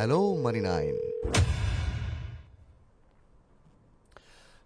Hello money nine.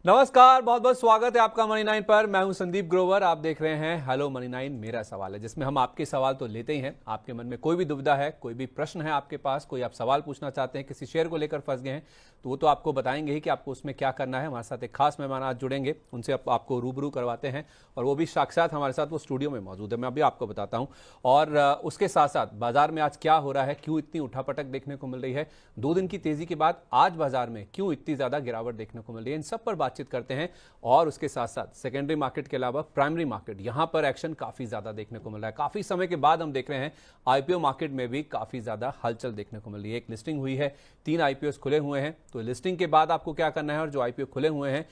नमस्कार, बहुत बहुत स्वागत है आपका मनी नाइन पर। मैं हूं संदीप ग्रोवर। आप देख रहे हैं हेलो मनी नाइन मेरा सवाल है, जिसमें हम आपके सवाल तो लेते ही हैं। आपके मन में कोई भी दुविधा है, कोई भी प्रश्न है आपके पास, कोई आप सवाल पूछना चाहते हैं, किसी शेयर को लेकर फंस गए हैं, तो वो तो आपको बताएंगे ही कि आपको उसमें क्या करना है। हमारे साथ एक खास मेहमान आज जुड़ेंगे, उनसे आपको रूबरू करवाते हैं, और वो भी साक्षात हमारे साथ वो स्टूडियो में मौजूद है। मैं अभी आपको बताता हूँ। और उसके साथ साथ बाजार में आज क्या हो रहा है, क्यों इतनी उठापटक देखने को मिल रही है, 2 दिन की तेजी के बाद आज बाजार में क्यों इतनी ज्यादा गिरावट देखने को मिल रही है, इन सब पर बातचीत करते हैं। और उसके साथ साथ सेकेंडरी मार्केट के अलावा प्राइमरी मार्केट, यहां पर एक्शन काफी ज्यादा देखने को मिल रहा है। काफी समय के बाद हम देख रहे हैं आईपीओ मार्केट में भी काफी ज्यादा हलचल देखने को मिल रही है। एक लिस्टिंग हुई है, 3 आईपीओ खुले हुए हैं। तो लिस्टिंग के बाद आपको क्या करना है, और जो आईपीओ खुले हुए हैं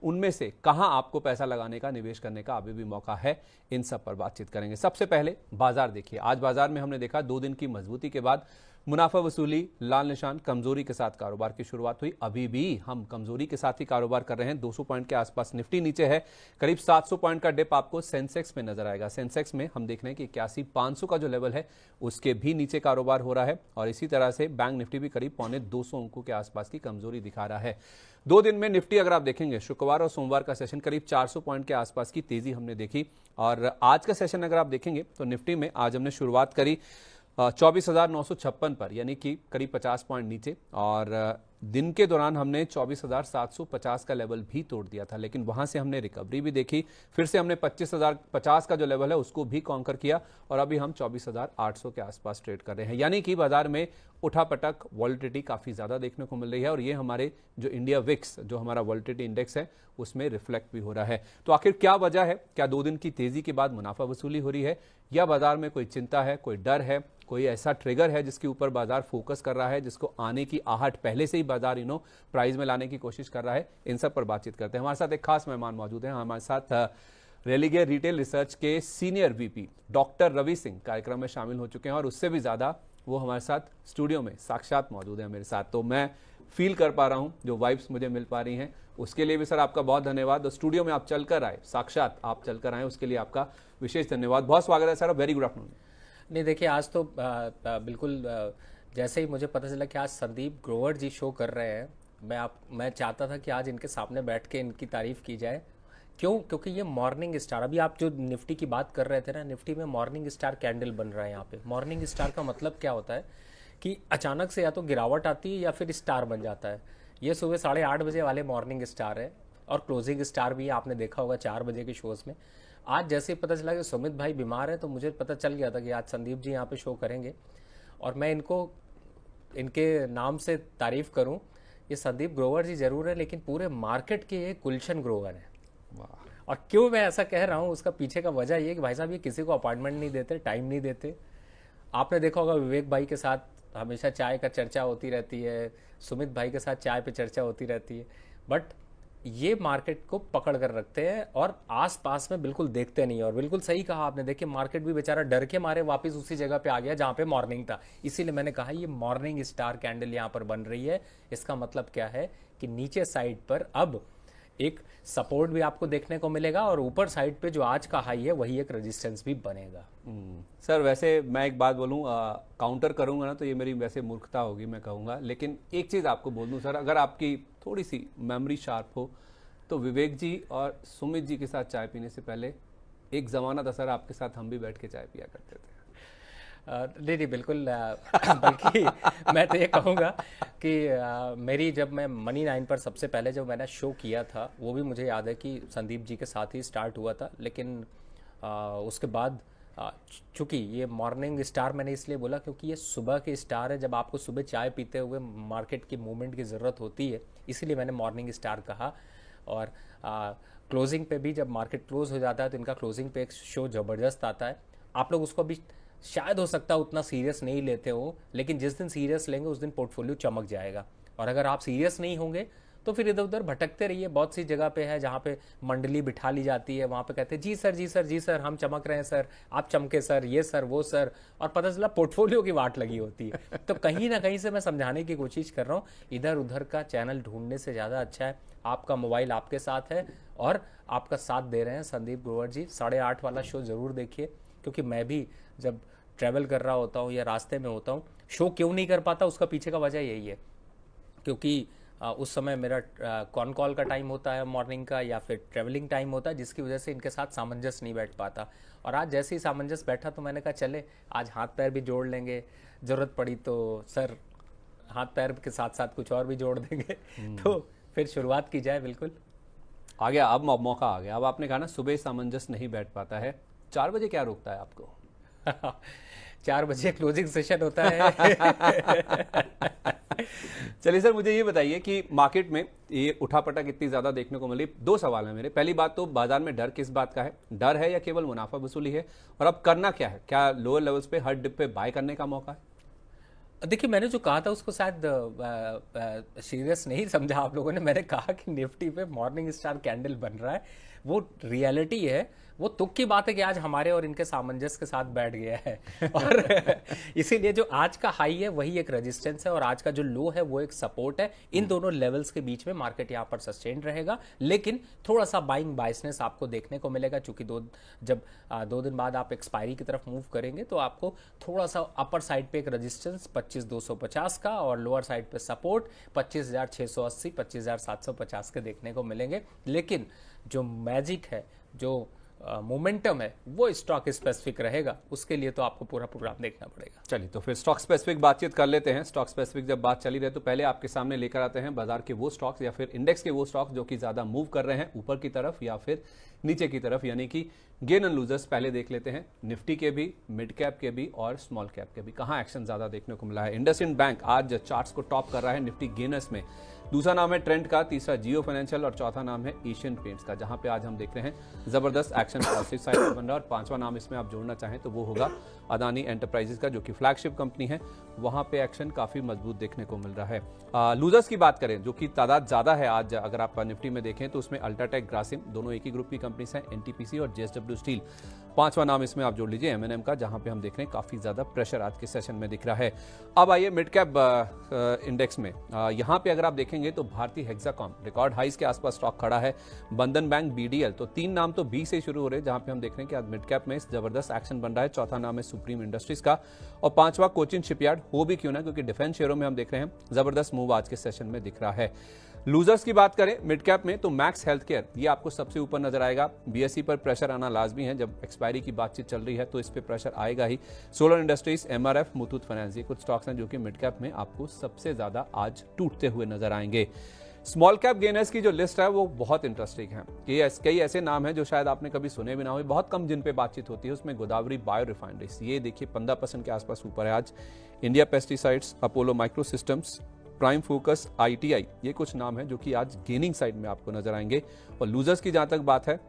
उनमें से कहां आपको पैसा लगाने का, निवेश करने का अभी भी मौका है, इन सब पर बातचीत करेंगे। सबसे पहले बाजार देखिए। आज बाजार में हमने देखा 2 दिन की मजबूती के बाद मुनाफा वसूली, लाल निशान, कमजोरी के साथ कारोबार की शुरुआत हुई। अभी भी हम कमजोरी के साथ ही कारोबार कर रहे हैं। 200 पॉइंट के आसपास निफ्टी नीचे है। करीब 700 पॉइंट का डिप आपको सेंसेक्स में नजर आएगा। सेंसेक्स में हम देख रहे हैं कि 81,500 का जो लेवल है उसके भी नीचे कारोबार हो रहा है। और इसी तरह से बैंक निफ्टी भी करीब 250 अंकों के आसपास की कमजोरी दिखा रहा है। 2 दिन में निफ्टी अगर आप देखेंगे, शुक्रवार और सोमवार का सेशन करीब 400 पॉइंट के आसपास की तेजी हमने देखी। और आज का सेशन अगर आप देखेंगे तो निफ्टी में आज हमने शुरुआत करी 24,956 पर, यानी कि करीब 50 पॉइंट नीचे। और दिन के दौरान हमने 24,750 का लेवल भी तोड़ दिया था, लेकिन वहां से हमने रिकवरी भी देखी। फिर से हमने 25,050 का जो लेवल है उसको भी कॉन्कर किया, और अभी हम 24,800 के आसपास ट्रेड कर रहे हैं। यानी कि बाजार में उठापटक, वॉलिटिलिटी काफी ज्यादा देखने को मिल रही है। और ये हमारे जो इंडिया विक्स, जो हमारा वॉलिटिलिटी इंडेक्स है, उसमें रिफ्लेक्ट भी हो रहा है। तो आखिर क्या वजह है? क्या 2 दिन की तेजी के बाद मुनाफा वसूली हो रही है, या बाजार में कोई चिंता है, कोई डर है, कोई ऐसा ट्रिगर है जिसके ऊपर बाजार फोकस कर रहा है, जिसको आने की आहट पहले से ही बाजार प्राइस में लाने की कोशिश कर रहा है? इन सब पर बातचीत करते हैं। हमारे साथ एक खास मेहमान मौजूद हैं। हमारे साथ रेलिगे रिटेल रिसर्च के senior VP doctor Ravi Singh कार्यक्रम में शामिल हो चुके हैं, और उससे भी ज्यादा वो हमारे साथ स्टूडियो में साक्षात मौजूद है मेरे साथ। तो मैं फील कर पा रहा हूं, जो वाइब्स मुझे मिल पा रही हैं, उसके लिए भी सर आपका बहुत धन्यवाद। और स्टूडियो में आप चलकर आए, साक्षात आप चलकर आए, उसके लिए आपका विशेष धन्यवाद। बहुत स्वागत है सर, वेरी गुड आफ्टरनून। नहीं देखिए, आज तो बिल्कुल जैसे ही मुझे पता चला कि आज संदीप ग्रोवर जी शो कर रहे हैं, मैं चाहता था कि आज इनके सामने बैठ के इनकी तारीफ की जाए। क्यों? क्योंकि ये मॉर्निंग स्टार, अभी आप जो निफ्टी की बात कर रहे थे ना, निफ्टी में मॉर्निंग स्टार कैंडल बन रहा है यहाँ पे। मॉर्निंग स्टार का मतलब क्या होता है कि अचानक से या तो गिरावट आती है या फिर स्टार बन जाता है। ये सुबह 8:30 बजे वाले मॉर्निंग स्टार है, और क्लोजिंग स्टार भी आपने देखा होगा 4 बजे के शोज़ में। आज जैसे ही पता चला कि सुमित भाई बीमार है, तो मुझे पता चल गया था कि आज संदीप जी यहाँ पे शो करेंगे, और मैं इनके नाम से तारीफ करूं। ये संदीप ग्रोवर जी जरूर है, लेकिन पूरे मार्केट के ये गुलशन ग्रोवर है। और क्यों मैं ऐसा कह रहा हूं, उसका पीछे का वजह ये कि भाई साहब ये किसी को अपॉइंटमेंट नहीं देते, टाइम नहीं देते। आपने देखा होगा विवेक भाई के साथ हमेशा चाय का चर्चा होती रहती है, सुमित भाई के साथ चाय पे चर्चा होती रहती है, बट ये मार्केट को पकड़ कर रखते हैं और आसपास में बिल्कुल देखते नहीं। और बिल्कुल सही कहा आपने, देखिए मार्केट भी बेचारा डर के मारे वापस उसी जगह पे आ गया जहां पे मॉर्निंग था। इसीलिए मैंने कहा ये मॉर्निंग स्टार कैंडल यहां पर बन रही है। इसका मतलब क्या है कि नीचे साइड पर अब एक सपोर्ट भी आपको देखने को मिलेगा, और ऊपर साइड पे जो आज का हाई है वही एक रेजिस्टेंस भी बनेगा। सर वैसे मैं एक बात बोलूं, काउंटर करूंगा ना तो ये मेरी वैसे मूर्खता होगी, मैं कहूंगा। लेकिन एक चीज़ आपको बोल दूं सर, अगर आपकी थोड़ी सी मेमोरी शार्प हो तो विवेक जी और सुमित जी के साथ चाय पीने से पहले एक ज़माना था सर, आपके साथ हम भी बैठ के चाय पिया करते थे। नहीं बिल्कुल, बल्कि मैं तो ये कहूँगा कि मेरी जब मैं मनी नाइन पर सबसे पहले जब मैंने शो किया था, वो भी मुझे याद है कि संदीप जी के साथ ही स्टार्ट हुआ था। लेकिन उसके बाद चूँकि ये मॉर्निंग स्टार मैंने इसलिए बोला क्योंकि ये सुबह के स्टार है, जब आपको सुबह चाय पीते हुए मार्केट की मूवमेंट की ज़रूरत होती है, इसीलिए मैंने मॉर्निंग स्टार कहा। और क्लोजिंग पे भी जब मार्केट क्लोज हो जाता है तो इनका क्लोजिंग पे एक शो ज़बरदस्त आता है। आप लोग उसको भी शायद हो सकता है उतना सीरियस नहीं लेते हो, लेकिन जिस दिन सीरियस लेंगे उस दिन पोर्टफोलियो चमक जाएगा। और अगर आप सीरियस नहीं होंगे तो फिर इधर उधर भटकते रहिए। बहुत सी जगह पे है जहाँ पे मंडली बिठा ली जाती है, वहाँ पे कहते हैं जी सर जी सर जी सर हम चमक रहे हैं सर, आप चमके सर, ये सर वो सर, और पता चला पोर्टफोलियो की वाट लगी होती है। तो कहीं ना कहीं से मैं समझाने की कोशिश कर रहा हूँ, इधर उधर का चैनल ढूंढने से ज़्यादा अच्छा है आपका मोबाइल आपके साथ है और आपका साथ दे रहे हैं संदीप ग्रोवर जी। 8:30 वाला शो ज़रूर देखिए, क्योंकि मैं भी जब ट्रैवल कर रहा होता हूँ या रास्ते में होता हूँ, शो क्यों नहीं कर पाता उसका पीछे का वजह यही है, क्योंकि उस समय मेरा कॉन कॉल का टाइम होता है मॉर्निंग का, या फिर ट्रैवलिंग टाइम होता है, जिसकी वजह से इनके साथ सामंजस्य नहीं बैठ पाता। और आज जैसे ही सामंजस्य बैठा तो मैंने कहा चले आज हाथ पैर भी जोड़ लेंगे, ज़रूरत पड़ी तो सर हाथ पैर के साथ साथ कुछ और भी जोड़ देंगे। तो फिर शुरुआत की जाए। बिल्कुल आ गया, अब मौका आ गया। अब आपने कहा ना सुबह सामंजस्य नहीं बैठ पाता है, 4 बजे क्या रोकता है आपको? 4 बजे क्लोजिंग सेशन होता है। चलिए सर, मुझे ये बताइए कि मार्केट में ये उठापटक इतनी ज्यादा देखने को मिली। 2 सवाल है मेरे। पहली बात तो बाजार में डर किस बात का है? डर है या केवल मुनाफा वसूली है? और अब करना क्या है? क्या लोअर लेवल्स पे हर डिप पे बाय करने का मौका है? देखिए, मैंने जो कहा था उसको शायद सीरियस नहीं समझा आप लोगों ने। मैंने कहा कि निफ्टी पे मॉर्निंग स्टार कैंडल बन रहा है, वो रियलिटी है। वो तुक की बात है कि आज हमारे और इनके सामंजस्य के साथ बैठ गया है। और इसीलिए जो आज का हाई है वही एक रेजिस्टेंस है और आज का जो लो है वो एक सपोर्ट है। इन दोनों लेवल्स के बीच में मार्केट यहाँ पर सस्टेन रहेगा, लेकिन थोड़ा सा बाइंग बायसनेस आपको देखने को मिलेगा, चूंकि जब 2 दिन बाद आप एक्सपायरी की तरफ मूव करेंगे तो आपको थोड़ा सा अपर साइड पे एक रेजिस्टेंस 25,250 का और लोअर साइड पे सपोर्ट 25,680, 25,750 के देखने को मिलेंगे। लेकिन जो मैजिक है, जो मोमेंटम है, वो स्टॉक स्पेसिफिक रहेगा। उसके लिए तो आपको पूरा प्रोग्राम देखना पड़ेगा। चलिए तो फिर स्टॉक स्पेसिफिक बातचीत कर लेते हैं। स्टॉक स्पेसिफिक जब बात चली रहे तो पहले आपके सामने लेकर आते हैं बाजार के वो स्टॉक्स या फिर इंडेक्स के वो स्टॉक्स जो कि ज्यादा मूव कर रहे हैं ऊपर की तरफ या फिर नीचे की तरफ, यानी कि गेन एंड लूजर्स पहले देख लेते हैं। निफ्टी के भी, मिड कैप के भी और स्मॉल कैप के भी कहां एक्शन ज्यादा देखने को मिला है। इंडसइंड बैंक आज चार्ट्स को टॉप कर रहा है निफ्टी गेनर्स में। दूसरा नाम है ट्रेंड का, तीसरा जियो फाइनेंशियल और चौथा नाम है एशियन पेंट्स का, जहां पे आज हम देख रहे हैं जबरदस्त एक्शन पॉजिटिव साइड पर बन रहा है। और 5वां नाम इसमें आप जोड़ना चाहें तो वो होगा अदानी एंटरप्राइजेस का, जो कि फ्लैगशिप कंपनी है। वहां पे एक्शन काफी मजबूत देखने को मिल रहा है। लूजर्स की बात करें, जो कि तादाद ज्यादा है आज, अगर आप निफ्टी में देखें तो उसमें अल्ट्राटेक, ग्रासिम दोनों एक ही ग्रुप की कंपनीज हैं, एनटीपीसी और जेएसडब्ल्यू स्टील। 5वां नाम इसमें आप जोड़ लीजिए एमएनएम का, जहां पे हम देख रहे हैं काफी ज्यादा प्रेशर आज के सेशन में दिख रहा है। अब आइए मिड कैप इंडेक्स में। यहां पे अगर आप देखेंगे तो भारतीय हेक्साकॉम रिकॉर्ड हाइस के आसपास स्टॉक खड़ा है, बंधन बैंक, बीडीएल, तो 3 नाम तो बी से शुरू हो रहे हैं, जहां पे हम देख रहे हैं कि आज मिड कैप में जबरदस्त एक्शन बन रहा है। चौथा नाम है सुप्रीम इंडस्ट्रीज का और 5वां कोचिन शिपयार्ड। हो भी क्यों ना, क्योंकि डिफेंस शेयरों में हम देख रहे हैं जबरदस्त मूव आज के सेशन में दिख रहा है। लूजर्स की बात करें मिड कैप में तो मैक्स हेल्थ केयर, ये आपको सबसे ऊपर नजर आएगा। बीएसई पर प्रेशर आना लाजमी है, जब एक्सपायरी की बातचीत चल रही है तो इस पे प्रेशर आएगा ही। Solar industries, MRF, Muthoot finance, ये कुछ स्टॉक्स हैं जो कि मिड कैप में आपको सबसे ज्यादा आज टूटते हुए नजर आएंगे। स्मॉल कैप गेनर्स की जो लिस्ट है वो बहुत इंटरेस्टिंग है। कई ऐसे नाम हैं जो शायद आपने कभी सुने भी ना हो, बहुत कम जिन पे बातचीत होती है। उसमें गोदावरी बायो रिफाइनरीज, ये देखिए 15% के आसपास ऊपर है आज। India pesticides, Apollo micro systems, prime focus, ITI, ये कुछ नाम है जो कि आज गेनिंग साइड में आपको नजर आएंगे। और लूजर्स की जहां तक बात है,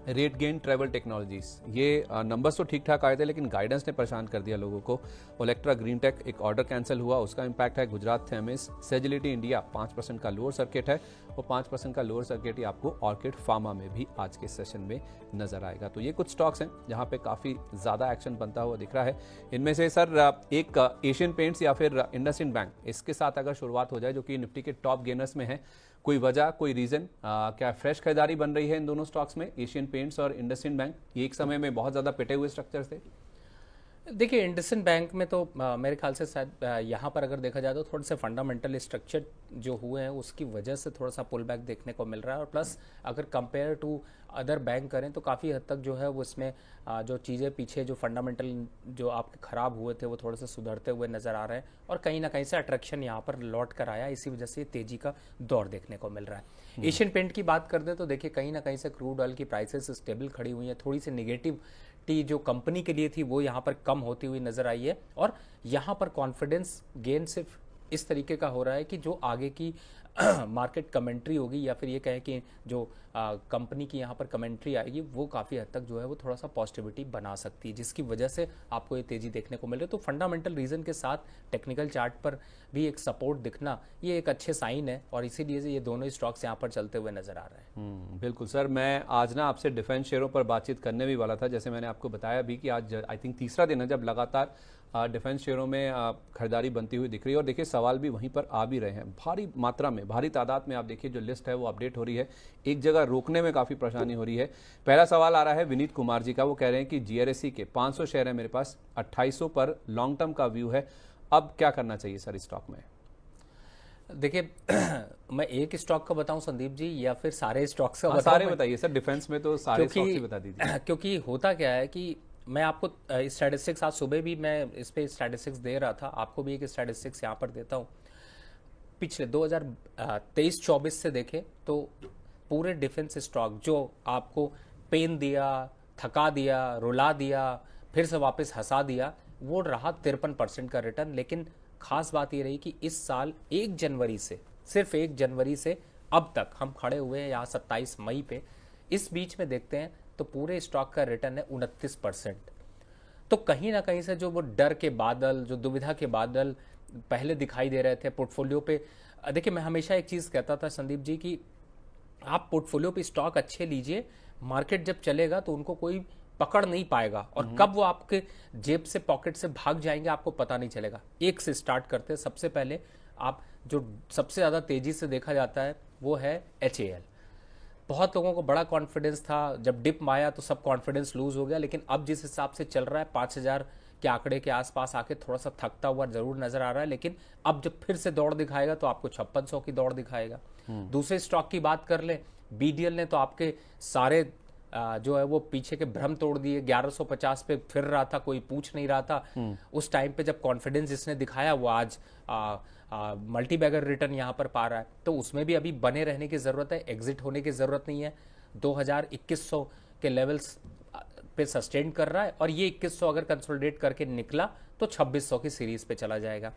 रेट गेन, ट्रेवल टेक्नोलॉजीज, ये नंबर्स तो ठीक ठाक आए थे लेकिन गाइडेंस ने परेशान कर दिया लोगों को। ओलेक्ट्रा ग्रीन टेक, एक ऑर्डर कैंसिल हुआ, उसका इंपैक्ट है। गुजरात थेमिस, सेजिलिटी इंडिया 5% का लोअर सर्किट है और 5% का लोअर सर्किट ही आपको ऑर्किड फार्मा में भी आज के सेशन में नजर आएगा। तो ये कुछ स्टॉक्स हैं जहां पे काफी ज्यादा एक्शन बनता हुआ दिख रहा है। इनमें से सर एक एशियन पेंट्स या फिर इंडसइंड बैंक, इसके साथ अगर शुरुआत हो जाए, जो कि निफ्टी के टॉप गेनर्स में है, कोई वजह, कोई रीजन, क्या फ्रेश खरीदारी बन रही है इन दोनों स्टॉक्स में, एशियन पेंट्स और इंडसइंड बैंक? ये एक समय में बहुत ज्यादा पिटे हुए स्ट्रक्चर थे। देखिए, इंडसइंड बैंक में तो मेरे ख्याल से शायद यहाँ पर अगर देखा जाए तो थोड़े से फंडामेंटल स्ट्रक्चर जो हुए हैं उसकी वजह से थोड़ा सा पुल बैक देखने को मिल रहा है। और प्लस अगर कंपेयर टू अदर बैंक करें तो काफ़ी हद तक जो है वो इसमें जो चीज़ें पीछे जो फंडामेंटल जो आपके ख़राब हुए थे वो थोड़े से सुधरते हुए नज़र आ रहे हैं और कहीं ना कहीं से अट्रैक्शन यहाँ पर लौट कर आया, इसी वजह से तेज़ी का दौर देखने को मिल रहा है। एशियन पेंट की बात कर दें तो देखिए कहीं ना कहीं से क्रूड ऑयल की प्राइसेस स्टेबल खड़ी हुई है, थोड़ी सी नेगेटिव जो कंपनी के लिए थी वो यहाँ पर कम होती हुई नजर आई है। और यहाँ पर कॉन्फिडेंस गेन सिर्फ इस तरीके का हो रहा है कि जो आगे की मार्केट कमेंट्री होगी या फिर ये कहें कि जो कंपनी की यहाँ पर कमेंट्री आएगी वो काफ़ी हद तक जो है वो थोड़ा सा पॉजिटिविटी बना सकती है, जिसकी वजह से आपको ये तेज़ी देखने को मिल रही है। तो फंडामेंटल रीज़न के साथ टेक्निकल चार्ट पर भी एक सपोर्ट दिखना ये एक अच्छे साइन है और इसीलिए ये दोनों स्टॉक्स यहाँ पर चलते हुए नजर आ रहे हैं। बिल्कुल सर, मैं आज ना आपसे डिफेंस शेयरों पर बातचीत करने भी वाला था। जैसे मैंने आपको बताया भी कि आज आई थिंक तीसरा दिन है जब लगातार डिफेंस शेयरों में खरीदारी बनती हुई दिख रही है और देखिए सवाल भी वहीं पर आ भी रहे हैं। भारी मात्रा में, भारी तादाद में आप देखिए जो लिस्ट है वो अपडेट हो रही है, एक जगह रोकने में काफ़ी परेशानी हो रही है। पहला सवाल आ रहा है विनीत कुमार जी का, वो कह रहे हैं कि जीआरएससी के 500 शेयर है मेरे पास, 2800 पर लॉन्ग टर्म का व्यू है, अब क्या करना चाहिए सर स्टॉक में? देखिए मैं एक स्टॉक का बताऊं संदीप जी, या फिर सारे स्टॉक्स का बताऊं? सारे बताइए सर, डिफेंस में तो सारे स्टॉक्स ही बता दीजिए। क्योंकि होता क्या है कि मैं आपको स्टैटिस्टिक्स, आज सुबह भी मैं इस पे स्टैटिस्टिक्स दे रहा था, आपको भी एक स्टैटिस्टिक्स यहाँ पर देता हूँ। पिछले 2023-24 से देखें तो पूरे डिफेंस स्टॉक जो आपको पेन दिया, थका दिया, रुला दिया, फिर से वापस हंसा दिया, वो रहा 53% का रिटर्न। लेकिन खास बात ये रही कि इस साल 1 जनवरी से, सिर्फ 1 जनवरी से अब तक हम खड़े हुए हैं यहाँ 27 मई पे, इस बीच में देखते हैं तो पूरे स्टॉक का रिटर्न है 29%। तो कहीं ना कहीं से जो वो डर के बादल, जो दुविधा के बादल पहले दिखाई दे रहे थे पोर्टफोलियो पे, देखिए मैं हमेशा एक चीज़ कहता था संदीप जी कि आप पोर्टफोलियो पे स्टॉक अच्छे लीजिए, मार्केट जब चलेगा तो उनको कोई पकड़ नहीं पाएगा और कब वो आपके जेब से, पॉकेट से भाग जाएंगे आपको पता नहीं चलेगा। एक से स्टार्ट करते हैं। सबसे पहले आप जो सबसे ज़्यादा तेज़ी से देखा जाता है वो है HAL। बहुत लोगों को बड़ा कॉन्फिडेंस था, जब डिप आया तो सब कॉन्फिडेंस लूज हो गया, लेकिन अब जिस हिसाब से चल रहा है 5000 के आंकड़े के आसपास आके थोड़ा सा थकता हुआ जरूर नजर आ रहा है, लेकिन अब जब फिर से दौड़ दिखाएगा तो आपको 5600 की दौड़ दिखाएगा। दूसरे स्टॉक की बात कर ले, BDL ने तो आपके सारे जो है वो पीछे के भ्रम तोड़ दिए। 1150 पे फिर रहा था, कोई पूछ नहीं रहा था। उस टाइम पे जब कॉन्फिडेंस इसने दिखाया, वो आज मल्टी बैगर रिटर्न यहाँ पर पा रहा है, तो उसमें भी अभी बने रहने की जरूरत है, एग्जिट होने की जरूरत नहीं है। 2100 के लेवल्स पे सस्टेन कर रहा है और ये 2100 अगर कंसोलिडेट करके निकला तो 2600 की सीरीज पे चला जाएगा।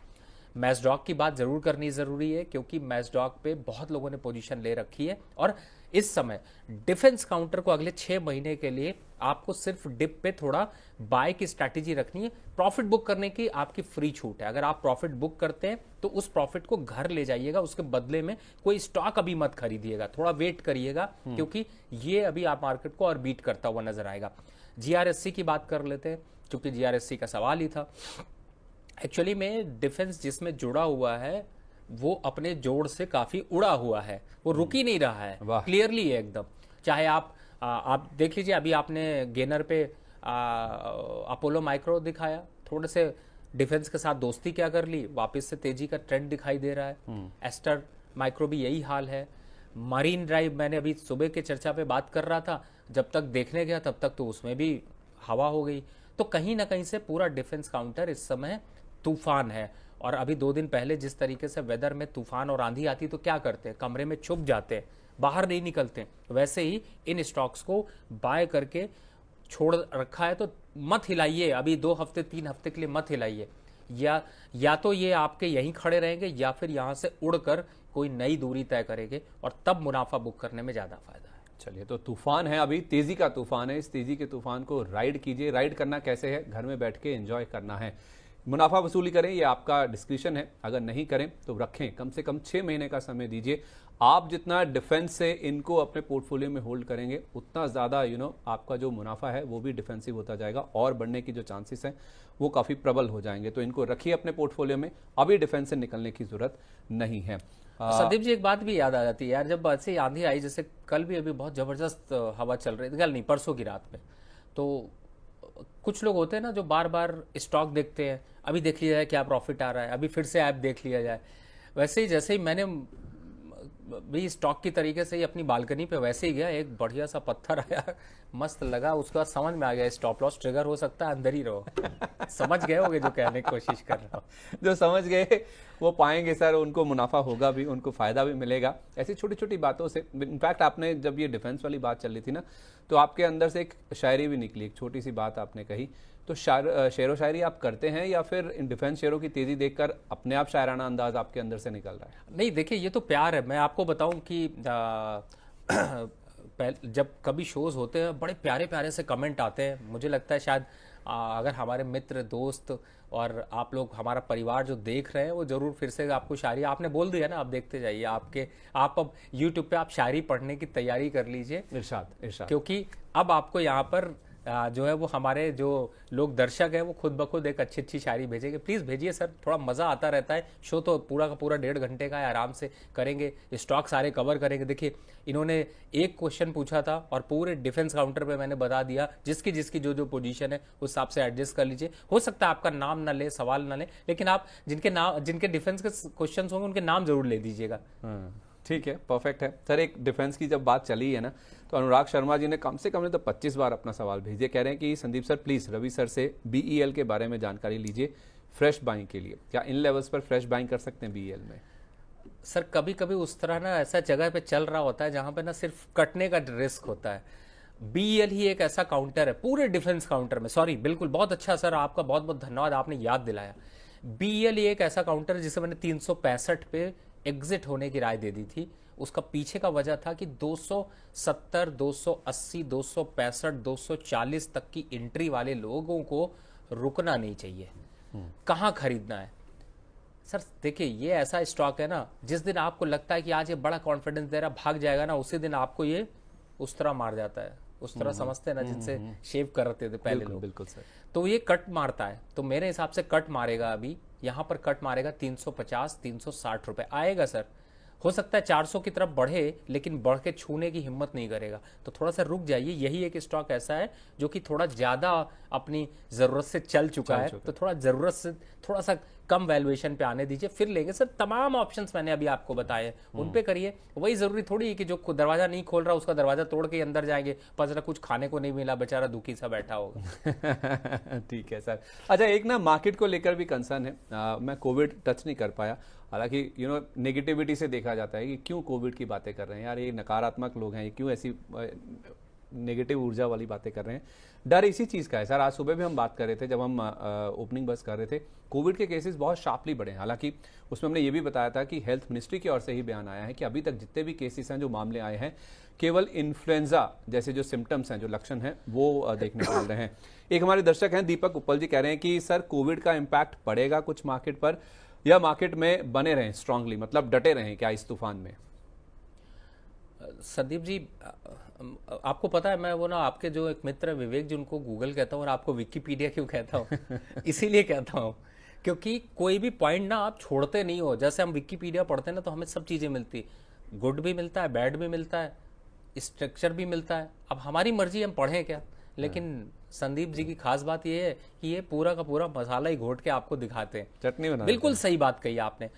मैसडॉक की बात जरूर करनी जरूरी है क्योंकि मैसडॉक पे बहुत लोगों ने पोजीशन ले रखी है और इस समय डिफेंस काउंटर को अगले 6 महीने के लिए आपको सिर्फ डिप पे थोड़ा बाय की स्ट्रैटेजी रखनी है। प्रॉफिट बुक करने की आपकी फ्री छूट है। अगर आप प्रॉफिट बुक करते हैं तो उस प्रॉफिट को घर ले जाइएगा, उसके बदले में कोई स्टॉक अभी मत खरीदिएगा, थोड़ा वेट करिएगा क्योंकि ये अभी आप मार्केट को और बीट करता हुआ नजर आएगा। GRSC की बात कर लेते हैं क्योंकि GRSC का सवाल ही था। एक्चुअली में डिफेंस जिसमें जुड़ा हुआ है वो अपने जोड़ से काफी उड़ा हुआ है, वो रुक ही नहीं रहा है, क्लियरली है एकदम। चाहे आप देख लीजिए, अभी आपने गेनर पे अपोलो माइक्रो दिखाया, थोड़े से डिफेंस के साथ दोस्ती क्या कर ली, वापस से तेजी का ट्रेंड दिखाई दे रहा है। एस्टर माइक्रो भी यही हाल है। मरीन ड्राइव मैंने अभी सुबह के चर्चा पे बात कर रहा था, जब तक देखने गया तब तक तो उसमें भी हवा हो गई। तो कहीं ना कहीं से पूरा डिफेंस काउंटर इस समय तूफान है। और अभी 2 दिन पहले जिस तरीके से वेदर में तूफान और आंधी आती तो क्या करते हैं, कमरे में छुप जाते हैं, बाहर नहीं निकलते। वैसे ही इन स्टॉक्स को बाय करके छोड़ रखा है तो मत हिलाइए, अभी 2 हफ्ते 3 हफ्ते के लिए मत हिलाइए। या तो ये आपके यहीं खड़े रहेंगे या फिर यहाँ से उड़कर कोई नई दूरी तय करेंगे और तब मुनाफा बुक करने में ज्यादा फायदा है। चलिए, तो तूफान है, अभी तेजी का तूफान है, इस तेजी के तूफान को राइड कीजिए। राइड करना कैसे है, घर में बैठ के एंजॉय करना है। मुनाफा वसूली करें, ये आपका डिस्क्रिप्शन है, अगर नहीं करें तो रखें, कम से कम 6 महीने का समय दीजिए। आप जितना डिफेंस से इनको अपने पोर्टफोलियो में होल्ड करेंगे उतना ज़्यादा आपका जो मुनाफा है वो भी डिफेंसिव होता जाएगा और बढ़ने की जो चांसेस हैं वो काफ़ी प्रबल हो जाएंगे। तो इनको रखिए अपने पोर्टफोलियो में, अभी डिफेंस से निकलने की जरूरत नहीं है। संदीप जी, एक बात भी याद आ जाती है यार, जब ऐसे आंधी आई, जैसे कल भी अभी बहुत जबरदस्त हवा चल रही थी, कल नहीं परसों की रात में, तो कुछ लोग होते हैं ना जो बार बार स्टॉक देखते हैं, अभी देख लिया जाए क्या प्रॉफिट आ रहा है, अभी फिर से ऐप देख लिया जाए। वैसे ही जैसे ही मैंने भी स्टॉक की तरीके से ही अपनी बालकनी पे वैसे ही गया, एक बढ़िया सा पत्थर आया, मस्त लगा, उसके बाद समझ में आ गया स्टॉप लॉस ट्रिगर हो सकता है, अंदर ही रहो। समझ गए होगे जो कहने की कोशिश कर रहा हूँ। जो समझ गए वो पाएंगे सर, उनको मुनाफा होगा भी, उनको फायदा भी मिलेगा। ऐसी छोटी छोटी बातों से, इनफैक्ट आपने जब ये डिफेंस वाली बात चल रही थी ना, तो आपके अंदर से एक शायरी भी निकली, एक छोटी सी बात आपने कही। तो शेरो शायरी आप करते हैं या फिर इन डिफेंस शेयरों की तेजी देखकर अपने आप शायराना अंदाज आपके अंदर से निकल रहा है? नहीं, देखिए ये तो प्यार है। मैं आपको बताऊं कि जब कभी शोज होते हैं बड़े प्यारे प्यारे से कमेंट आते हैं, मुझे लगता है शायद अगर हमारे मित्र, दोस्त और आप लोग, हमारा परिवार जो देख रहे हैं, वो जरूर फिर से आपको शायरी, आपने बोल दिया ना, आप देखते जाइए। आप अब YouTube पे आप शायरी पढ़ने की तैयारी कर लीजिए, इरशाद इरशाद, क्योंकि अब आपको यहाँ पर जो है वो हमारे जो लोग दर्शक हैं वो खुद ब खुद एक अच्छी अच्छी शायरी भेजेंगे। प्लीज़ भेजिए सर, थोड़ा मज़ा आता रहता है। शो तो पूरा का पूरा 1.5 घंटे का है, आराम से करेंगे, स्टॉक सारे कवर करेंगे। देखिए इन्होंने एक क्वेश्चन पूछा था और पूरे डिफेंस काउंटर पे मैंने बता दिया, जिसकी जिसकी जो जो पोजीशन है उस हिसाब से एडजस्ट कर लीजिए। हो सकता है आपका नाम ना ले, सवाल ना ले, लेकिन आप जिनके डिफेंस के क्वेश्चन होंगे उनके नाम जरूर ले दीजिएगा। ठीक है, परफेक्ट है सर। एक डिफेंस की जब बात चली है ना, तो अनुराग शर्मा जी ने कम से कम तो 25 बार अपना सवाल भेजे। कह रहे हैं कि Sandeep sir please Ravi sir से बीईएल के बारे में जानकारी लीजिए फ्रेश बाइंग के लिए। क्या इन लेवल्स पर फ्रेश बाइंग कर सकते हैं बीईएल में? सर कभी कभी उस तरह ना ऐसा जगह पे चल रहा होता है जहां पे ना सिर्फ कटने का रिस्क होता है। बीईएल ही एक ऐसा काउंटर है पूरे डिफेंस काउंटर में। सॉरी, बिल्कुल, बहुत अच्छा सर, आपका बहुत बहुत धन्यवाद, आपने याद दिलाया। बीईएल ही एक ऐसा काउंटर है जिसे मैंने 365 पे एग्जिट होने की राय दे दी थी। उसका पीछे का वजह था कि 270, 280, 265, 240 तक की एंट्री वाले लोगों को रुकना नहीं चाहिए। कहां खरीदना है सर? देखिए ये ऐसा स्टॉक है ना, जिस दिन आपको लगता है कि आज ये बड़ा कॉन्फिडेंस दे रहा, भाग जाएगा ना, उसी दिन आपको ये उस तरह मार जाता है। उस तरह समझते हैं ना जिनसे शेव करते थे पहले लोग। बिल्कुल सर। तो ये कट मारता है, तो मेरे हिसाब से कट मारेगा, अभी यहां पर कट मारेगा 350, 360 रुपए आएगा सर। हो सकता है 400 की तरफ बढ़े, लेकिन बढ़ के छूने की हिम्मत नहीं करेगा, तो थोड़ा सा रुक जाइए। यही एक स्टॉक ऐसा है जो कि थोड़ा ज्यादा अपनी जरूरत से चल चुका है, तो थोड़ा जरूरत से थोड़ा सा कम वैल्यूएशन पे आने दीजिए, फिर लेंगे सर। तमाम ऑप्शंस मैंने अभी आपको बताए, उन पे करिए। वही जरूरी थोड़ी है कि जो दरवाजा नहीं खोल रहा उसका दरवाजा तोड़ के अंदर जाएंगे, पता चला कुछ खाने को नहीं मिला, बेचारा दुखी सा बैठा होगा। ठीक है सर। अच्छा, एक ना मार्केट को लेकर भी कंसर्न है। मैं कोविड टच नहीं कर पाया, हालांकि नेगेटिविटी से देखा जाता है कि क्यों कोविड की बातें कर रहे हैं यार, ये नकारात्मक लोग हैं, ये क्यों ऐसी नेगेटिव ऊर्जा वाली बातें कर रहे हैं। डर इसी चीज़ का है सर। आज सुबह भी हम बात कर रहे थे, जब हम ओपनिंग बस कर रहे थे, कोविड के केसेस बहुत शार्पली बढ़े हैं। हालांकि उसमें हमने ये भी बताया था कि हेल्थ मिनिस्ट्री की ओर से ही बयान आया है कि अभी तक जितने भी केसेस हैं, जो मामले आए हैं, केवल इन्फ्लुएंजा जैसे जो सिम्टम्स हैं, जो लक्षण हैं, वो देखने को मिल रहे हैं। एक हमारे दर्शक हैं दीपक उपल जी, कह रहे हैं कि सर कोविड का इम्पैक्ट पड़ेगा कुछ मार्केट पर, या मार्केट में बने रहें स्ट्रांगली, मतलब डटे रहें क्या इस तूफान में? संदीप जी, आपको पता है मैं वो ना आपके जो एक मित्र विवेक जी, उनको गूगल कहता हूँ और आपको विकिपीडिया क्यों कहता हूँ? इसीलिए कहता हूँ क्योंकि कोई भी पॉइंट ना आप छोड़ते नहीं हो। जैसे हम विकिपीडिया पढ़ते हैं ना, तो हमें सब चीज़ें मिलती, गुड भी मिलता है, बैड भी मिलता है, स्ट्रक्चर भी मिलता है। अब हमारी मर्जी हम पढ़ें क्या, लेकिन संदीप जी की खास बात यह है कि ये पूरा का पूरा मसाला ही घोट के आपको दिखाते हैं, चटनी बना। बिल्कुल सही बात कही आपने।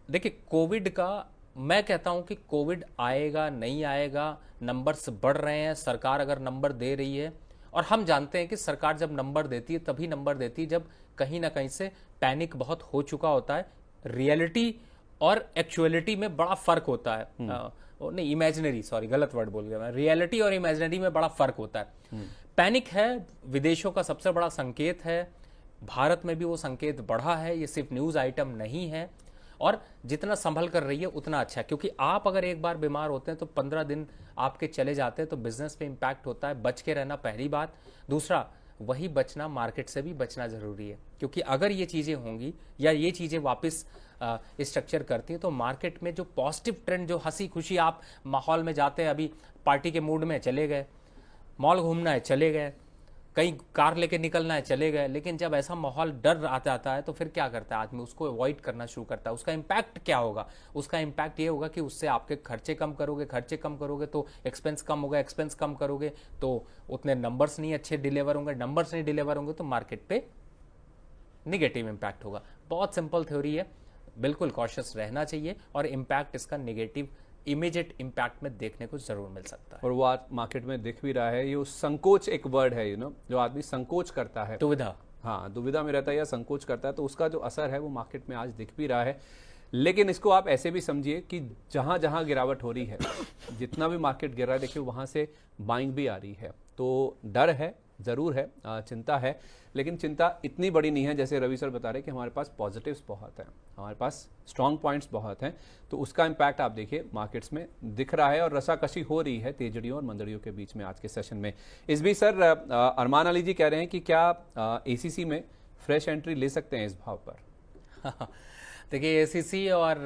देखिए कोविड का, मैं कहता हूं कि कोविड आएगा नहीं आएगा, नंबर्स बढ़ रहे हैं, सरकार अगर नंबर दे रही है, और हम जानते हैं कि सरकार जब नंबर देती है तभी नंबर देती है जब कहीं ना कहीं से पैनिक बहुत हो चुका होता है। रियलिटी और एक्चुअलिटी में बड़ा फर्क होता है। नहीं, इमेजिनरी, सॉरी गलत वर्ड बोल गया मैं, रियलिटी और इमेजिनरी में बड़ा फर्क होता है। पैनिक है, विदेशों का सबसे बड़ा संकेत है, भारत में भी वो संकेत बढ़ा है, ये सिर्फ न्यूज आइटम नहीं है। और जितना संभल कर रही है उतना अच्छा है, क्योंकि आप अगर एक बार बीमार होते हैं तो 15 दिन आपके चले जाते हैं, तो बिजनेस पे इंपैक्ट होता है। बच के रहना पहली बात। दूसरा, वही बचना, मार्केट से भी बचना जरूरी है, क्योंकि अगर ये चीजें होंगी या ये चीजें वापस स्ट्रक्चर करती हैं, तो मार्केट में जो पॉजिटिव ट्रेंड, जो हंसी खुशी आप माहौल में जाते हैं, अभी पार्टी के मूड में चले गए, मॉल घूमना है चले गए, कहीं कार लेके निकलना है चले गए, लेकिन जब ऐसा माहौल डर आता है तो फिर क्या करता है आदमी? उसको अवॉइड करना शुरू करता है। उसका इम्पैक्ट क्या होगा? उसका इम्पैक्ट ये होगा कि उससे आपके खर्चे कम करोगे, खर्चे कम करोगे तो एक्सपेंस कम होगा, एक्सपेंस कम करोगे तो उतने नंबर्स नहीं अच्छे डिलीवर होंगे, नंबर्स नहीं डिलीवर होंगे तो मार्केट पे निगेटिव इम्पैक्ट होगा। बहुत सिंपल थ्योरी है, बिल्कुल कॉशियस रहना चाहिए, और इम्पैक्ट इसका निगेटिव इमीडिएट इम्पैक्ट में देखने को जरूर मिल सकता है। और वो आज मार्केट में दिख भी रहा है। ये संकोच एक वर्ड है, जो आदमी संकोच करता है, दुविधा, हाँ, दुविधा में रहता है या संकोच करता है, तो उसका जो असर है वो मार्केट में आज दिख भी रहा है। लेकिन इसको आप ऐसे भी समझिए कि जहां जहां गिरावट हो रही है, जितना भी मार्केट गिर रहा है, देखिए वहां से बाइंग भी आ रही है। तो डर है, जरूर है, चिंता है, लेकिन चिंता इतनी बड़ी नहीं है। जैसे रवि सर बता रहे कि हमारे पास पॉजिटिव्स बहुत हैं, हमारे पास स्ट्रांग पॉइंट्स बहुत हैं, तो उसका इम्पैक्ट आप देखिए मार्केट्स में दिख रहा है और रसाकशी हो रही है तेजड़ियों और मंदड़ियों के बीच में आज के सेशन में। इस बीच सर अरमान अली जी कह रहे हैं कि क्या एसीसी में फ्रेश एंट्री ले सकते हैं इस भाव पर? देखिए एसीसी और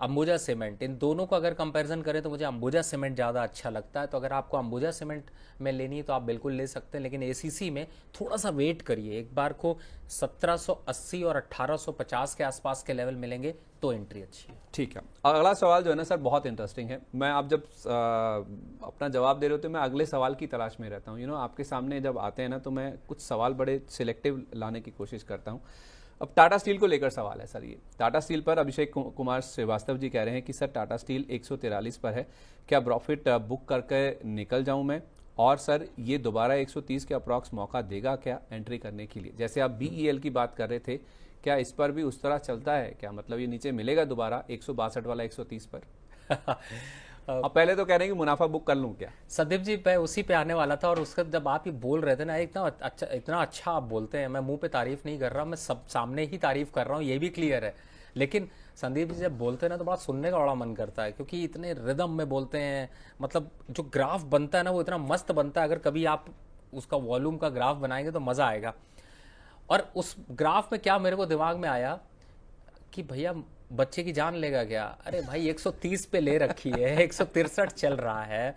अंबुजा सीमेंट, इन दोनों को अगर कंपैरिजन करें तो मुझे अंबुजा सीमेंट ज़्यादा अच्छा लगता है। तो अगर आपको अंबुजा सीमेंट में लेनी है तो आप बिल्कुल ले सकते हैं, लेकिन एसीसी में थोड़ा सा वेट करिए, एक बार को 1780 और 1850 के आसपास के लेवल मिलेंगे तो एंट्री अच्छी है। ठीक है, अगला सवाल जो है ना सर बहुत इंटरेस्टिंग है। मैं आप जब अपना जवाब दे रहे होते मैं अगले सवाल की तलाश में रहता हूँ। आपके सामने जब आते हैं ना तो मैं कुछ सवाल बड़े सिलेक्टिव लाने की कोशिश करता हूँ। अब टाटा स्टील को लेकर सवाल है सर। ये टाटा स्टील पर अभिषेक कुमार श्रीवास्तव जी कह रहे हैं कि सर टाटा स्टील 143 पर है, क्या प्रॉफिट बुक करके निकल जाऊं मैं? और सर ये दोबारा 130 के अप्रॉक्स मौका देगा क्या एंट्री करने के लिए? जैसे आप BEL की बात कर रहे थे, क्या इस पर भी उस तरह चलता है क्या? मतलब ये नीचे मिलेगा दोबारा 162 वाला 130 पर? अब पहले तो कह रहे हैं कि मुनाफा बुक कर लूं क्या? संदीप जी मैं उसी पे आने वाला था, और उसका जब आप ये बोल रहे थे ना, इतना अच्छा आप बोलते हैं, मैं मुंह पे तारीफ नहीं कर रहा, मैं सब सामने ही तारीफ कर रहा हूँ, ये भी क्लियर है। लेकिन संदीप जी जब बोलते हैं ना तो बड़ा सुनने का बड़ा मन करता है, क्योंकि इतने रिदम में बोलते हैं, मतलब जो ग्राफ बनता है ना वो इतना मस्त बनता है। अगर कभी आप उसका वॉल्यूम का ग्राफ बनाएंगे तो मज़ा आएगा। और उस ग्राफ में क्या मेरे को दिमाग में आया कि भैया बच्चे की जान लेगा क्या? अरे भाई 130 पे ले रखी है, 163 चल रहा है,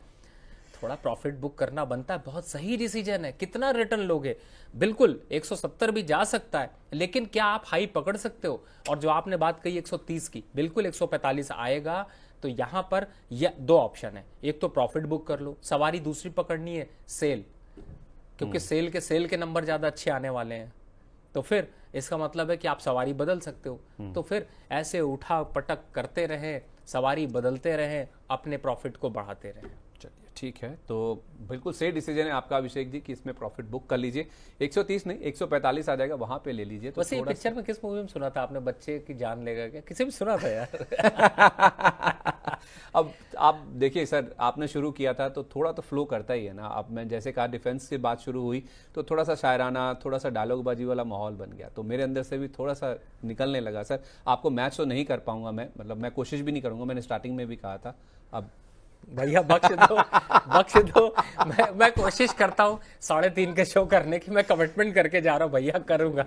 थोड़ा प्रॉफिट बुक करना बनता है। बहुत सही डिसीजन है। कितना रिटर्न लोगे? बिल्कुल 170 भी जा सकता है, लेकिन क्या आप हाई पकड़ सकते हो? और जो आपने बात कही 130 की, बिल्कुल 145 आएगा। तो यहां पर दो ऑप्शन है, एक तो प्रॉफिट बुक कर लो, सवारी दूसरी पकड़नी है सेल, क्योंकि सेल के नंबर ज्यादा अच्छे आने वाले हैं। तो फिर इसका मतलब है कि आप सवारी बदल सकते हो। तो फिर ऐसे उठा पटक करते रहें, सवारी बदलते रहें, अपने प्रॉफिट को बढ़ाते रहें। चलिए ठीक है, तो बिल्कुल सही डिसीजन है आपका अभिषेक जी कि इसमें प्रॉफिट बुक कर लीजिए। 130 नहीं 145 आ जाएगा, वहां पे ले लीजिए। तो वैसे ये पिक्चर में किस मूवी में सुना था आपने, बच्चे की जान लेगा क्या? किसी भी सुना था यार। अब आप देखिए सर, आपने शुरू किया था तो थोड़ा तो फ्लो करता ही है ना। अब मैं जैसे कहा डिफेंस की बात शुरू हुई तो थोड़ा सा शायराना, थोड़ा सा डायलॉगबाजी वाला माहौल बन गया, तो मेरे अंदर से भी थोड़ा सा निकलने लगा। सर आपको मैच तो नहीं कर पाऊंगा मैं, मतलब मैं कोशिश भी नहीं करूंगा, मैंने स्टार्टिंग में भी कहा था। अब भैया बख्श दो। मैं कोशिश करता हूँ 3:30 के शो करने की, मैं कमिटमेंट करके जा रहा हूँ भैया, करूंगा।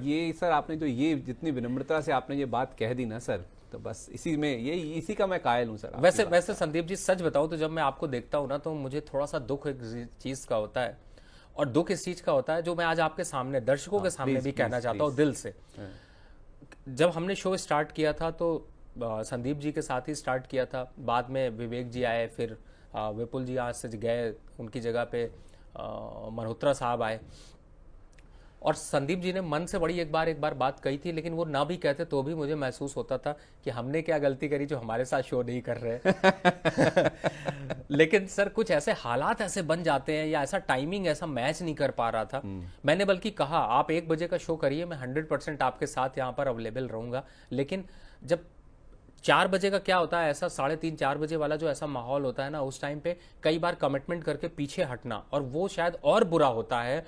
ये सर आपने जो ये जितनी विनम्रता से आपने ये बात कह दी ना सर, तो बस इसी का मैं कायल हूँ सर। वैसे संदीप जी सच बताऊं तो जब मैं आपको देखता हूँ ना तो मुझे थोड़ा सा दुख एक चीज का होता है, और दुख इस चीज का होता है जो मैं आज आपके सामने दर्शकों के सामने भी कहना चाहता हूँ दिल से। जब हमने शो स्टार्ट किया था तो संदीप जी के साथ ही स्टार्ट किया था, बाद में विवेक जी आए, फिर विपुल जी आज से गए, उनकी जगह पे मल्होत्रा साहब आए। और संदीप जी ने मन से बड़ी एक बार बात कही थी, लेकिन वो ना भी कहते तो भी मुझे महसूस होता था कि हमने क्या गलती करी जो हमारे साथ शो नहीं कर रहे। लेकिन सर कुछ ऐसे हालात ऐसे बन जाते हैं, या ऐसा टाइमिंग ऐसा मैच नहीं कर पा रहा था। मैंने बल्कि कहा आप 1 बजे का शो करिए, मैं 100% आपके साथ यहाँ पर अवेलेबल रहूंगा। लेकिन जब 4 बजे का क्या होता है, ऐसा 3:30-4 बजे वाला जो ऐसा माहौल होता है ना, उस टाइम पे कई बार कमिटमेंट करके पीछे हटना, और वो शायद और बुरा होता है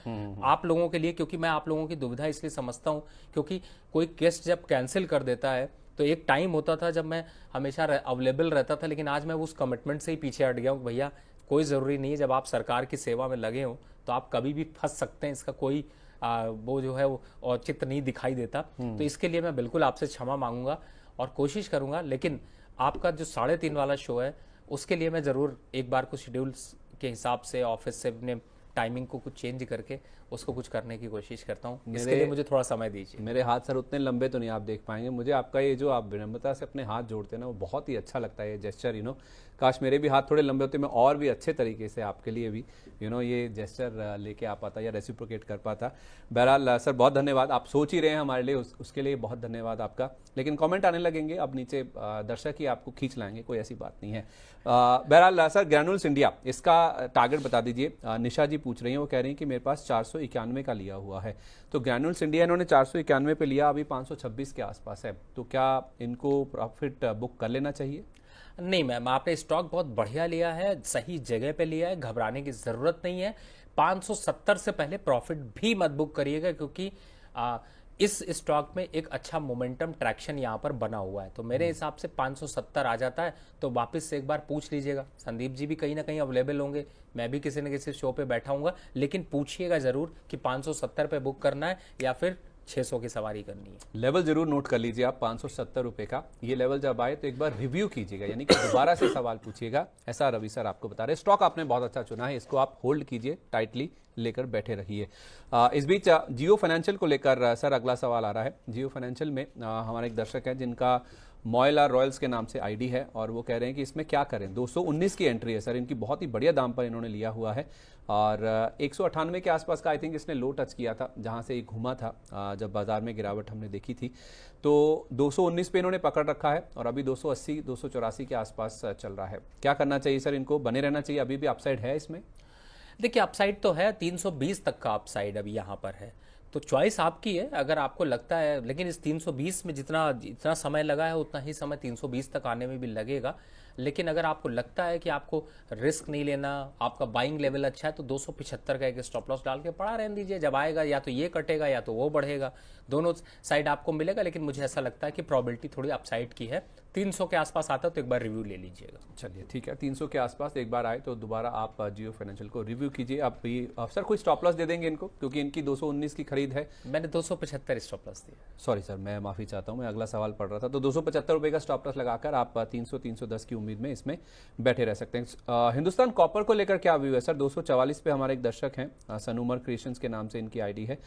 आप लोगों के लिए, क्योंकि मैं आप लोगों की दुविधा इसलिए समझता हूं, क्योंकि कोई गेस्ट जब कैंसिल कर देता है तो एक टाइम होता था जब मैं हमेशा अवेलेबल रहता था, लेकिन आज मैं उस कमिटमेंट से ही पीछे हट गया हूँ। भैया कोई ज़रूरी नहीं है, जब आप सरकार की सेवा में लगे हो तो आप कभी भी फंस सकते हैं, इसका कोई वो जो है वो औचित्य नहीं दिखाई देता। तो इसके लिए मैं बिल्कुल आपसे क्षमा मांगूंगा और कोशिश करूंगा। लेकिन आपका जो 3:30 वाला शो है उसके लिए मैं ज़रूर एक बार कुछ शेड्यूल के हिसाब से ऑफिस से अपने टाइमिंग को कुछ चेंज करके उसको कुछ करने की कोशिश करता हूँ। इसके लिए मुझे थोड़ा समय दीजिए। मेरे हाथ सर उतने लंबे तो नहीं आप देख पाएंगे। मुझे आपका ये जो आप विनम्रता से अपने हाथ जोड़ते हैं ना, वो बहुत ही अच्छा लगता है ये जेस्चर। काश मेरे भी हाथ थोड़े लंबे होते, मैं और भी अच्छे तरीके से आपके लिए भी ये जेस्चर लेके आ पाता या रेसिप्रोकेट कर पाता। बहरहाल सर बहुत धन्यवाद, आप सोच ही रहे हैं हमारे लिए, उसके लिए बहुत धन्यवाद आपका। लेकिन कमेंट आने लगेंगे अब नीचे, दर्शक ही आपको खींच लाएंगे, कोई ऐसी बात नहीं है। बहरहाल सर ग्रैन्यूल्स इंडिया, इसका टारगेट बता दीजिए। निशा जी पूछ रही हैं, वो कह रही हैं कि मेरे पास 491 का लिया हुआ है, तो ग्रैन्यूल्स इंडिया इन्होंने 491 पे लिया, अभी 526 के आसपास है, तो क्या इनको प्रॉफिट बुक कर लेना चाहिए? नहीं मैम, आपने स्टॉक बहुत बढ़िया लिया है, सही जगह पे लिया है, घबराने की जरूरत नहीं है। 570 से पहले प्रॉफिट भी मत बुक करिएगा, क्योंकि इस स्टॉक में एक अच्छा मोमेंटम ट्रैक्शन यहाँ पर बना हुआ है। तो मेरे हिसाब से 570 आ जाता है तो वापस से एक बार पूछ लीजिएगा। संदीप जी भी कहीं ना कहीं अवेलेबल होंगे, मैं भी किसी न किसी शो पे बैठा हूँगा, लेकिन पूछिएगा ज़रूर कि 570 पे बुक करना है या फिर 600 की सवारी करनी है। लेवल जरूर नोट कर लीजिए आप, 570 रुपए का ये लेवल जब आए तो एक बार रिव्यू कीजिएगा, यानी कि दोबारा से सवाल पूछिएगा, ऐसा रवि सर आपको बता रहे। स्टॉक आपने बहुत अच्छा चुना है, इसको आप होल्ड कीजिए, टाइटली लेकर बैठे रहिए। इस बीच जियो फाइनेंशियल को लेकर सर अगला सवाल आ रहा है। जियो फाइनेंशियल में हमारे एक दर्शक है जिनका मॉयला रॉयल्स के नाम से आईडी है और वो कह रहे हैं कि इसमें क्या करें। 219 की एंट्री है सर इनकी, बहुत ही बढ़िया दाम पर इन्होंने लिया हुआ है और 198 के आसपास का आई थिंक इसने लो टच किया था, जहां से ये घूमा था जब बाजार में गिरावट हमने देखी थी। तो 219 पे इन्होंने पकड़ रखा है और अभी 280 284 के आसपास चल रहा है। क्या करना चाहिए सर, इनको बने रहना चाहिए, अभी भी अपसाइड है इसमें? देखिए अपसाइड तो है, 320 तक का अपसाइड अभी यहाँ पर है, तो चॉइस आपकी है अगर आपको लगता है। लेकिन इस 320 में जितना समय लगा है उतना ही समय 320 तक आने में भी लगेगा। लेकिन अगर आपको लगता है कि आपको रिस्क नहीं लेना, आपका बाइंग लेवल अच्छा है, तो 275 का एक स्टॉप लॉस डाल के पड़ा रहने दीजिए। जब आएगा या तो ये कटेगा या तो वो बढ़ेगा, दोनों साइड आपको मिलेगा। लेकिन मुझे ऐसा लगता है कि प्रोबेबिलिटी थोड़ी अपसाइड की है। 300 के आसपास आता है तो एक बार रिव्यू ले लीजिएगा। चलिए ठीक है, 300 के आसपास एक बार आए तो दोबारा आप जियो फाइनेंशियल को रिव्यू कीजिए। आप भी सर कोई स्टॉप लॉस दे देंगे इनको, क्योंकि इनकी 219 की खरीद है। मैंने 275 स्टॉप लॉस दिया। सॉरी सर, मैं माफी चाहता हूं, मैं अगला सवाल पढ़ रहा था। तो 275 रुपए का स्टॉप लॉस लगाकर आप 300-310 की उम्मीद में इसमें बैठे रह सकते हैं। हिंदुस्तान कॉपर को लेकर क्या व्यू है सर? 244 पे हमारे एक दर्शक हैं, सनूमर क्रिएशंस के नाम से इनकी आईडी है,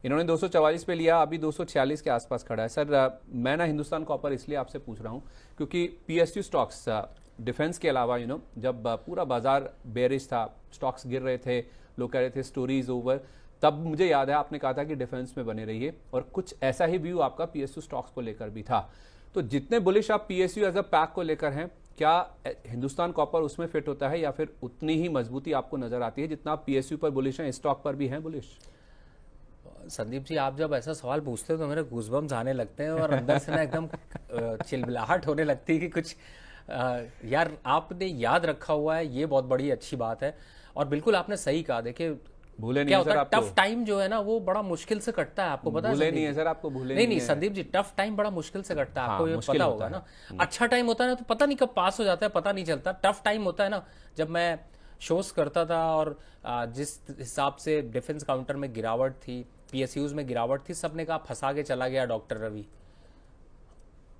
इन्होंने 244 पे लिया, अभी 246 के आसपास खड़ा है। सर मैं ना हिंदुस्तान कॉपर इसलिए आपसे पूछ रहा हूं क्योंकि पीएसयू स्टॉक्स डिफेंस के अलावा जब पूरा बाजार बेरिश था, स्टॉक्स गिर रहे थे, लोग कह रहे थे स्टोरीज ओवर, तब मुझे याद है आपने कहा था कि डिफेंस में बने रहिए और कुछ ऐसा ही व्यू आपका पीएसयू स्टॉक्स को लेकर भी था। तो जितने बुलिश आप पीएसयू एज अ पैक को लेकर हैं, क्या हिंदुस्तान कॉपर उसमें फिट होता है या फिर उतनी ही मजबूती आपको नजर आती है जितना आप पीएसयू पर बुलिश हैं, स्टॉक पर भी हैं बुलिश? संदीप जी, आप जब ऐसा सवाल पूछते हो तो मेरे गूज़बम्स आने लगते हैं और अंदर से ना एकदम चिलबिलाहट होने लगती है कि कुछ यार आपने याद रखा हुआ है, ये बहुत बड़ी अच्छी बात है। और बिल्कुल आपने सही कहा। देखिए भूले क्या नहीं होता सर है, आपको? टफ टाइम जो है ना वो बड़ा मुश्किल से कटता है, आपको पता है? भूले संदीप नहीं है जी? सर आपको, भूले नहीं नहीं है। संदीप जी, टफ टाइम बड़ा मुश्किल से कटता है, आपको ये मुश्किल पता होता होगा ना। अच्छा टाइम होता है ना तो पता नहीं कब पास हो जाता है, पता नहीं चलता। टफ टाइम होता है ना, जब मैं शोज करता था और जिस हिसाब से डिफेंस काउंटर में गिरावट थी, पीएसयूज में गिरावट थी, सबने कहा फंसा के चला गया डॉक्टर रवि।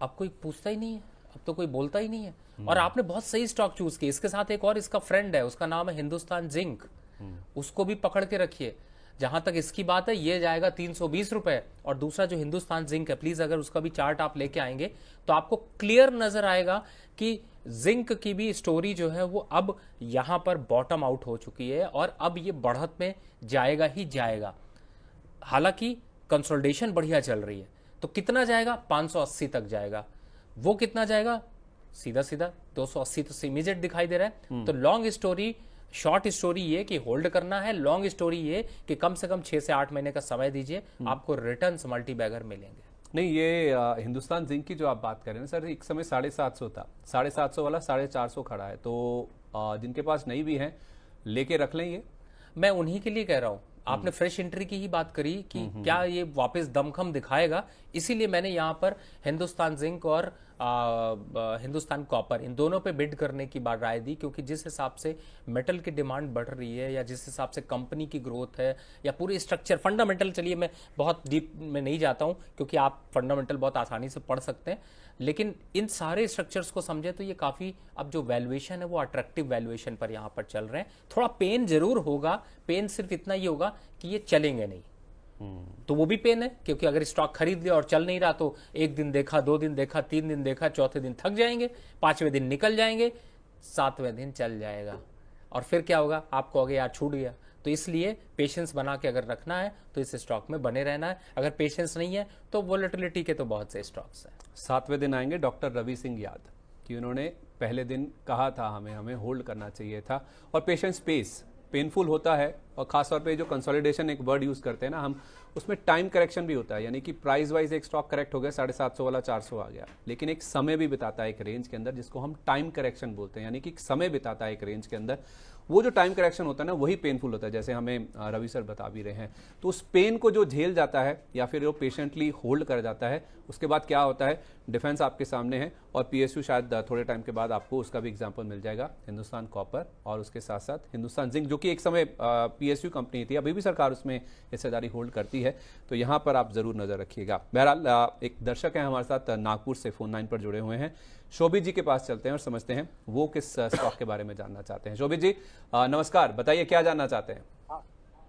अब कोई पूछता ही नहीं है, अब तो कोई बोलता ही नहीं है। और आपने बहुत सही स्टॉक चूज किया। इसके साथ एक और इसका फ्रेंड है, उसका नाम है हिंदुस्तान जिंक, उसको भी पकड़ के रखिए। जहां तक इसकी बात है, ये जाएगा 320 रुपए। और दूसरा जो हिंदुस्तान जिंक है, प्लीज अगर उसका भी चार्ट आप लेके आएंगे तो आपको क्लियर नजर आएगा कि जिंक की भी स्टोरी जो है वो अब यहां पर बॉटम आउट हो चुकी है और अब ये बढ़त में जाएगा ही जाएगा। हालांकि कंसोलिडेशन बढ़िया चल रही है। तो कितना जाएगा? 580 तक जाएगा। वो कितना जाएगा? सीधा सीधा 280 तो इमीडिएट दिखाई दे रहा है। तो लॉन्ग स्टोरी, शॉर्ट स्टोरी ये कि होल्ड करना है, लॉन्ग स्टोरी ये कि कम से कम 6 से 8 महीने का समय दीजिए, आपको रिटर्न्स मल्टी बैगर मिलेंगे। नहीं, ये हिंदुस्तान जिंक की जो आप बात कर रहे हैं सर, एक समय 750 था, 750 वाला 450 खड़ा है। तो जिनके पास नहीं भी है लेके रख लें ये। मैं उन्हीं के लिए कह रहा हूं। आपने फ्रेश एंट्री की ही बात करी कि क्या ये वापस दमखम दिखाएगा, इसीलिए मैंने यहां पर हिंदुस्तान जिंक और हिंदुस्तान कॉपर, इन दोनों पे बिड करने की बात राय दी। क्योंकि जिस हिसाब से मेटल की डिमांड बढ़ रही है या जिस हिसाब से कंपनी की ग्रोथ है या पूरी स्ट्रक्चर फंडामेंटल, चलिए मैं बहुत डीप में नहीं जाता हूं क्योंकि आप फंडामेंटल बहुत आसानी से पढ़ सकते हैं, लेकिन इन सारे स्ट्रक्चर्स को समझे तो ये काफी, अब जो वैल्यूएशन है वो अट्रैक्टिव वैल्यूएशन पर यहां पर चल रहे हैं। थोड़ा पेन जरूर होगा, पेन सिर्फ इतना ही होगा कि ये चलेंगे नहीं, तो वो भी पेन है। क्योंकि अगर स्टॉक खरीद लिया और चल नहीं रहा तो एक दिन देखा, 2 दिन देखा, 3 दिन देखा, चौथे दिन थक जाएंगे, 5वें दिन निकल जाएंगे, 7वें दिन चल जाएगा और फिर क्या होगा? आपको कहोगे यार छूट गया। तो इसलिए पेशेंस बना के अगर रखना है तो इस स्टॉक में बने रहना है। अगर पेशेंस नहीं है तो वोलेटिलिटी के तो बहुत से स्टॉक्स हैं। 7वें दिन आएंगे डॉक्टर रवि सिंह याद, कि उन्होंने पहले दिन कहा था हमें होल्ड करना चाहिए था। और पेशेंस स्पेस पेनफुल होता है, और खासतौर पे जो कंसोलिडेशन एक वर्ड यूज करते हैं ना हम, उसमें टाइम करेक्शन भी होता है। यानी कि प्राइस वाइज एक स्टॉक करेक्ट हो गया, 750 वाला 400 आ गया, लेकिन एक समय भी बिताता है एक रेंज के अंदर, जिसको हम टाइम करेक्शन बोलते हैं। यानी कि समय बिताता है एक रेंज के अंदर, वो जो टाइम करेक्शन होता है ना वही पेनफुल होता है, जैसे हमें रवि सर बता भी रहे हैं। तो उस पेन को जो झेल जाता है या फिर जो पेशेंटली होल्ड कर जाता है, उसके बाद क्या होता है, डिफेंस आपके सामने है और पीएसयू शायद थोड़े टाइम के बाद आपको उसका भी एग्जांपल मिल जाएगा, हिंदुस्तान कॉपर और उसके साथ साथ हिंदुस्तान जिंक, जो कि एक समय पीएसयू कंपनी थी, अभी भी सरकार उसमें हिस्सेदारी होल्ड करती है। तो यहाँ पर आप जरूर नजर रखिएगा। बहरहाल एक दर्शक हैं हमारे साथ नागपुर से, फोन लाइन पर जुड़े हुए हैं। शोभित जी के पास चलते हैं और समझते हैं वो किस स्टॉक के बारे में जानना चाहते हैं। शोभित जी नमस्कार, बताइए क्या जानना चाहते हैं।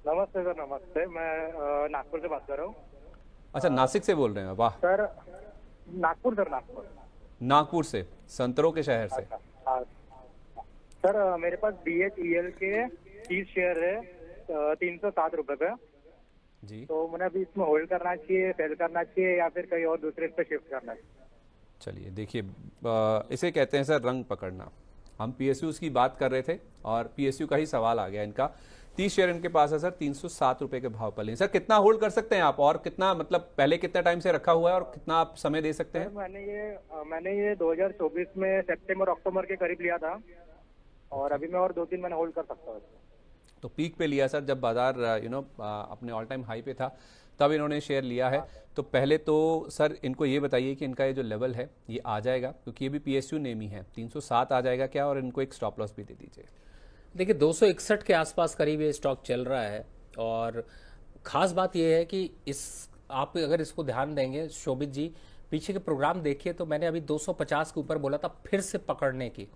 नमस्ते सर, नमस्ते। मैं नागपुर से बात कर रहा हूँ। अच्छा, नासिक से बोल रहे हैं, वाह। Sir Nagpur, sir Nagpur. नागपुर से, संतरों के शहर से। हाँ सर, मेरे पास BHEL के 30 शेयर है, 307 रुपए पे। जी, तो मैंने अभी इसमें होल्ड करना चाहिए, सेल करना चाहिए या फिर कहीं और दूसरे पे शिफ्ट करना चाहिए? चलिए देखिए, इसे कहते हैं सर रंग पकड़ना। हम पीएसयू की बात कर रहे थे और पीएसयू का ही सवाल आ गया इनका। 30 शेयर इनके पास है सर, 307 रुपए के भाव पर लें। सर कितना होल्ड कर सकते हैं आप, और कितना, मतलब पहले कितना टाइम से रखा हुआ है और कितना आप समय दे सकते हैं? मैंने ये 2024 में सितंबर अक्टूबर के करीब लिया था और अभी मैं और 2-3 महीने होल्ड कर सकता हूँ। तो पीक पे लिया सर, जब बाजार अपने ऑल टाइम हाई पे था, तब इन्होंने शेयर लिया है। तो पहले तो सर इनको ये बताइए कि इनका ये जो लेवल है ये आ जाएगा, क्योंकि ये भी पीएसयू नेम ही है, 307 आ जाएगा क्या, और इनको एक स्टॉप लॉस भी दे दीजिए। देखिए 261 के आसपास करीब ये स्टॉक चल रहा है और ख़ास बात ये है कि आप अगर इसको ध्यान देंगे शोभित जी, पीछे के प्रोग्राम देखिए तो मैंने अभी 250 के ऊपर बोला था फिर से पकड़ने की।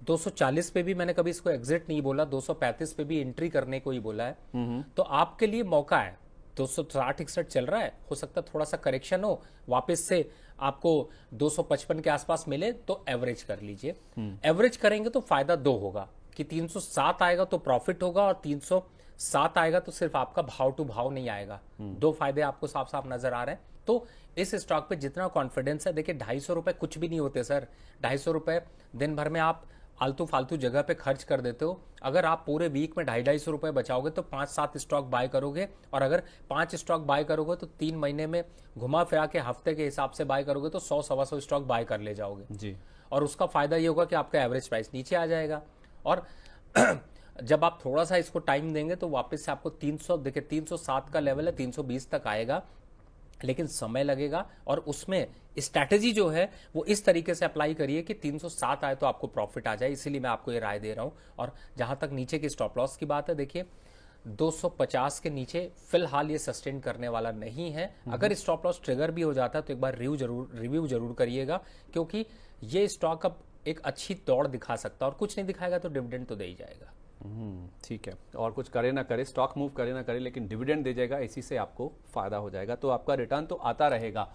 240 पे भी मैंने कभी इसको एग्जिट नहीं बोला, 235 पे भी एंट्री करने को ही बोला है। तो आपके लिए मौका है। 260-61 चल रहा है, हो सकता है थोड़ा सा करेक्शन हो, वापस से आपको 255 के आसपास मिले तो एवरेज कर लीजिए। एवरेज करेंगे तो फायदा दो होगा कि 307 आएगा तो प्रॉफिट होगा और 307 आएगा तो सिर्फ आपका भाव टू भाव नहीं आएगा। दो फायदे आपको साफ साफ नजर आ रहे हैं। तो इस स्टॉक पे जितना कॉन्फिडेंस है, देखिए 250 रुपए कुछ भी नहीं होते सर। 250 रुपए दिन भर में आप आलतू फालतू जगह पे खर्च कर देते हो। अगर आप पूरे वीक में 250 रुपए बचाओगे तो 5-7 स्टॉक बाय करोगे, और अगर 5 स्टॉक बाय करोगे तो 3 महीने में घुमा फिरा के हफ्ते के हिसाब से बाय करोगे तो 100-125 स्टॉक बाय कर ले जाओगे जी। और उसका फायदा ये होगा कि आपका एवरेज प्राइस नीचे आ जाएगा। और जब आप थोड़ा सा इसको टाइम देंगे तो वापस से आपको 300, देखिए 307 का लेवल है, 320 तक आएगा, लेकिन समय लगेगा। और उसमें स्ट्रैटेजी जो है वो इस तरीके से अप्लाई करिए कि 307 आए तो आपको प्रॉफिट आ जाए, इसीलिए मैं आपको ये राय दे रहा हूं। और जहां तक नीचे की स्टॉप लॉस की बात है, देखिए 250 के नीचे फिलहाल ये सस्टेन करने वाला नहीं है। अगर स्टॉप लॉस ट्रिगर भी हो जाता है तो एक बार रिव्यू जरूर करिएगा, क्योंकि ये स्टॉक अब एक अच्छी दौड़ दिखा सकता है, और कुछ नहीं दिखाएगा तो डिविडेंड तो दे ही जाएगा। ठीक है, और कुछ करे ना करे, स्टॉक मूव करे ना करे, लेकिन डिविडेंड दे जाएगा, इसी से आपको फायदा हो जाएगा। तो आपका रिटर्न तो आता रहेगा,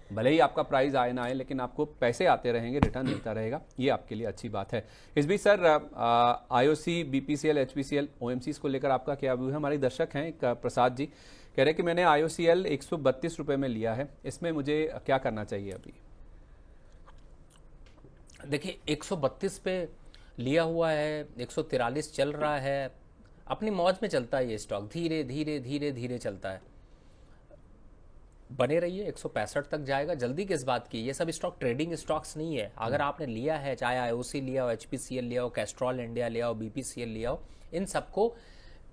भले ही आपका प्राइस आए ना आए, लेकिन आपको पैसे आते रहेंगे, रिटर्न मिलता रहेगा, ये आपके लिए अच्छी बात है। इस बीच sir IOC, BPCL, HPCL, OMCs को लेकर आपका क्या व्यू है? हमारे दर्शक हैं एक प्रसाद जी, कह रहे हैं कि मैंने आईओसीएल 132 रुपये में लिया है, इसमें मुझे क्या करना चाहिए अभी? देखिए 132 पे लिया हुआ है, 143 चल रहा है, अपनी मौज में चलता है ये स्टॉक, धीरे धीरे धीरे धीरे चलता है। बने रहिए, 165 तक जाएगा, जल्दी किस बात की? ये सब स्टॉक ट्रेडिंग स्टॉक्स नहीं है। अगर आपने लिया है, चाहे आईओसी लिया हो, एचपीसीएल लिया हो, कैस्ट्रॉल इंडिया लिया हो, बीपीसीएल लिया हो, इन सबको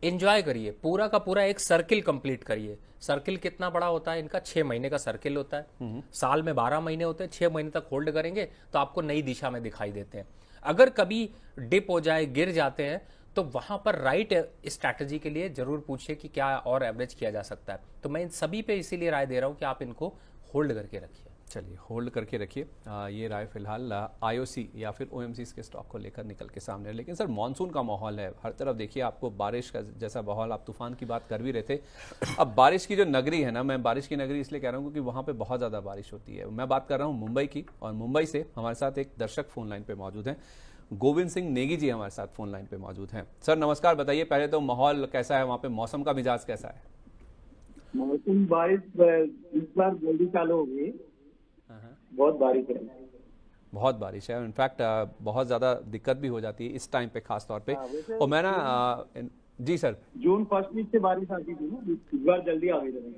एंजॉय करिए, पूरा का पूरा एक सर्किल कंप्लीट करिए। सर्किल कितना बड़ा होता है इनका? 6 महीने का सर्किल होता है, साल में 12 महीने होते हैं, 6 महीने तक होल्ड करेंगे तो आपको नई दिशा में दिखाई देते हैं। अगर कभी डिप हो जाए, गिर जाते हैं, तो वहां पर राइट स्ट्रैटेजी के लिए जरूर पूछिए कि क्या और एवरेज किया जा सकता है। तो मैं इन सभी पे इसीलिए राय दे रहा हूं कि आप इनको होल्ड करके रखिए। चलिए होल्ड करके रखिए, ये राय फिलहाल आईओसी या फिर ओएमसीज के स्टॉक को लेकर निकल के सामने है। लेकिन सर मॉनसून का माहौल है हर तरफ, देखिए आपको बारिश का जैसा माहौल, आप तूफान की बात कर भी रहे थे। अब बारिश की जो नगरी है ना, मैं बारिश की नगरी इसलिए कह रहा हूँ क्योंकि वहाँ पे बहुत ज़्यादा बारिश होती है। मैं बात कर रहा हूँ मुंबई की, और मुंबई से हमारे साथ एक दर्शक फोन लाइन पे मौजूद हैं, गोविंद सिंह नेगी जी हमारे साथ फोन लाइन पे मौजूद हैं। सर नमस्कार, बताइए पहले तो माहौल कैसा है वहाँ पे, मौसम का मिजाज कैसा है? मौसम बारिश इस बार जल्दी चालू हो गई, बहुत बारिश है। बहुत बारिश है, इनफैक्ट बहुत ज़्यादा दिक्कत भी हो जाती है इस टाइम पे खास तौर पे। और मैं ना जी सर, जून फर्स्ट वीक से बारिश आती थी ना, इस बार जल्दी आ गई।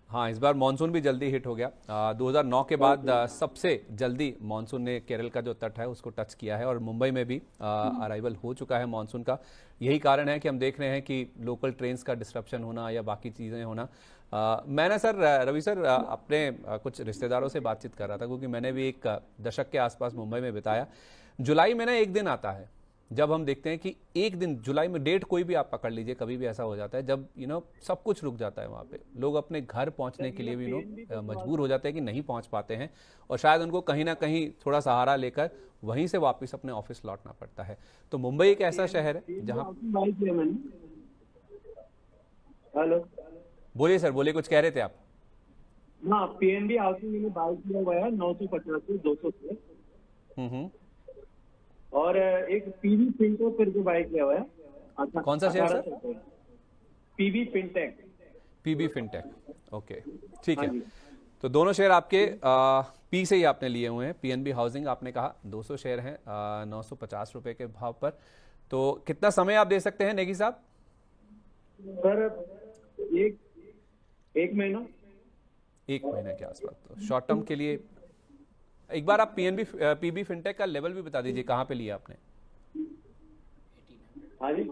हाँ, इस बार मानसून भी जल्दी हिट हो गया। 2009 के बाद सबसे जल्दी मानसून ने केरल का जो तट है उसको टच किया है और मुंबई में भी अराइवल हो चुका है मानसून का। यही कारण है कि हम देख रहे हैं कि लोकल ट्रेन्स का डिस्ट्रप्शन होना या बाकी चीज़ें होना। मैं ना सर रवि सर अपने कुछ रिश्तेदारों से बातचीत कर रहा था, क्योंकि मैंने भी एक दशक के आसपास मुंबई में बिताया। जुलाई में ना एक दिन आता है जब हम देखते हैं कि एक दिन जुलाई में, डेट कोई भी आप पकड़ लीजिए, कभी भी ऐसा हो जाता है जब सब कुछ रुक जाता है वहाँ पे। लोग अपने घर पहुँचने के लिए भी मजबूर हो जाते हैं कि नहीं पहुँच पाते हैं और शायद उनको कहीं ना कहीं थोड़ा सहारा लेकर वहीं से वापस अपने ऑफिस लौटना पड़ता है। तो मुंबई एक ऐसा शहर है जहाँ। हेलो, बोलिए सर, बोलिए, कुछ कह रहे थे आप। हाँ, पीएनबी हाउसिंग मैंने बाय किया हुआ है 950 से 200 से। और एक पीवी फिनटेक करके बाय किया हुआ है। अच्छा, कौन सा share sir? PV fintech. PB fintech, okay, ठीक है। तो दोनों शेयर आपके पी से ही आपने लिए हुए हैं। पीएनबी हाउसिंग आपने कहा 200 शेयर हैं 950 रुपए के भाव पर। तो कितना समय आप दे सकते हैं नेगी साहब? सर एक महीना। एक महीने के आसपास। तो शॉर्ट टर्म के लिए एक बार आप पीबी फिनटेक का लेवल भी बता दीजिए, कहाँ पे लिया आपने? हाँ जी,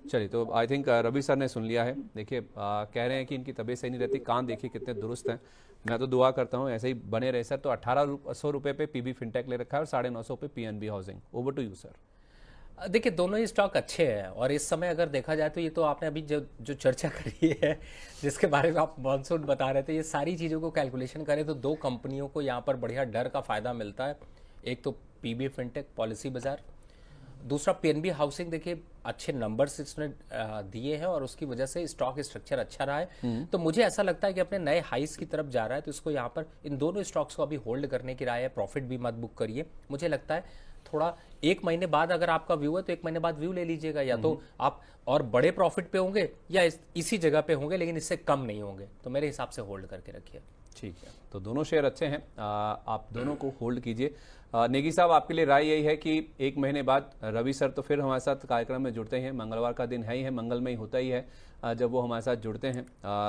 चलिए, तो आई थिंक रवि सर ने सुन लिया है। देखिए, कह रहे हैं कि इनकी तबीयत सही नहीं रहती, कान देखिए कितने दुरुस्त हैं। मैं तो दुआ करता हूँ ऐसे ही बने रहे सर। तो 1800 रुपये पे पीबी फिनटेक ले रखा है और 950 पे PNB housing. Over to you sir. देखिए, दोनों ही स्टॉक अच्छे हैं और इस समय अगर देखा जाए तो ये तो आपने अभी जो चर्चा करी है, जिसके बारे में आप मानसून बता रहे थे, ये सारी चीज़ों को कैलकुलेशन करें तो दो कंपनियों को यहाँ पर बढ़िया डर का फ़ायदा मिलता है। एक तो पीबी फिनटेक, पॉलिसी बाजार, दूसरा पीएनबी हाउसिंग। देखिए, अच्छे नंबर्स इसने दिए हैं और उसकी वजह से स्टॉक स्ट्रक्चर अच्छा रहा है। तो मुझे ऐसा लगता है कि अपने नए हाइस की तरफ जा रहा है, तो इसको यहाँ पर इन दोनों स्टॉक्स को अभी होल्ड करने की राय है। प्रॉफिट भी मत बुक करिए। मुझे लगता है थोड़ा एक महीने बाद अगर आपका व्यू है तो एक महीने बाद व्यू ले लीजिएगा। या तो आप और बड़े प्रॉफिट पे होंगे या इसी जगह पे होंगे, लेकिन इससे कम नहीं होंगे। तो मेरे हिसाब से होल्ड करके रखिए। ठीक है, तो दोनों शेयर अच्छे हैं, आप दोनों को होल्ड कीजिए। नेगी साहब, आपके लिए राय यही है कि एक महीने बाद रवि सर तो फिर हमारे साथ कार्यक्रम में जुड़ते हैं। मंगलवार का दिन है ही है, मंगलमय होता ही है जब वो हमारे साथ जुड़ते हैं।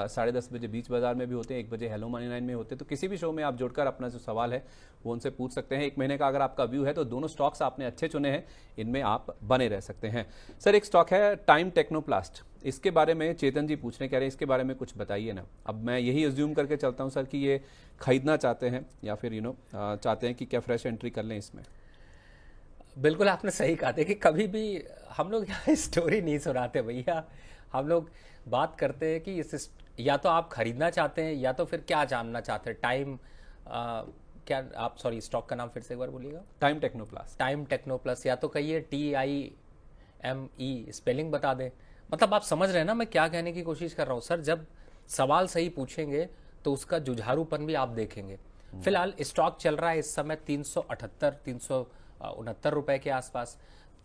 10:30 बजे बीच बाजार में भी होते हैं, 1 बजे हेलो मनी 9 में होते हैं। तो किसी भी शो में आप जुड़कर अपना जो सवाल है वो उनसे पूछ सकते हैं। एक महीने का अगर आपका व्यू है तो दोनों स्टॉक्स आपने अच्छे चुने हैं, इनमें आप बने रह सकते हैं। सर, एक स्टॉक है टाइम टेक्नोप्लास्ट, इसके बारे में चेतन जी पूछने कह रहे हैं, इसके बारे में कुछ बताइए ना। अब मैं यही अज्यूम करके चलता हूं सर कि ये खरीदना चाहते हैं या फिर चाहते हैं कि क्या फ्रेश एंट्री कर लें इसमें। बिल्कुल आपने सही कहा। देखिए, कभी भी हम लोग यहाँ स्टोरी नहीं सुनाते भैया, हम लोग बात करते हैं कि इस या तो आप खरीदना चाहते हैं या तो फिर क्या जानना चाहते हैं। टाइम क्या आप, सॉरी, स्टॉक का नाम फिर से एक बार बोलिएगा। टाइम टेक्नोप्लास्ट। टाइम टेक्नोप्लस, या तो कहिए TIME, स्पेलिंग बता दें। मतलब आप समझ रहे हैं ना मैं क्या कहने की कोशिश कर रहा हूँ। सर, जब सवाल सही पूछेंगे तो उसका जुझारूपन भी आप देखेंगे। फिलहाल स्टॉक चल रहा है इस समय 368-369 रुपए के आसपास।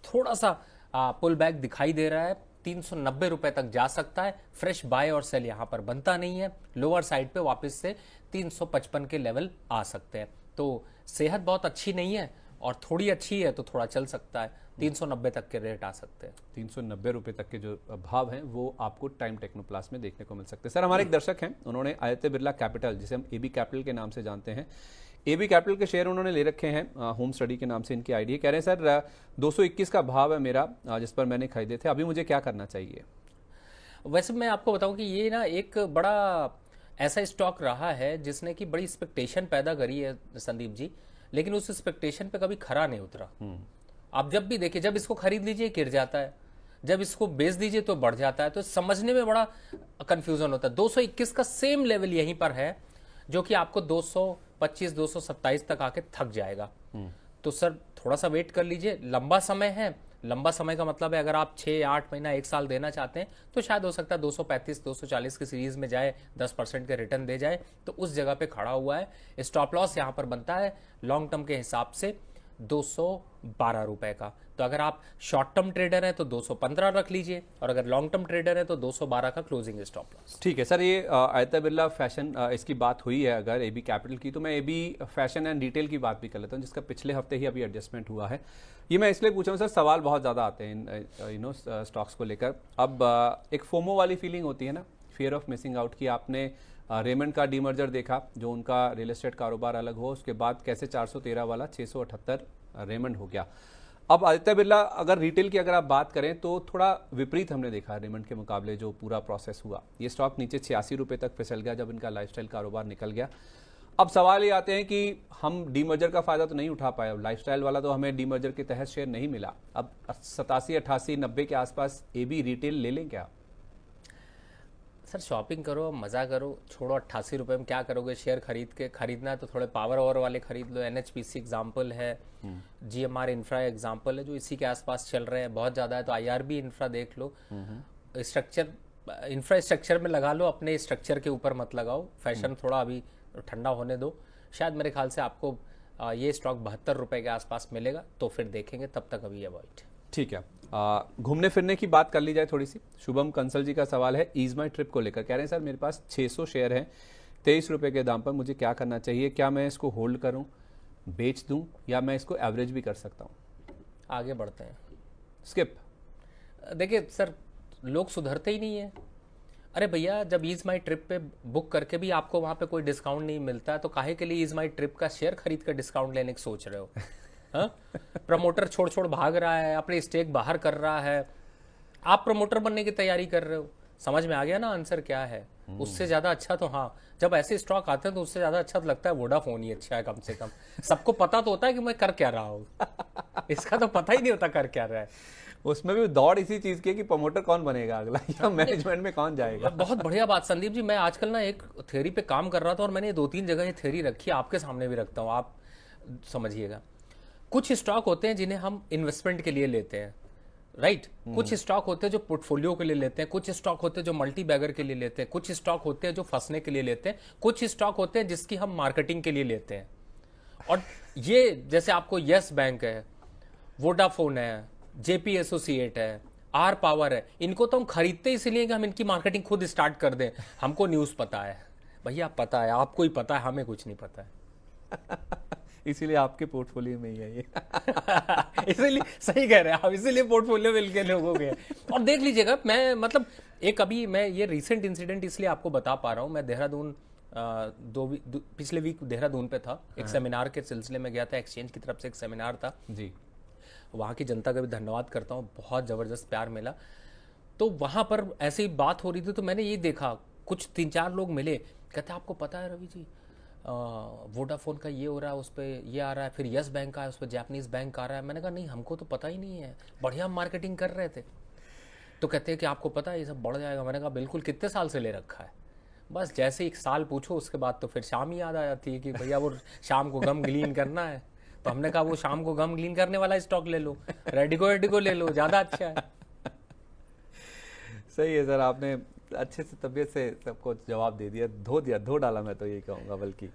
थोड़ा सा पुल बैक दिखाई दे रहा है, 390 रुपए तक जा सकता है। फ्रेश बाय और सेल यहाँ पर बनता नहीं है। लोअर साइड पे वापस से 355 के लेवल आ सकते हैं। तो सेहत बहुत अच्छी नहीं है और थोड़ी अच्छी है तो थोड़ा चल सकता है। 390 तक के रेट आ सकते हैं। 390 रुपए तक के जो भाव हैं वो आपको टाइम टेक्नोप्लास्ट में देखने को मिल सकते हैं। सर, हमारे एक दर्शक हैं, उन्होंने आदित्य बिरला कैपिटल, जिसे हम एबी कैपिटल के नाम से जानते हैं, एबी कैपिटल के शेयर उन्होंने ले रखे हैं। होम स्टडी के नाम से इनकी आईडी है। कह रहे हैं सर 221 का भाव है मेरा, जिस पर मैंने खरीदे थे, अभी मुझे क्या करना चाहिए? वैसे मैं आपको बताऊं कि ये ना एक बड़ा ऐसा स्टॉक रहा है जिसने की बड़ी एक्सपेक्टेशन पैदा करी है संदीप जी, लेकिन उस एक्सपेक्टेशन पे कभी खरा नहीं उतरा। आप जब भी देखिए, जब इसको खरीद लीजिए गिर जाता है, जब इसको बेच दीजिए तो बढ़ जाता है। तो समझने में बड़ा कंफ्यूजन होता है। 221 का सेम लेवल यहीं पर है जो कि आपको 225-227 तक आके थक जाएगा। तो सर थोड़ा सा वेट कर लीजिए, लंबा समय है। लंबा समय का मतलब है अगर आप 6-8 महीना 1 साल देना चाहते हैं तो शायद हो सकता है 235-240 की सीरीज में जाए, 10% के रिटर्न दे जाए। तो उस जगह पे खड़ा हुआ है। स्टॉप लॉस यहाँ पर बनता है लॉन्ग टर्म के हिसाब से 12 रुपए का। तो अगर आप शॉर्ट टर्म ट्रेडर हैं तो 215 रख लीजिए, और अगर लॉन्ग टर्म ट्रेडर है तो 212 का क्लोजिंग स्टॉप लॉस। ठीक है सर, ये आदित्य बिरला फैशन इसकी बात हुई है अगर एबी कैपिटल की, तो मैं एबी फैशन एंड रिटेल की बात भी कर लेता हूँ, जिसका पिछले हफ्ते ही अभी एडजस्टमेंट हुआ है। ये मैं इसलिए पूछा हूँ सर, सवाल बहुत ज़्यादा आते हैं स्टॉक्स को लेकर। अब एक फोमो वाली फीलिंग होती है ना, फियर ऑफ मिसिंग आउट की। आपने रेमंड का डीमर्जर देखा, जो उनका रियल एस्टेट कारोबार अलग हो, उसके बाद कैसे 413 वाला 678 रेमंड हो गया। अब आदित्य बिरला अगर रिटेल की अगर आप बात करें तो थोड़ा विपरीत हमने देखा रेमंड के मुकाबले जो पूरा प्रोसेस हुआ। ये स्टॉक नीचे 86 रुपए तक फिसल गया जब इनका लाइफस्टाइल कारोबार निकल गया। अब सवाल ये आते हैं कि हम डीमर्जर का फायदा तो नहीं उठा पाए, लाइफस्टाइल वाला तो हमें डीमर्जर के तहत शेयर नहीं मिला। अब 87, 88, 90 के आसपास एबी रिटेल ले लें क्या? सर शॉपिंग करो, मज़ा करो, छोड़ो 88 रुपये में क्या करोगे शेयर खरीदना है तो थोड़े पावर ओवर वाले खरीद लो। एनएचपीसी एग्जाम्पल है, जीएमआर इंफ्रा एग्जाम्पल है जो इसी के आसपास चल रहे हैं। बहुत ज़्यादा है तो आईआरबी इंफ्रा देख लो, इंफ्रास्ट्रक्चर में लगा लो, अपने स्ट्रक्चर के ऊपर मत लगाओ। फैशन थोड़ा अभी ठंडा होने दो, शायद मेरे ख्याल से आपको ये स्टॉक 72 रुपये के आसपास मिलेगा, तो फिर देखेंगे, तब तक अभी अवॉइड। ठीक है, घूमने फिरने की बात कर ली जाए थोड़ी सी। शुभम कंसल जी का सवाल है ईज माई ट्रिप को लेकर, कह रहे हैं सर मेरे पास 600 शेयर हैं 23 रुपए के दाम पर, मुझे क्या करना चाहिए? क्या मैं इसको होल्ड करूं, बेच दूं, या मैं इसको एवरेज भी कर सकता हूं? आगे बढ़ते हैं। स्किप। देखिए सर, लोग सुधरते ही नहीं है। अरे भैया, जब ईज माई ट्रिप पे बुक करके भी आपको वहाँ पे कोई डिस्काउंट नहीं मिलता है तो काहे के लिए ईज माई ट्रिप का शेयर खरीद कर डिस्काउंट लेने की सोच रहे हो? प्रमोटर छोड़ छोड़ भाग रहा है, अपने स्टेक बाहर कर रहा है, आप प्रमोटर बनने की तैयारी कर रहे हो। समझ में आ गया ना आंसर क्या है? उससे ज्यादा अच्छा तो, हाँ, जब ऐसे स्टॉक आते हैं तो उससे ज्यादा अच्छा तो लगता है वोडाफोन ही अच्छा है। कम से कम सबको पता तो होता है कि मैं कर क्या रहा हूँ, इसका तो पता ही नहीं होता कर क्या रहा है। उसमें भी दौड़ इसी चीज की है कि प्रमोटर कौन बनेगा अगला, या मैनेजमेंट में कौन जाएगा। बहुत बढ़िया बात संदीप जी, मैं आजकल ना एक थ्योरी पे काम कर रहा था और मैंने 2-3 जगह ये थ्योरी रखी, आपके सामने भी रखता हूँ, आप समझिएगा। कुछ स्टॉक होते हैं जिन्हें हम इन्वेस्टमेंट के लिए लेते हैं, राइट? कुछ स्टॉक होते हैं जो पोर्टफोलियो के लिए लेते हैं, कुछ स्टॉक होते हैं जो मल्टी बैगर के लिए लेते हैं, कुछ स्टॉक होते हैं जो फंसने के लिए लेते हैं, कुछ स्टॉक होते हैं जिसकी हम मार्केटिंग के लिए लेते हैं। और ये जैसे आपको यस बैंक है, वोडाफोन है, जेपी एसोसिएट है, आर पावर है, इनको तो हम खरीदते इसलिए कि हम इनकी मार्केटिंग खुद स्टार्ट कर दें। हमको न्यूज़ पता है भैया, पता है, आपको ही पता है, हमें कुछ नहीं पता है। इसीलिए आपके पोर्टफोलियो में ही है ये। इसीलिए सही कह रहे हैं आप, इसीलिए पोर्टफोलियो मिल के लोगों के। और देख लीजिएगा, मैं मतलब एक अभी मैं ये रीसेंट इंसिडेंट इसलिए आपको बता पा रहा हूँ। मैं देहरादून पिछले वीक देहरादून पे था, एक सेमिनार के सिलसिले में गया था, एक्सचेंज की तरफ से एक सेमिनार था जी। वहाँ की जनता का भी धन्यवाद करता हूँ, बहुत ज़बरदस्त प्यार मिला। तो वहाँ पर ऐसी बात हो रही थी तो मैंने ये देखा, कुछ 3-4 लोग मिले, कहते आपको पता है रवि जी, वोडाफोन का ये हो रहा है, उस पर ये आ रहा है, फिर यस बैंक का है, उस पर जापानीज बैंक आ रहा है। मैंने कहा नहीं, हमको तो पता ही नहीं है, बढ़िया मार्केटिंग कर रहे थे। तो कहते हैं कि आपको पता है ये सब बढ़ जाएगा। मैंने कहा बिल्कुल, कितने साल से ले रखा है? बस जैसे एक साल पूछो उसके बाद तो फिर शाम ही याद आ जाती है कि भैया वो शाम को गम ग्लीन करना है। तो हमने कहा वो शाम को गम ग्लीन करने वाला स्टॉक ले लो, रेडिको ले लो, ज़्यादा अच्छा है। सही है सर, आपने अच्छे से तबीयत से सबको जवाब दे दिया, धो डाला, मैं तो यही कहूंगा। बल्कि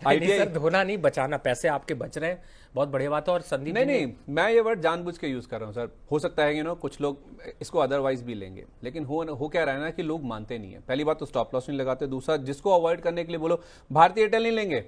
नहीं सर, धोना नहीं, बचाना, पैसे आपके बच रहे हैं, बहुत बढ़िया बात है। और संदीप नहीं, मैं ये वर्ड जानबूझ के यूज कर रहा हूँ सर। हो सकता है कुछ लोग इसको अदरवाइज भी लेंगे, लेकिन हो क्या रहा है ना कि लोग मानते नहीं है। पहली बात तो स्टॉप लॉस नहीं लगाते, दूसरा जिसको अवॉइड करने के लिए बोलो भारतीय एयरटेल नहीं लेंगे,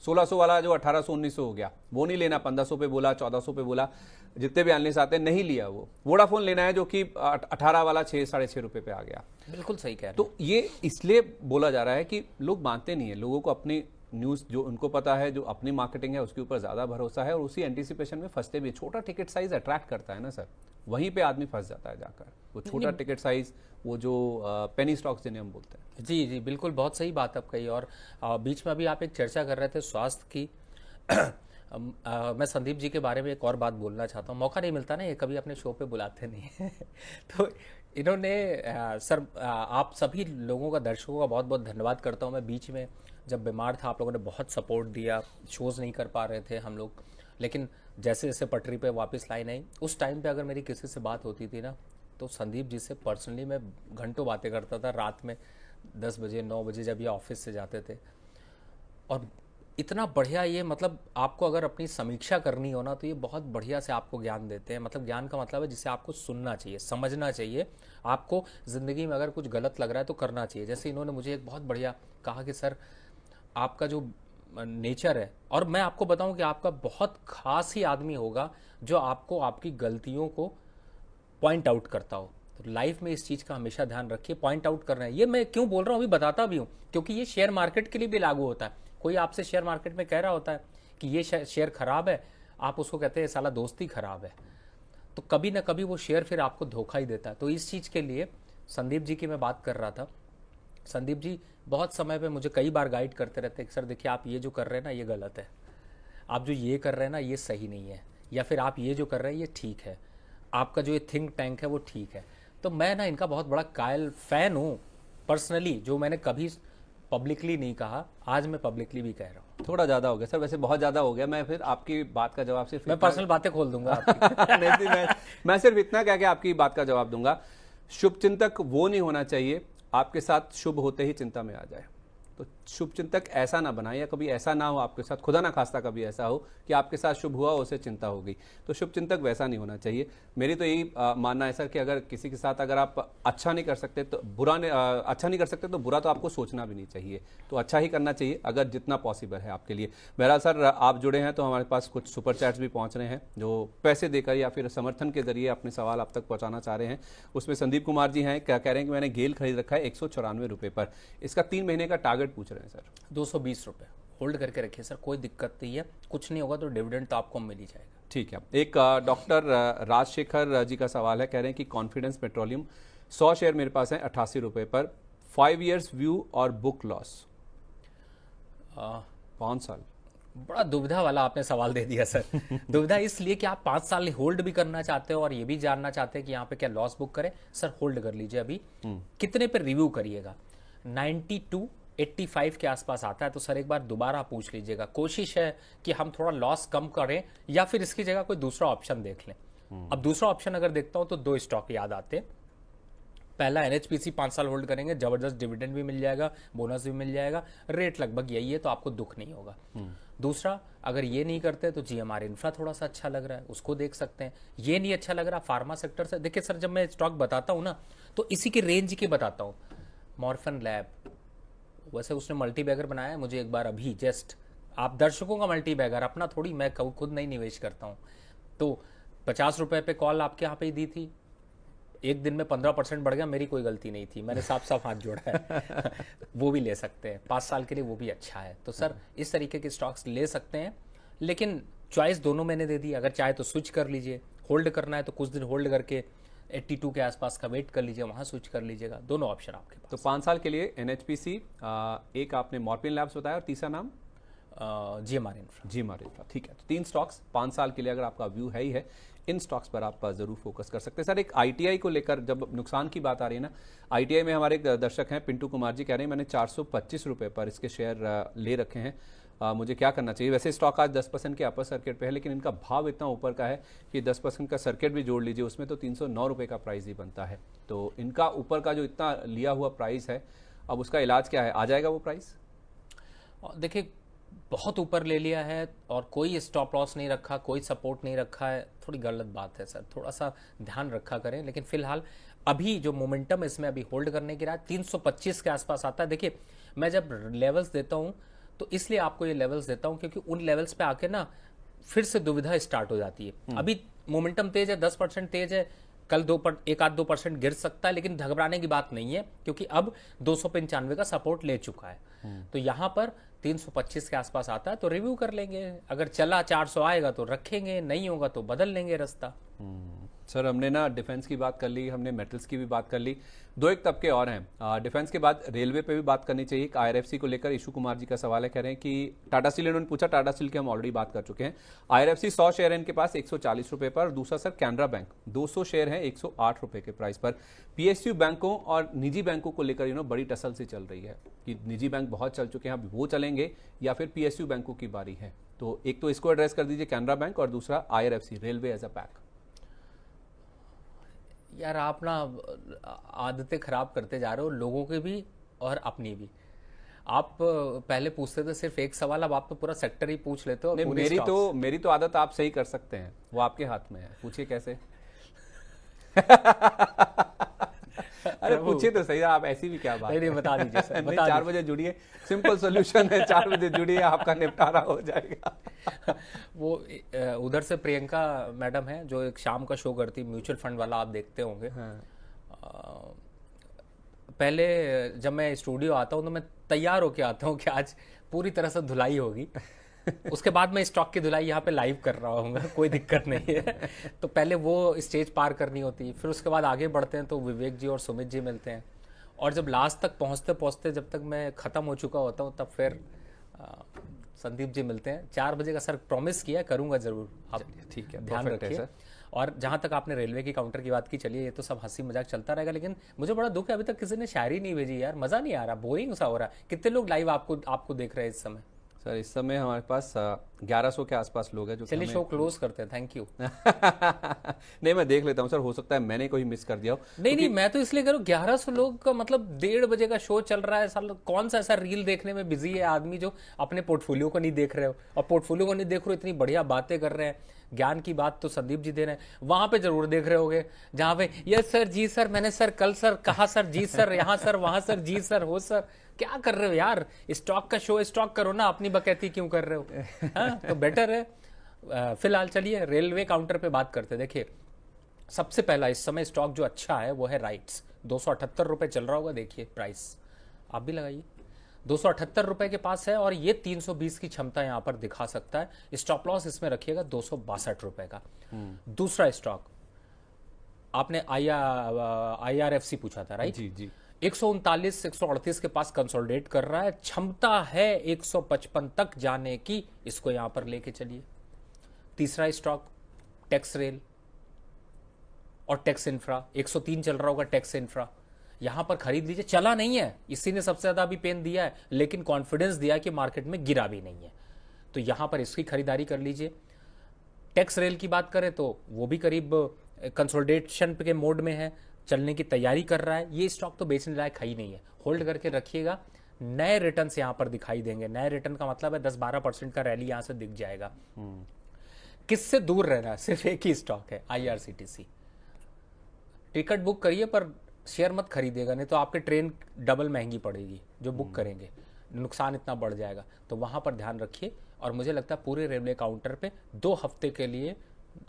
1600 वाला जो 1800-1900 हो गया वो नहीं लेना, 1500 पे बोला, 1400 पे बोला, जितने भी एनालिस्ट आते हैं नहीं लिया। वो वोडाफोन लेना है जो कि 18 वाला 6-6.5 रुपए पे आ गया। बिल्कुल सही कह रहे हैं। तो ये इसलिए बोला जा रहा है कि लोग मानते नहीं है, लोगों को अपनी न्यूज़ जो उनको पता है, जो अपनी मार्केटिंग है उसके ऊपर ज़्यादा भरोसा है और उसी एंटीसिपेशन में फंसते भी। छोटा टिकट साइज अट्रैक्ट करता है ना सर, वहीं पे आदमी फंस जाता है जाकर। वो छोटा टिकट साइज, वो जो पेनी स्टॉक्स जिन्हें हम बोलते हैं। जी जी बिल्कुल, बहुत सही बात आप कही। और बीच में अभी आप एक चर्चा कर रहे थे स्वास्थ्य की। मैं संदीप जी के बारे में एक और बात बोलना चाहता हूँ, मौका नहीं मिलता ना, ये कभी अपने शो पे बुलाते नहीं। तो इन्होंने सर, आप सभी लोगों का, दर्शकों का बहुत बहुत धन्यवाद करता हूँ। मैं बीच में जब बीमार था, आप लोगों ने बहुत सपोर्ट दिया, शोज़ नहीं कर पा रहे थे हम लोग, लेकिन जैसे जैसे पटरी पे वापस लाइन आई, उस टाइम पे अगर मेरी किसी से बात होती थी ना, तो संदीप जी से पर्सनली मैं घंटों बातें करता था, रात में 10 बजे 9 बजे जब ये ऑफिस से जाते थे। और इतना बढ़िया ये, मतलब आपको अगर अपनी समीक्षा करनी हो ना तो ये बहुत बढ़िया से आपको ज्ञान देते हैं। मतलब ज्ञान का मतलब है जिसे आपको सुनना चाहिए, समझना चाहिए। आपको ज़िंदगी में अगर कुछ गलत लग रहा है तो करना चाहिए। जैसे इन्होंने मुझे एक बहुत बढ़िया कहा कि सर आपका जो नेचर है, और मैं आपको बताऊं कि आपका बहुत खास ही आदमी होगा जो आपको आपकी गलतियों को पॉइंट आउट करता हो। तो लाइफ में इस चीज़ का हमेशा ध्यान रखिए, पॉइंट आउट करना है। ये मैं क्यों बोल रहा हूँ अभी बताता भी हूँ, क्योंकि ये शेयर मार्केट के लिए भी लागू होता है। कोई आपसे शेयर मार्केट में कह रहा होता है कि ये शेयर खराब है, आप उसको कहते हैं साला दोस्ती खराब है, तो कभी ना कभी वो शेयर फिर आपको धोखा ही देता है। तो इस चीज़ के लिए संदीप जी की मैं बात कर रहा था। संदीप जी बहुत समय पे मुझे कई बार गाइड करते रहते हैं कि सर देखिए आप ये जो कर रहे हैं ना ये गलत है, आप जो ये कर रहे हैं ना ये सही नहीं है, या फिर आप ये जो कर रहे हैं ये ठीक है, आपका जो ये थिंक टैंक है वो ठीक है। तो मैं ना इनका बहुत बड़ा कायल फैन हूँ पर्सनली, जो मैंने कभी पब्लिकली नहीं कहा, आज मैं पब्लिकली भी कह रहा हूँ। थोड़ा ज़्यादा हो गया सर, वैसे बहुत ज़्यादा हो गया। मैं फिर आपकी बात का जवाब सिर्फ मैं पर्सनल बातें खोल दूंगा नहीं, मैं सिर्फ इतना कह के आपकी बात का जवाब दूंगा। शुभ चिंतक वो नहीं होना चाहिए आपके साथ शुभ होते ही चिंता में आ जाए। तो शुभ चिंतक ऐसा ना बनाए, या कभी ऐसा ना हो आपके साथ, खुदा ना खास्ता कभी ऐसा हो कि आपके साथ शुभ हुआ उसे चिंता हो गई। तो शुभ चिंतक वैसा नहीं होना चाहिए। मेरी तो यही मानना है सर कि अगर किसी के साथ अगर आप अच्छा नहीं कर सकते तो अच्छा नहीं कर सकते तो बुरा तो आपको सोचना भी नहीं चाहिए। तो अच्छा ही करना चाहिए अगर जितना पॉसिबल है आपके लिए। बहरहाल सर आप जुड़े हैं तो हमारे पास कुछ सुपर चैट्स भी पहुंच रहे हैं जो पैसे देकर या फिर समर्थन के जरिए अपने सवाल आप तक पहुंचाना चाह रहे हैं। उसमें संदीप कुमार जी हैं, क्या कह रहे हैं कि मैंने गेल खरीद रखा है 194 रुपये पर, इसका 3 महीने का टारगेट पूछ रहे हैं सर। 220 रुपये होल्ड करके रखिए सर, कोई दिक्कत नहीं है, कुछ नहीं होगा तो डिविडेंड तो आपको मिल ही जाएगा। ठीक है। एक डॉक्टर राजशेखर जी का सवाल है, कह रहे हैं कि कॉन्फिडेंस पेट्रोलियम 100 शेयर मेरे पास है 88 रुपये पर, 5 इयर्स व्यू और बुक लॉस 5 साल। बड़ा दुविधा वाला आपने सवाल दे दिया सर। दुविधा इसलिए कि आप 5 साल होल्ड भी करना चाहते हो और ये भी जानना चाहते हैं कि यहाँ पे क्या लॉस बुक करें। सर होल्ड कर लीजिए अभी। कितने पे रिव्यू करिएगा? 92 85 के आसपास आता है तो सर एक बार दोबारा पूछ लीजिएगा। कोशिश है कि हम थोड़ा लॉस कम करें या फिर इसकी जगह कोई दूसरा ऑप्शन देख लें। अब दूसरा ऑप्शन अगर देखता हूं तो 2 स्टॉक याद आते हैं। पहला एनएचपीसी 5 साल होल्ड करेंगे, जबरदस्त डिविडेंड भी मिल जाएगा, बोनस भी मिल जाएगा, रेट लगभग यही है तो आपको दुख नहीं होगा। दूसरा, अगर ये नहीं करते तो जीएमआर इंफ्रा थोड़ा सा अच्छा लग रहा है, उसको देख सकते हैं। ये नहीं अच्छा लग रहा फार्मा सेक्टर से, देखिए सर जब मैं स्टॉक बताता हूं ना तो इसी के रेंज के बताता हूं। मॉर्फन लैब, वैसे उसने मल्टी बैगर बनाया है, मुझे एक बार अभी जस्ट, आप दर्शकों का मल्टी बैगर, अपना थोड़ी, मैं खुद नहीं निवेश करता हूं। तो 50 रुपए पे कॉल आपके यहाँ पे ही दी थी, एक दिन में 15% बढ़ गया, मेरी कोई गलती नहीं थी, मैंने साफ साफ हाथ जोड़ा है। वो भी ले सकते हैं 5 साल के लिए, वो भी अच्छा है। तो सर इस तरीके के स्टॉक्स ले सकते हैं, लेकिन चॉइस दोनों मैंने दे दी। अगर चाहे तो स्विच कर लीजिए, होल्ड करना है तो कुछ दिन होल्ड करके 82 के आसपास का वेट कर लीजिए, वहां स्विच कर लीजिएगा। दोनों ऑप्शन आपके पास। तो 5 साल के लिए एनएचपीसी, एक आपने मॉर्फिन लैब्स बताया और तीसरा नाम जीएमआर इंफ्रा। जीएमआर इंफ्रा, ठीक है। तो 3 स्टॉक्स 5 साल के लिए अगर आपका व्यू है ही है, इन स्टॉक्स पर आप जरूर फोकस कर सकते हैं। सर एक आईटीआई को लेकर जब नुकसान की बात आ रही है ना, आईटीआई में हमारे एक दर्शक हैं पिंटू कुमार जी, कह रहे हैं मैंने 425 रुपये पर इसके शेयर ले रखे हैं, मुझे क्या करना चाहिए? वैसे स्टॉक आज 10% के अपर सर्किट पे है, लेकिन इनका भाव इतना ऊपर का है कि 10% का सर्किट भी जोड़ लीजिए उसमें तो 309 रुपये का प्राइस ही बनता है। तो इनका ऊपर का जो इतना लिया हुआ प्राइस है, अब उसका इलाज क्या है? आ जाएगा वो प्राइस? देखिए बहुत ऊपर ले लिया है और कोई स्टॉप लॉस नहीं रखा, कोई सपोर्ट नहीं रखा है, थोड़ी गलत बात है सर, थोड़ा सा ध्यान रखा करें। लेकिन फिलहाल अभी जो मोमेंटम इसमें अभी होल्ड करने की रहा, 325 के आसपास आता है। देखिए मैं जब लेवल्स देता हूं तो इसलिए आपको ये लेवल्स देता हूं क्योंकि उन लेवल्स पे आके ना फिर से दुविधा स्टार्ट हो जाती है। अभी मोमेंटम तेज है, 10% तेज है, कल 1-2% गिर सकता है, लेकिन घबराने की बात नहीं है क्योंकि अब 295 का सपोर्ट ले चुका है। तो यहां पर 325 के आसपास आता है तो रिव्यू कर लेंगे, अगर चला 400 आएगा तो रखेंगे, नहीं होगा तो बदल लेंगे रास्ता। सर हमने ना डिफेंस की बात कर ली, हमने मेटल्स की भी बात कर ली, 2 एक तबके और हैं। डिफेंस के बाद रेलवे पे भी बात करनी चाहिए। आईआरएफसी को लेकर ईशु कुमार जी का सवाल है, कह रहे हैं कि टाटा स्टील, इन्होंने पूछा, टाटा स्टील की हम ऑलरेडी बात कर चुके हैं। आईआरएफसी 100 शेयर है इनके पास 140 रुपये पर। दूसरा सर कैनरा बैंक 200 शेयर है 108 रुपये के प्राइस पर। पीएसयू बैंकों और निजी बैंकों को लेकर बड़ी टसल सी चल रही है कि निजी बैंक बहुत चल चुके हैं, अब वो चलेंगे या फिर पीएसयू बैंकों की बारी है। तो एक तो इसको एड्रेस कर दीजिए कैनरा बैंक, और दूसरा IRFC railway as a pack. यार आप ना आदतें खराब करते जा रहे हो, लोगों की भी और अपनी भी। आप पहले पूछते थे सिर्फ एक सवाल, अब आप तो पूरा सेक्टर ही पूछ लेते हो। नहीं, पूरे मेरी तो आदत आप सही कर सकते हैं, वो आपके हाथ में है। पूछिए कैसे। अरे पूछिए तो सही, आप ऐसी भी क्या बात नहीं, है। बता दीजिए सर, नहीं, बता 4 बजे जुड़िए, सिंपल सोल्यूशन है, 4 बजे जुड़िए, आपका निपटारा हो जाएगा। वो उधर से प्रियंका मैडम है जो एक शाम का शो करती, म्यूचुअल फंड वाला, आप देखते होंगे। पहले जब मैं स्टूडियो आता हूँ तो मैं तैयार होके आता हूँ कि आज पूरी तरह से धुलाई होगी। उसके बाद मैं स्टॉक की धुलाई यहाँ पे लाइव कर रहा हूँ, कोई दिक्कत नहीं है। तो पहले वो स्टेज पार करनी होती है, फिर उसके बाद आगे बढ़ते हैं तो विवेक जी और सुमित जी मिलते हैं, और जब लास्ट तक पहुँचते पहुँचते जब तक मैं ख़त्म हो चुका होता हूँ तब फिर संदीप जी मिलते हैं। 4 बजे का सर प्रॉमिस किया, करूँगा ज़रूर, आप ठीक है, ध्यान perfect है रखिए। सर। और जहाँ तक आपने रेलवे की काउंटर की बात की, चलिए ये तो सब हंसी मजाक चलता रहेगा, लेकिन मुझे बड़ा दुख है अभी तक किसी ने शायरी नहीं भेजी यार, मज़ा नहीं आ रहा, बोरिंग सा हो रहा है। कितने लोग लाइव आपको देख रहे हैं इस समय? सर इस समय हमारे पास 1100 के आसपास लोग हैं जो चलिए शो क्लोज करते हैं, थैंक यू। नहीं, मैं देख लेता हूँ सर, हो सकता है मैंने कोई मिस कर दिया हो। नहीं, मैं तो इसलिए करूँ, 1100 लोग का मतलब 1:30 बजे का शो चल रहा है। साल कौन सा ऐसा रील देखने में बिजी है आदमी जो अपने पोर्टफोलियो को नहीं देख रहे हो, और पोर्टफोलियो को नहीं देख रहे हो, इतनी बढ़िया बातें कर रहे हैं, ज्ञान की बात तो संदीप जी दे रहे हैं, वहां पे जरूर देख रहे होगे जहां पे यस सर, जी सर, मैंने सर कल सर कहा सर, जी सर, यहाँ सर, वहां सर, जी सर, हो सर। क्या कर रहे हो यार, स्टॉक का शो स्टॉक करो ना, अपनी बकैती क्यों कर रहे हो? हाँ, तो बेटर है। फिलहाल चलिए रेलवे काउंटर पे बात करते हैं। देखिए सबसे पहला इस समय स्टॉक जो अच्छा है वो है राइट्स, 278 रुपए चल रहा होगा, देखिए प्राइस आप भी लगाइए, 278 रुपए के पास है, और ये 320 की क्षमता यहां पर दिखा सकता है। स्टॉप लॉस इसमें रखिएगा 262 रुपए का। दूसरा स्टॉक आपने IRFC पूछा था, राइट? जी जी। 139 138 के पास कंसोलिडेट कर रहा है, क्षमता है 155 तक जाने की, इसको यहां पर लेके चलिए। तीसरा स्टॉक टेक्स रेल और टेक्स इंफ्रा, 103 चल रहा होगा टेक्स इंफ्रा, यहां पर खरीद लीजिए। चला नहीं है, इसी ने सबसे ज्यादा अभी पेन दिया है, लेकिन कॉन्फिडेंस दिया कि मार्केट में गिरा भी नहीं है, तो यहां पर इसकी खरीदारी कर लीजिए। टेक्स रेल की बात करें तो वो भी करीब कंसोलिडेशन के मोड में है, चलने की तैयारी कर रहा है। ये स्टॉक तो बेचने लायक है ही नहीं है, होल्ड करके रखिएगा। नए रिटर्न यहां पर दिखाई देंगे, नए रिटर्न का मतलब है 10-12% का रैली यहां से दिख जाएगा। किससे दूर रहना है? सिर्फ एक ही स्टॉक है, IRCTC। टिकट बुक करिए पर शेयर मत खरीदिएगा, नहीं तो आपके ट्रेन डबल महंगी पड़ेगी जो बुक करेंगे, नुकसान इतना बढ़ जाएगा, तो वहां पर ध्यान रखिए। और मुझे लगता है पूरे रेलवे काउंटर पे 2 हफ्ते के लिए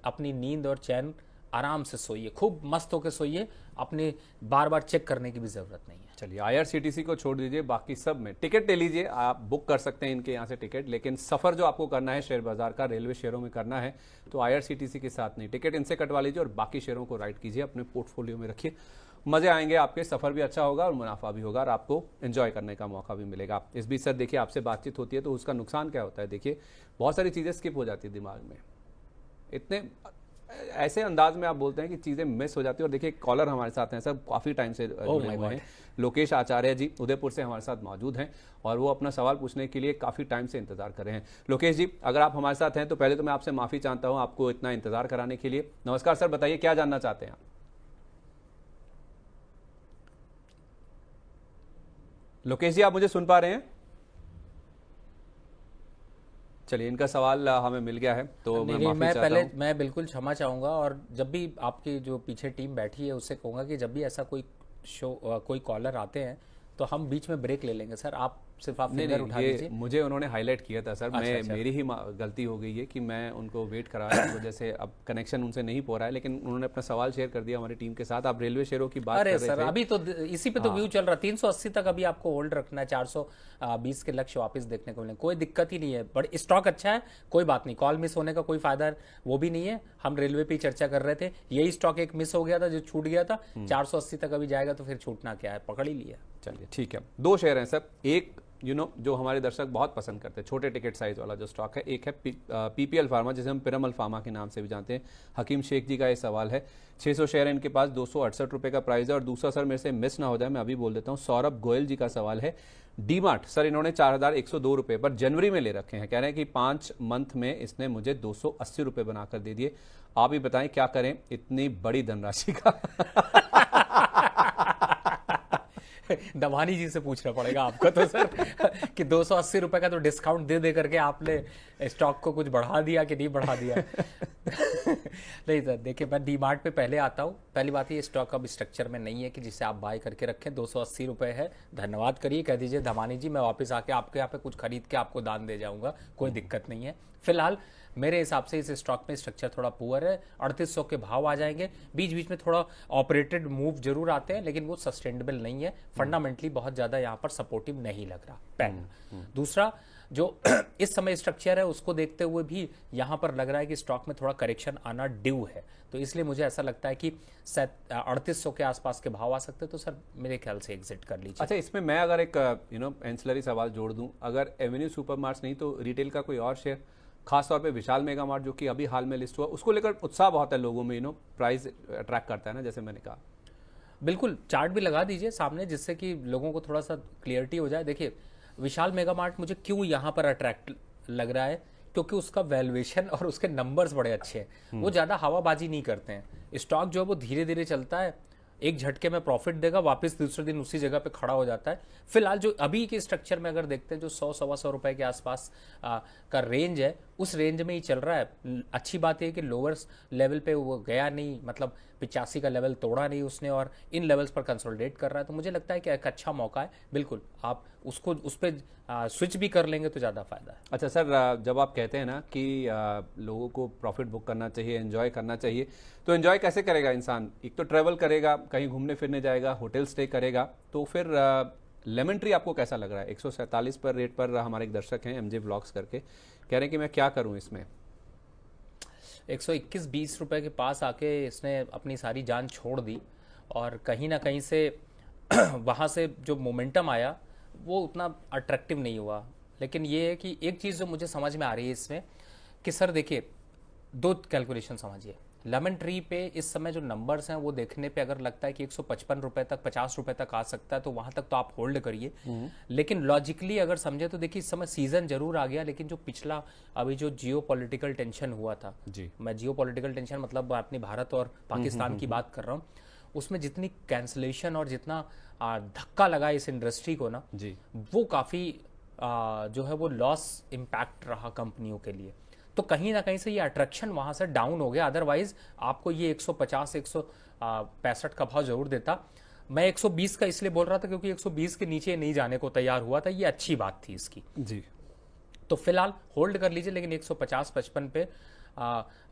अपनी नींद और चैन आराम से सोइए, खूब मस्त होकर सोइए, अपने बार बार चेक करने की भी जरूरत नहीं है। चलिए IRCTC को छोड़ दीजिए, बाकी सब में टिकट ले लीजिए, आप बुक कर सकते हैं इनके यहाँ से टिकट, लेकिन सफ़र जो आपको करना है शेयर बाजार का, रेलवे शेयरों में करना है, तो IRCTC के साथ नहीं, टिकट इनसे कटवा लीजिए और बाकी शेयरों को राइट कीजिए, अपने पोर्टफोलियो में रखिए, मज़े आएंगे आपके, सफ़र भी अच्छा होगा और मुनाफा भी होगा और आपको एंजॉय करने का मौका भी मिलेगा। इस बीच सर देखिए आपसे बातचीत होती है तो उसका नुकसान क्या होता है, देखिए बहुत सारी चीज़ें स्किप हो जाती है दिमाग में, इतने ऐसे अंदाज में आप बोलते हैं कि चीज़ें मिस हो जाती है। और देखिए कॉलर हमारे साथ हैं सर, काफ़ी टाइम से जुड़े हुए हैं, लोकेश आचार्य जी उदयपुर से हमारे साथ मौजूद हैं और वो अपना सवाल पूछने के लिए काफ़ी टाइम से इंतजार कर रहे हैं। लोकेश जी अगर आप हमारे साथ हैं तो पहले तो मैं आपसे माफ़ी चाहता हूँ आपको इतना इंतजार कराने के लिए। नमस्कार सर, बताइए क्या जानना चाहते हैं आप? लोकेश जी आप मुझे सुन पा रहे हैं? चलिए इनका सवाल हमें मिल गया है तो मैं बिल्कुल क्षमा चाहूंगा, और जब भी आपकी जो पीछे टीम बैठी है उससे कहूंगा कि जब भी ऐसा कोई कॉलर आते हैं तो हम बीच में ब्रेक ले लेंगे सर, आप सिर्फ आप फिंगर उठा लीजिए। मुझे उन्होंने हाईलाइट किया था सर, मेरी ही गलती हो गई है कि मैं उनको वेट कराया इस वजह से अब कनेक्शन उनसे नहीं हो रहा है, लेकिन उन्होंने अपना सवाल शेयर कर दिया हमारी टीम के साथ। आप रेलवे शेयरों की बात कर रहे थे। सर अभी तो इसी पे तो व्यू चल रहा है, 380 तक अभी आपको होल्ड रखना है, 420 के लक्ष्य वापस देखने को मिले, कोई दिक्कत ही नहीं है, बट स्टॉक अच्छा है, कोई बात नहीं, कॉल मिस होने का कोई फायदा वो भी नहीं है। हम रेलवे पे चर्चा कर रहे थे, यही स्टॉक एक मिस हो गया था जो छूट गया था, 480 तक अभी जाएगा तो फिर छूटना क्या है, पकड़ ही लिया। चलिए ठीक है, 2 शेयर हैं सर, एक जो हमारे दर्शक बहुत पसंद करते हैं, छोटे टिकट साइज वाला जो स्टॉक है, एक है PPL फार्मा जिसे हम पिरामल फार्मा के नाम से भी जानते हैं। हकीम शेख जी का ये सवाल है, 600 शेयर है इनके पास, 268 रुपए का प्राइस है। और दूसरा सर मेरे से मिस ना हो जाए मैं अभी बोल देता हूँ, सौरभ गोयल जी का सवाल है, डीमार्ट सर इन्होंने 4102 रुपए पर जनवरी में ले रखे हैं, कह रहे हैं कि 5 मंथ में इसने मुझे 280 रुपए बनाकर दे दिए, आप ही बताएं क्या करें इतनी बड़ी धनराशि का। दमानी जी से पूछना पड़ेगा आपको तो सर कि 280 रुपए का तो डिस्काउंट दे करके आपने स्टॉक को कुछ बढ़ा दिया कि नहीं बढ़ा दिया। नहीं सर, देखिए मैं डीमार्ट पे पहले आता हूँ। पहली बात ये स्टॉक अब स्ट्रक्चर में नहीं है कि जिसे आप बाय करके रखें। 280 रुपए है, धन्यवाद करिए, कह दीजिए धमानी जी मैं वापस आके आपके यहाँ पे कुछ खरीद के आपको दान दे जाऊंगा, कोई दिक्कत नहीं है। फिलहाल मेरे हिसाब से इस स्टॉक में स्ट्रक्चर थोड़ा पुअर है। 3800 के भाव आ जाएंगे, बीच बीच में थोड़ा ऑपरेटेड मूव जरूर आते हैं, लेकिन वो सस्टेनेबल नहीं है। फंडामेंटली बहुत ज्यादा यहाँ पर सपोर्टिव नहीं लग रहा, पहला। दूसरा, जो इस समय स्ट्रक्चर है उसको देखते हुए भी यहाँ पर लग रहा है कि स्टॉक में थोड़ा करेक्शन आना ड्यू है। तो इसलिए मुझे ऐसा लगता है कि 3800 के आसपास के भाव आ सकते हैं, तो सर मेरे ख्याल से एग्जिट कर लीजिए। अच्छा, इसमें मैं अगर एक एंसिलरी सवाल जोड़ दूं, अगर एवेन्यू सुपरमार्ट्स नहीं तो रिटेल का कोई और शेयर, खासतौर पे विशाल मेगा मार्ट जो कि अभी हाल में लिस्ट हुआ, उसको लेकर उत्साह बहुत है लोगों में, प्राइस अट्रैक्ट करता है ना, जैसे मैंने कहा। बिल्कुल, चार्ट भी लगा दीजिए सामने जिससे कि लोगों को थोड़ा सा क्लियरिटी हो जाए। देखिए विशाल मेगा मार्ट मुझे क्यों यहाँ पर अट्रैक्ट लग रहा है, क्योंकि उसका वैल्यूएशन और उसके नंबर्स बड़े अच्छे हैं। वो ज़्यादा हवाबाजी नहीं करते हैं। स्टॉक जो है वो धीरे धीरे चलता है, एक झटके में प्रॉफिट देगा, वापस दूसरे दिन उसी जगह पे खड़ा हो जाता है। फिलहाल जो अभी के स्ट्रक्चर में अगर देखते हैं, जो 100-125 रुपए के आसपास का रेंज है, उस रेंज में ही चल रहा है। अच्छी बात है कि लोअर लेवल पे वो गया नहीं, मतलब 85 का लेवल तोड़ा नहीं उसने, और इन लेवल्स पर कंसोलिडेट कर रहा है। तो मुझे लगता है कि एक अच्छा मौका है। बिल्कुल आप उसको उस पर स्विच भी कर लेंगे तो ज़्यादा फायदा है। अच्छा सर, जब आप कहते हैं ना कि लोगों को प्रॉफिट बुक करना चाहिए, एंजॉय करना चाहिए, तो एंजॉय कैसे करेगा इंसान? एक तो ट्रैवल करेगा, कहीं घूमने फिरने जाएगा, होटल स्टे करेगा, तो फिर लेमन ट्री आपको कैसा लग रहा है? 147 पर रेट पर हमारे एक दर्शक हैं एमजे व्लॉग्स करके, कह रहे हैं कि मैं क्या करूं इसमें। 121-20 रुपए के पास आके इसने अपनी सारी जान छोड़ दी, और कहीं ना कहीं से वहाँ से जो मोमेंटम आया वो उतना अट्रैक्टिव नहीं हुआ। लेकिन ये है कि एक चीज़ जो मुझे समझ में आ रही है इसमें, कि सर देखिए दो कैलकुलेशन समझिए। लेमन ट्री पे इस समय जो नंबर्स हैं वो देखने पे अगर लगता है कि 155 रुपए तक, 50 रुपए तक आ सकता है, तो वहां तक तो आप होल्ड करिए। लेकिन लॉजिकली अगर समझे तो देखिए इस समय सीजन जरूर आ गया, लेकिन जो पिछला अभी जो जियो पॉलिटिकल टेंशन हुआ था जी, मैं जियो पॉलिटिकल टेंशन मतलब अपनी भारत और पाकिस्तान की बात कर रहा हूँ, उसमें जितनी कैंसलेशन और जितना धक्का लगा इस इंडस्ट्री को ना जी, वो काफ़ी जो है वो लॉस इम्पैक्ट रहा कंपनियों के लिए। तो कहीं ना कहीं से ये अट्रैक्शन वहां से डाउन हो गया। अदरवाइज आपको ये 150-165 का भाव जरूर देता। मैं 120 का इसलिए बोल रहा था क्योंकि 120 के नीचे नहीं जाने को तैयार हुआ था, ये अच्छी बात थी इसकी जी। तो फिलहाल होल्ड कर लीजिए, लेकिन 150-55 पे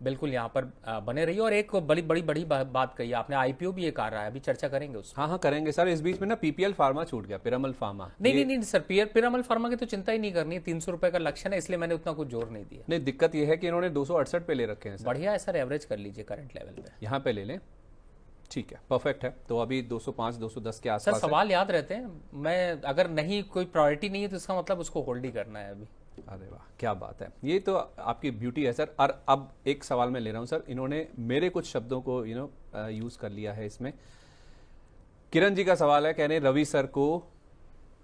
बिल्कुल यहाँ पर बने रहिए। और एक बड़ी बड़ी बड़ी बात कही आपने, आईपीओ भी एक आ रहा है, अभी चर्चा करेंगे उसमें। हाँ करेंगे सर। इस बीच में ना पीपीएल फार्मा छूट गया, पिरामल फार्मा। नहीं सर, पिरामल फार्मा की तो चिंता ही नहीं करनी है, 300 रुपए का लक्ष्य है, इसलिए मैंने उतना कुछ जोर नहीं दिया। नहीं, दिक्कत यह है कि इन्होंने 268 पे ले रखे हैं। बढ़िया है सर, एवरेज कर लीजिए करंट लेवल पे, यहाँ पे ले लें, ठीक है, परफेक्ट है। तो अभी 205-210 के आसपास। सर सवाल याद रहते हैं, मैं अगर नहीं कोई प्रायोरिटी नहीं है तो इसका मतलब उसको होल्ड ही करना है अभी। अरे वाह, क्या बात है, ये तो आपकी ब्यूटी है सर। और अब एक सवाल मैं ले रहा हूं सर, इन्होंने मेरे कुछ शब्दों को यूज कर लिया है इसमें। किरण जी का सवाल है, कह रहे रवि सर को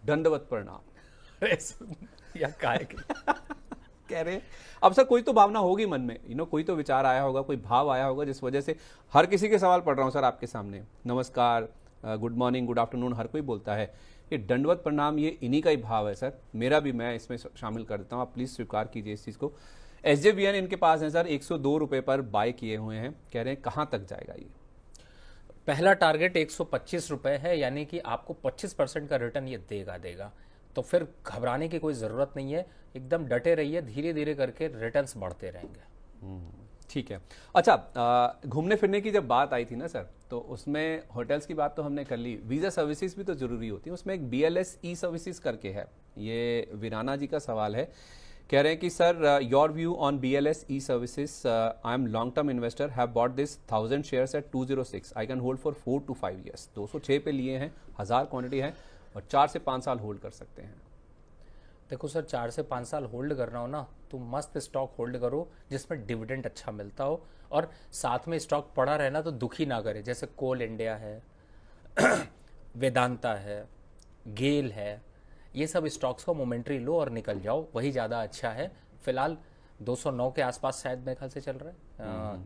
दंडवत प्रणाम। या काय कह रहे अब सर कोई तो भावना होगी मन में, कोई तो विचार आया होगा, कोई भाव आया होगा, जिस वजह से हर किसी के सवाल पढ़ रहा हूं सर आपके सामने। नमस्कार, गुड मॉर्निंग, गुड आफ्टरनून, हर कोई बोलता है। ये दंडवत प्रणाम, ये इन्हीं का ही भाव है सर, मेरा भी, मैं इसमें शामिल कर देता हूँ, आप प्लीज स्वीकार कीजिए इस चीज को। SJVN इनके पास है सर, 102 रुपए पर बाय किए हुए हैं, कह रहे हैं कहां तक जाएगा ये? पहला टारगेट 125 रुपए है, यानी कि आपको 25% का रिटर्न ये देगा। तो फिर घबराने की कोई जरूरत नहीं है, एकदम डटे रहिए, धीरे धीरे करके रिटर्न्स बढ़ते रहेंगे। ठीक है। अच्छा, घूमने फिरने की जब बात आई थी ना सर, तो उसमें होटल्स की बात तो हमने कर ली, वीज़ा सर्विसेज भी तो जरूरी होती है। उसमें एक BLS ई सर्विसेज करके है, ये वीराना जी का सवाल है, कह रहे हैं कि sir your view on BLS E services, I am long term investor, have bought this 1000 shares at 206, I can hold for 4 to 5 years। 206 पे लिए हैं, 1000 क्वांटिटी है, और 4 से 5 साल होल्ड कर सकते हैं। देखो सर, 4 से 5 साल होल्ड करना हो ना, तो मस्त स्टॉक होल्ड करो जिसमें डिविडेंड अच्छा मिलता हो, और साथ में स्टॉक पड़ा रहना तो दुखी ना करे। जैसे कोल इंडिया है, वेदांता है, गेल है, ये सब स्टॉक्स को मोमेंट्री लो और निकल जाओ, वही ज़्यादा अच्छा है। फिलहाल 209 के आसपास शायद मेरे ख्याल से चल रहा है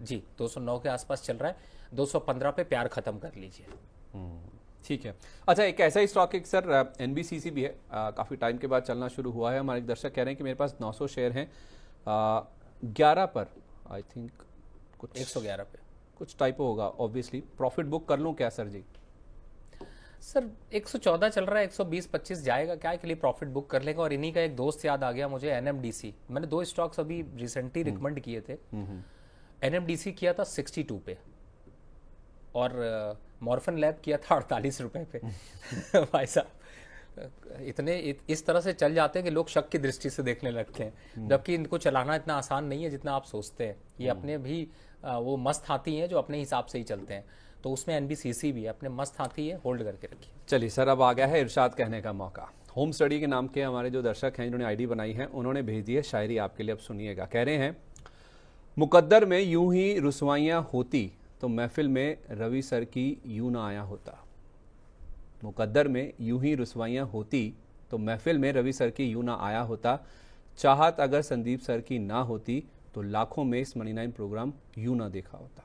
जी, 209 के आसपास चल रहा है। 215 पे प्यार खत्म कर लीजिए। ठीक है। अच्छा, एक ऐसा ही स्टॉक एक सर एनबीसीसी भी है, काफ़ी टाइम के बाद चलना शुरू हुआ है। हमारे एक दर्शक कह रहे हैं कि मेरे पास 900 शेयर हैं, 11 पर आई थिंक कुछ 111 पे कुछ टाइपो होगा ऑब्वियसली, प्रॉफिट बुक कर लूँ क्या सर जी? सर 114 चल रहा है, 120-25 जाएगा, क्या के लिए प्रॉफिट बुक कर लेगा। और इन्हीं का एक दोस्त याद आ गया मुझे, एनएमडीसी। मैंने 2 स्टॉक्स अभी रिसेंटली रिकमेंड किए थे। एनएमडीसी किया था 62 पे और मॉर्फन लैब किया था 48 रुपए पे। भाई साहब इतने इस तरह से चल जाते हैं कि लोग शक की दृष्टि से देखने लगते हैं, जबकि इनको चलाना इतना आसान नहीं है जितना आप सोचते हैं। ये अपने भी वो मस्त हाथी हैं जो अपने हिसाब से ही चलते हैं, तो उसमें एनबीसीसी भी अपने मस्त हाथी है, होल्ड करके रखिए। चलिए सर, अब आ गया है इरशाद कहने का मौका। होम स्टडी के नाम के हमारे जो दर्शक हैं जिन्होंने आईडी बनाई है, उन्होंने भेज दी है शायरी आपके लिए, अब सुनिएगा। कह रहे हैं, मुकद्दर में यूं ही रुसवाइयाँ होती तो महफिल में रवि सर की यूं ना आया होता। मुकद्दर में यूं ही रुसवाइयाँ होती तो महफिल में रवि सर की यूं ना आया होता। चाहत अगर संदीप सर की ना होती तो लाखों में इस मनी 9 प्रोग्राम यूं ना देखा होता।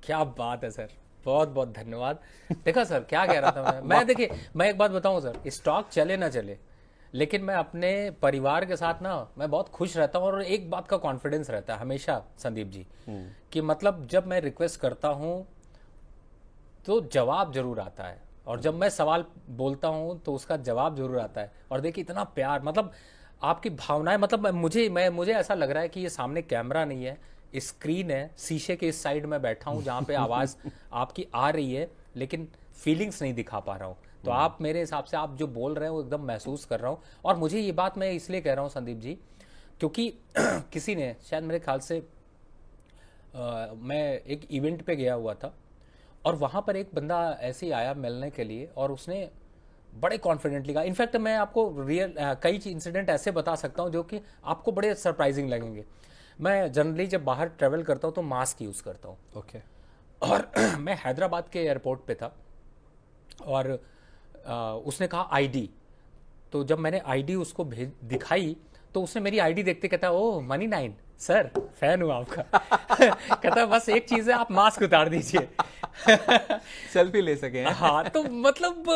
क्या बात है सर, बहुत बहुत धन्यवाद। देखा सर क्या कह रहा था मैं देखिए, मैं एक बात बताऊं सर, स्टॉक चले ना चले, लेकिन मैं अपने परिवार के साथ ना मैं बहुत खुश रहता हूँ। और एक बात का कॉन्फिडेंस रहता है हमेशा संदीप जी, कि मतलब जब मैं रिक्वेस्ट करता हूँ तो जवाब जरूर आता है, और जब मैं सवाल बोलता हूँ तो उसका जवाब जरूर आता है। और देखिए इतना प्यार, मतलब आपकी भावनाएं, मतलब मुझे ऐसा लग रहा है कि ये सामने कैमरा नहीं है, स्क्रीन है, शीशे के इस साइड में बैठा हूँ जहाँ पे आवाज़ आपकी आ रही है लेकिन फीलिंग्स नहीं दिखा पा रहा हूँ। तो आप मेरे हिसाब से आप जो बोल रहे हैं वो एकदम महसूस कर रहा हूँ। और मुझे ये बात मैं इसलिए कह रहा हूँ संदीप जी, क्योंकि किसी ने शायद मेरे ख्याल से मैं एक इवेंट पे गया हुआ था और वहाँ पर एक बंदा ऐसे ही आया मिलने के लिए और उसने बड़े कॉन्फिडेंटली कहा। इनफैक्ट मैं आपको कई इंसिडेंट ऐसे बता सकता हूँ जो कि आपको बड़े सरप्राइजिंग लगेंगे। मैं जनरली जब बाहर ट्रैवल करता हूँ तो मास्क यूज़ करता हूँ। ओके। और मैं हैदराबाद के एयरपोर्ट पे था और उसने कहा आईडी, तो जब मैंने आईडी उसको दिखाई तो उसने मेरी आईडी देखते कहता ओह मनी 9 सर, फैन हूँ आपका। कहता बस एक चीज़ है, आप मास्क उतार दीजिए। सेल्फी ले सके। हाँ, तो मतलब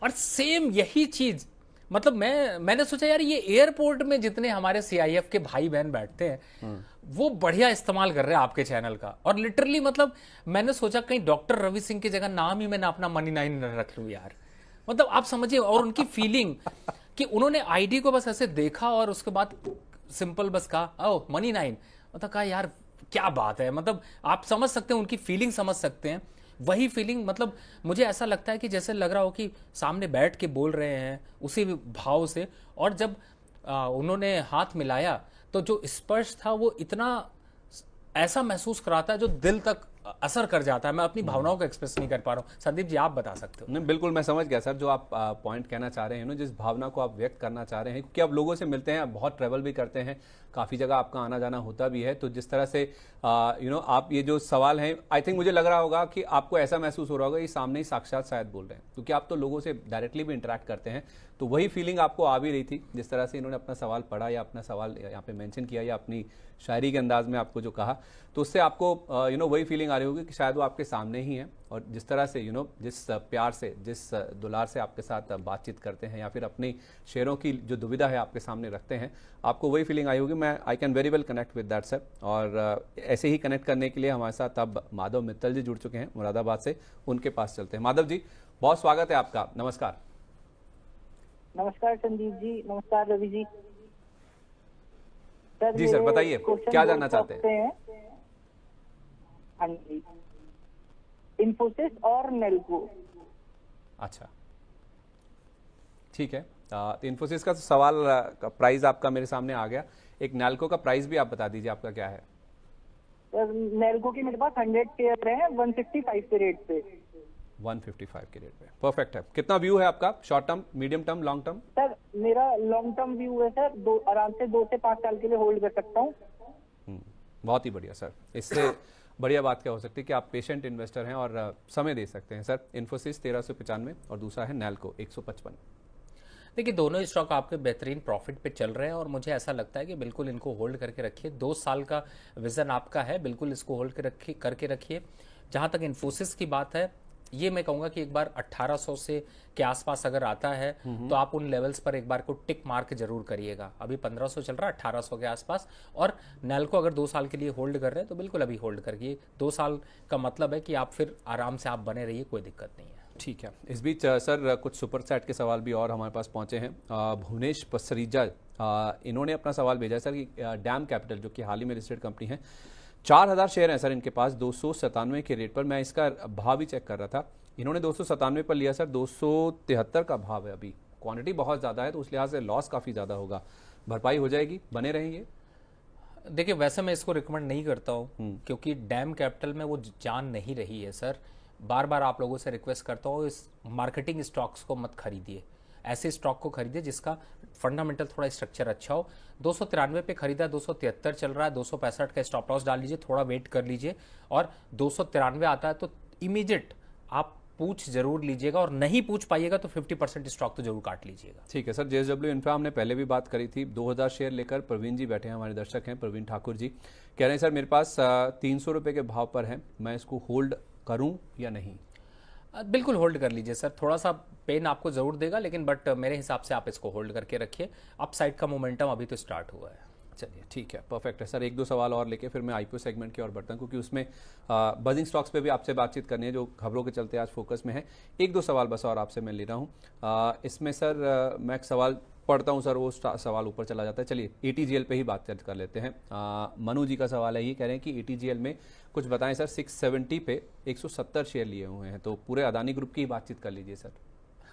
और सेम यही चीज़, मतलब मैंने सोचा यार ये एयरपोर्ट में जितने हमारे सीआईएफ के भाई बहन बैठते हैं वो बढ़िया इस्तेमाल कर रहे हैं आपके चैनल का। और लिटरली मतलब मैंने सोचा कहीं डॉक्टर रवि सिंह की जगह नाम ही मैंने अपना मनी 9 रख लूं यार। मतलब आप समझिए, और उनकी फीलिंग कि उन्होंने आईडी को बस ऐसे देखा और उसके बाद सिंपल बस कहा ओह मनी 9, मतलब कहा यार क्या बात है। मतलब आप समझ सकते हैं, उनकी फीलिंग समझ सकते हैं। वही फीलिंग, मतलब मुझे ऐसा लगता है कि जैसे लग रहा हो कि सामने बैठ के बोल रहे हैं उसी भाव से। और जब उन्होंने हाथ मिलाया तो जो स्पर्श था वो इतना ऐसा महसूस कराता है जो दिल तक असर कर जाता है। मैं अपनी भावनाओं को एक्सप्रेस नहीं कर पा रहा हूँ। संदीप जी आप बता सकते हो। नहीं, बिल्कुल मैं समझ गया सर जो आप पॉइंट कहना चाह रहे हैं ना, जिस भावना को आप व्यक्त करना चाह रहे हैं, क्योंकि आप लोगों से मिलते हैं, बहुत ट्रैवल भी करते हैं, काफ़ी जगह आपका आना जाना होता भी है। तो जिस तरह से आप ये जो सवाल हैं, आई थिंक मुझे लग रहा होगा कि आपको ऐसा महसूस हो रहा होगा कि सामने ही साक्षात शायद बोल रहे हैं, क्योंकि आप तो लोगों से डायरेक्टली भी इंटरेक्ट करते हैं। तो वही फीलिंग आपको आ भी रही थी जिस तरह से इन्होंने अपना सवाल पढ़ा या अपना सवाल यहाँ पे मेंशन किया या अपनी शायरी के अंदाज में आपको जो कहा, तो उससे आपको वही फीलिंग आ रही होगी कि शायद वो आपके सामने ही है। और जिस तरह से जिस प्यार से, जिस दुलार से आपके साथ बातचीत करते हैं या फिर अपनी शेयरों की जो दुविधा है आपके सामने रखते हैं, आपको वही फीलिंग आई होगी। मैं I can very well connect with that sir. और ऐसे ही कनेक्ट करने के लिए हमारे साथ अब माधव मित्तल जी जुड़ चुके हैं मुरादाबाद से, उनके पास चलते हैं। माधव जी बहुत स्वागत है आपका, नमस्कार। नमस्कार संदीप जी, नमस्कार रवि जी। सर जी सर बताइए, क्या जानना चाहते हैं? हाँ जी, इन्फोसिस और नेल्को। अच्छा ठीक है, तो इन्फोसिस का तो सवाल का प्राइस आपका मेरे सामने आ गया। एक नैल्को का प्राइस भी आप बता दीजिए, आपका क्या है? सर नेल्को की मेरे पास 100 शेयर हैं 155 के रेट पे। 155 के रेट पे, परफेक्ट है। कितना व्यू है आपका, short term, medium term, long term? Sir मेरा लॉन्ग टर्म व्यू है सर, आराम से 2 से 5 साल के लिए होल्ड कर सकता हूँ। बहुत ही बढ़िया सर, इससे बढ़िया बात क्या हो सकती है कि आप पेशेंट इन्वेस्टर हैं और समय दे सकते हैं। सर इन्फोसिस 1395 और दूसरा है नैल्को 155। देखिए दोनों स्टॉक आपके बेहतरीन प्रॉफिट पे चल रहे हैं और मुझे ऐसा लगता है कि बिल्कुल इनको होल्ड करके रखिए। 2 साल का विजन आपका है, बिल्कुल इसको होल्ड करके रखिए। जहाँ तक इन्फोसिस की बात है, ये मैं कहूँगा कि एक बार 1800 से के आसपास अगर आता है तो आप उन लेवल्स पर एक बार को टिक मार्क जरूर करिएगा। अभी 1500 चल रहा है, 1800 के आसपास। और नैल्को अगर 2 साल के लिए होल्ड कर रहे हैं तो बिल्कुल अभी होल्ड करिए। 2 साल का मतलब है कि आप फिर आराम से आप बने रहिए, कोई दिक्कत नहीं है। ठीक है। इस बीच सर कुछ सुपर चैट के सवाल भी और हमारे पास पहुंचे हैं। भुवनेश पसरीजा इन्होंने अपना सवाल भेजा है सर कि डैम कैपिटल जो कि हाल ही में लिस्टेड कंपनी है, 4000 शेयर हैं सर इनके पास 297 के रेट पर। मैं इसका भाव भी चेक कर रहा था, इन्होंने 297 पर लिया सर, 273 का भाव है। अभी क्वांटिटी बहुत ज़्यादा है तो उस लिहाज से लॉस काफ़ी ज़्यादा होगा, भरपाई हो जाएगी, बने रहेंगे? देखिए वैसे मैं इसको रिकमेंड नहीं करता हूँ क्योंकि डैम कैपिटल में वो जान नहीं रही है सर। बार बार आप लोगों से रिक्वेस्ट करता हूँ, इस मार्केटिंग स्टॉक्स को मत खरीदिए, ऐसे स्टॉक को खरीदिए जिसका फंडामेंटल थोड़ा स्ट्रक्चर अच्छा हो। 293 पे खरीदा, 273 चल रहा है, 265 का स्टॉप लॉस डाल लीजिए, थोड़ा वेट कर लीजिए और 293 आता है तो इमीडिएट आप पूछ जरूर लीजिएगा और नहीं पूछ पाइएगा तो 50% स्टॉक तो जरूर काट लीजिएगा। ठीक है सर। जेएसडब्ल्यू इंफ्रा हमने पहले भी बात करी थी, 2000 शेयर लेकर प्रवीण जी बैठे हैं, हमारे दर्शक हैं, प्रवीण ठाकुर जी कह रहे हैं सर मेरे पास 300 रुपये के भाव पर है, मैं इसको होल्ड करूं या नहीं? बिल्कुल होल्ड कर लीजिए सर, थोड़ा सा पेन आपको जरूर देगा लेकिन बट मेरे हिसाब से आप इसको होल्ड करके रखिए। अपसाइड का मोमेंटम अभी तो स्टार्ट हुआ है। चलिए ठीक है, परफेक्ट है सर। 1-2 सवाल और लेके फिर मैं आईपीओ सेगमेंट की ओर बढ़ता हूँ क्योंकि उसमें बजिंग स्टॉक्स पे भी आपसे बातचीत करनी है जो खबरों के चलते आज फोकस में है। 1-2 सवाल बस और आपसे मैं ले रहा हूँ। इसमें सर मैं एक सवाल पढ़ता हूँ सर, वो सवाल ऊपर चला जाता है। चलिए एटीजीएल पे ही बात कर लेते हैं। मनु जी का सवाल है, ये कह रहे हैं कि एटीजीएल में कुछ बताएं सर, 670 पे 170 शेयर लिए हुए हैं, तो पूरे अदानी ग्रुप की ही बातचीत कर लीजिए सर।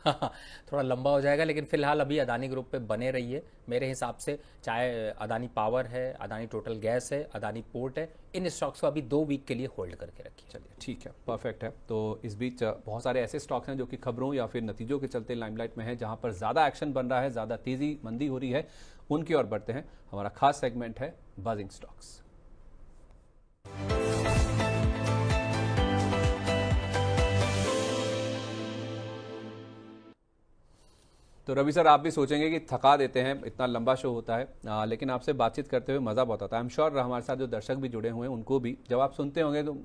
थोड़ा लंबा हो जाएगा लेकिन फिलहाल अभी अदानी ग्रुप पे बने रहिए मेरे हिसाब से। चाहे अदानी पावर है, अदानी टोटल गैस है, अदानी पोर्ट है, इन स्टॉक्स को अभी 2 वीक के लिए होल्ड करके रखिए। चलिए ठीक है, परफेक्ट है। तो इस बीच बहुत सारे ऐसे स्टॉक्स हैं जो कि खबरों या फिर नतीजों के चलते लाइमलाइट में है, जहां पर ज़्यादा एक्शन बन रहा है, ज़्यादा तेज़ी मंदी हो रही है, उनकी ओर बढ़ते हैं। हमारा खास सेगमेंट है बजिंग स्टॉक्स। तो रवि सर आप भी सोचेंगे कि थका देते हैं, इतना लंबा शो होता है, लेकिन आपसे बातचीत करते हुए मज़ा बहुत आता है। आई एम श्योर हमारे साथ जो दर्शक भी जुड़े हुए हैं उनको भी, जब आप सुनते होंगे तो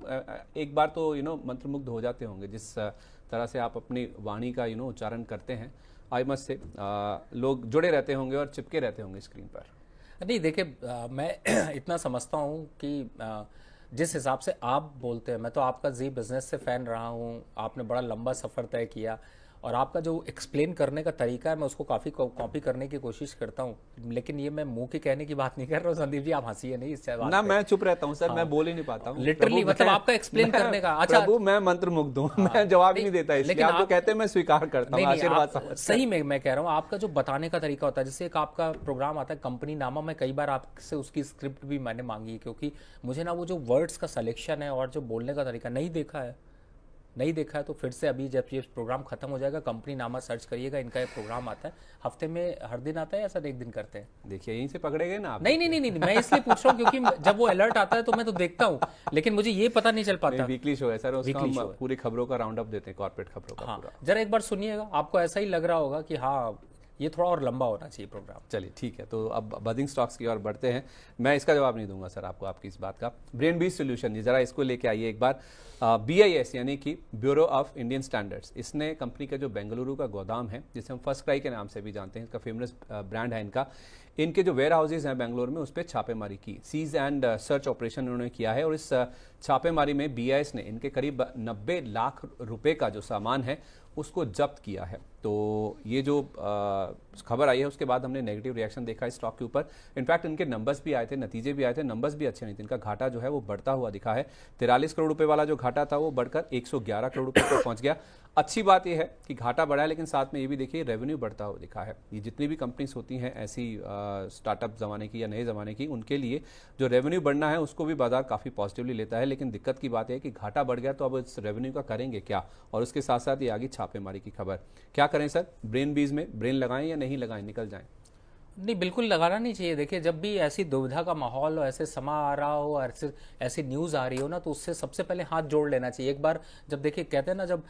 एक बार तो मंत्रमुग्ध हो जाते होंगे जिस तरह से आप अपनी वाणी का उच्चारण करते हैं। आई मस्ट से लोग जुड़े रहते होंगे और चिपके रहते होंगे स्क्रीन पर। नहीं देखिए मैं इतना समझता हूँ कि जिस हिसाब से आप बोलते हैं, मैं तो आपका जी बिजनेस से फ़ैन रहा हूँ, आपने बड़ा लंबा सफ़र तय किया और आपका जो एक्सप्लेन करने का तरीका है मैं उसको काफ़ी कॉपी करने की कोशिश करता हूँ। लेकिन ये मैं मुंह के कहने की बात नहीं कर रहा हूँ संदीप जी, आप हंसिए नहीं इस बात ना, पे। मैं चुप रहता हूँ सर। हाँ, मैं बोल ही नहीं पाता हूँ लिटरली, मतलब आपका एक्सप्लेन करने का। अच्छा प्रभु मैं मंत्रमुग्ध हूँ, मैं जवाब ही नहीं देता, इसलिए आप जो कहते हैं मैं स्वीकार करता हूँ, आशीर्वाद। सही में मैं कह रहा हूँ आपका जो बताने का तरीका होता है, जैसे एक आपका प्रोग्राम आता है कंपनी नामा, मैं कई बार आपसे उसकी स्क्रिप्ट भी मैंने मांगी है क्योंकि मुझे ना वो जो वर्ड्स का सिलेक्शन है और जो बोलने का तरीका नहीं देखा है तो फिर से अभी जब ये प्रोग्राम खत्म हो जाएगा, कंपनी नामा सर्च करिएगा, इनका ये प्रोग्राम आता है, हफ्ते में हर दिन आता है या सर एक दिन करते हैं? देखिए यहीं से पकड़े गए ना आप। नहीं, मैं इसलिए पूछ रहा हूँ क्योंकि जब वो अलर्ट आता है तो मैं तो देखता हूँ लेकिन मुझे ये पता नहीं चल पाता। वीकली शो है सर, उसका हम पूरी खबरों का राउंड अप देते हैं, कॉर्पोरेट खबरों का पूरा। जरा एक बार सुनिएगा, आपको ऐसा ही लग रहा होगा कि हाँ ये थोड़ा और लंबा होना चाहिए प्रोग्राम। चलिए ठीक है, तो अब बजिंग स्टॉक्स की ओर बढ़ते हैं। मैं इसका जवाब नहीं दूंगा सर आपको, आपकी इस बात का। ब्रेन बीज सोल्यूशन, जरा इसको लेके आइए एक बार। BIS यानी कि ब्यूरो ऑफ इंडियन स्टैंडर्ड्स, इसने कंपनी का जो बेंगलुरु का गोदाम है जिसे हम फर्स्ट क्राई के नाम से भी जानते हैं, इसका फेमस ब्रांड है इनका, इनके जो वेयर हाउसेज हैं बेंगलोर में उस पर छापेमारी की, सीज एंड सर्च ऑपरेशन उन्होंने किया है और इस छापेमारी में BIS ने इनके करीब 90 लाख रुपए का जो सामान है उसको जब्त किया है। तो ये जो खबर आई है उसके बाद हमने नेगेटिव रिएक्शन देखा इस स्टॉक के ऊपर। इनफैक्ट इनके नंबर्स भी आए थे, नतीजे भी आए थे, नंबर्स भी अच्छे नहीं थे, इनका घाटा जो है वो बढ़ता हुआ दिखा है। 43 करोड़ रुपए वाला जो घाटा था वो बढ़कर 111 करोड़ रुपए पर पहुंच गया। अच्छी बात यह है कि घाटा बढ़ा है लेकिन साथ में ये भी देखिए रेवेन्यू बढ़ता हुआ दिखा है। ये जितनी भी कंपनीज होती हैं ऐसी स्टार्टअप ज़माने की या नए ज़माने की, उनके लिए जो रेवेन्यू बढ़ना है उसको भी बाजार काफ़ी पॉजिटिवली लेता है। लेकिन दिक्कत की बात है कि घाटा बढ़ गया तो अब इस रेवेन्यू का करेंगे क्या, और उसके साथ साथ ये आगे छापेमारी की खबर। क्या करें सर, ब्रेन बीज में ब्रेन लगाएं या नहीं लगाएं, निकल जाएं? नहीं, बिल्कुल लगाना नहीं चाहिए। देखिए जब भी ऐसी दुविधा का माहौल हो, ऐसे समा आ रहा हो, ऐसी न्यूज़ आ रही हो ना, तो उससे सबसे पहले हाथ जोड़ लेना चाहिए। एक बार जब देखिए कहते हैं ना, जब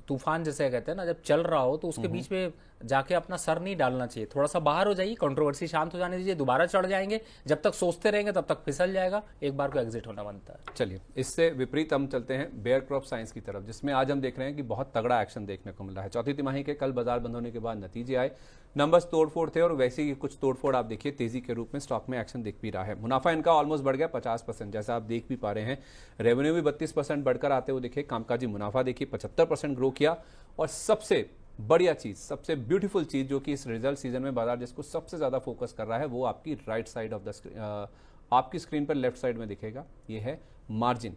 तूफान जैसे कहते हैं ना, जब चल रहा हो तो उसके बीच में जाके अपना सर नहीं डालना चाहिए, थोड़ा सा बाहर हो जाइए, कंट्रोवर्सी शांत हो जाने दीजिए, दोबारा चढ़ जाएंगे, जब तक सोचते रहेंगे तब तक फिसल जाएगा, एक बार को एग्जिट होना बनता है। चलिए, इससे विपरीत हम चलते हैं बेयर क्रॉप साइंस की तरफ, जिसमें आज हम देख रहे हैं कि बहुत तगड़ा एक्शन देखने को मिला है। चौथी तिमाही के कल बाजार बंद होने के बाद नतीजे आए, नंबर्स तोड़फोड़ थे और वैसे ही कुछ तोड़फोड़ आप देखिए तेजी के रूप में स्टॉक में एक्शन दिख भी रहा है। मुनाफा इनका ऑलमोस्ट बढ़ गया 50%, जैसा आप देख भी पा रहे हैं। रेवेन्यू भी 32% बढ़कर आते हुए देखिए, कामकाजी मुनाफा देखिए 75% ग्रो किया। और सबसे बढ़िया चीज, सबसे ब्यूटीफुल चीज जो कि इस रिजल्ट सीजन में बाजार जिसको सबसे ज्यादा फोकस कर रहा है, वो आपकी right side of the screen, आपकी स्क्रीन पर लेफ्ट साइड में दिखेगा, ये है मार्जिन।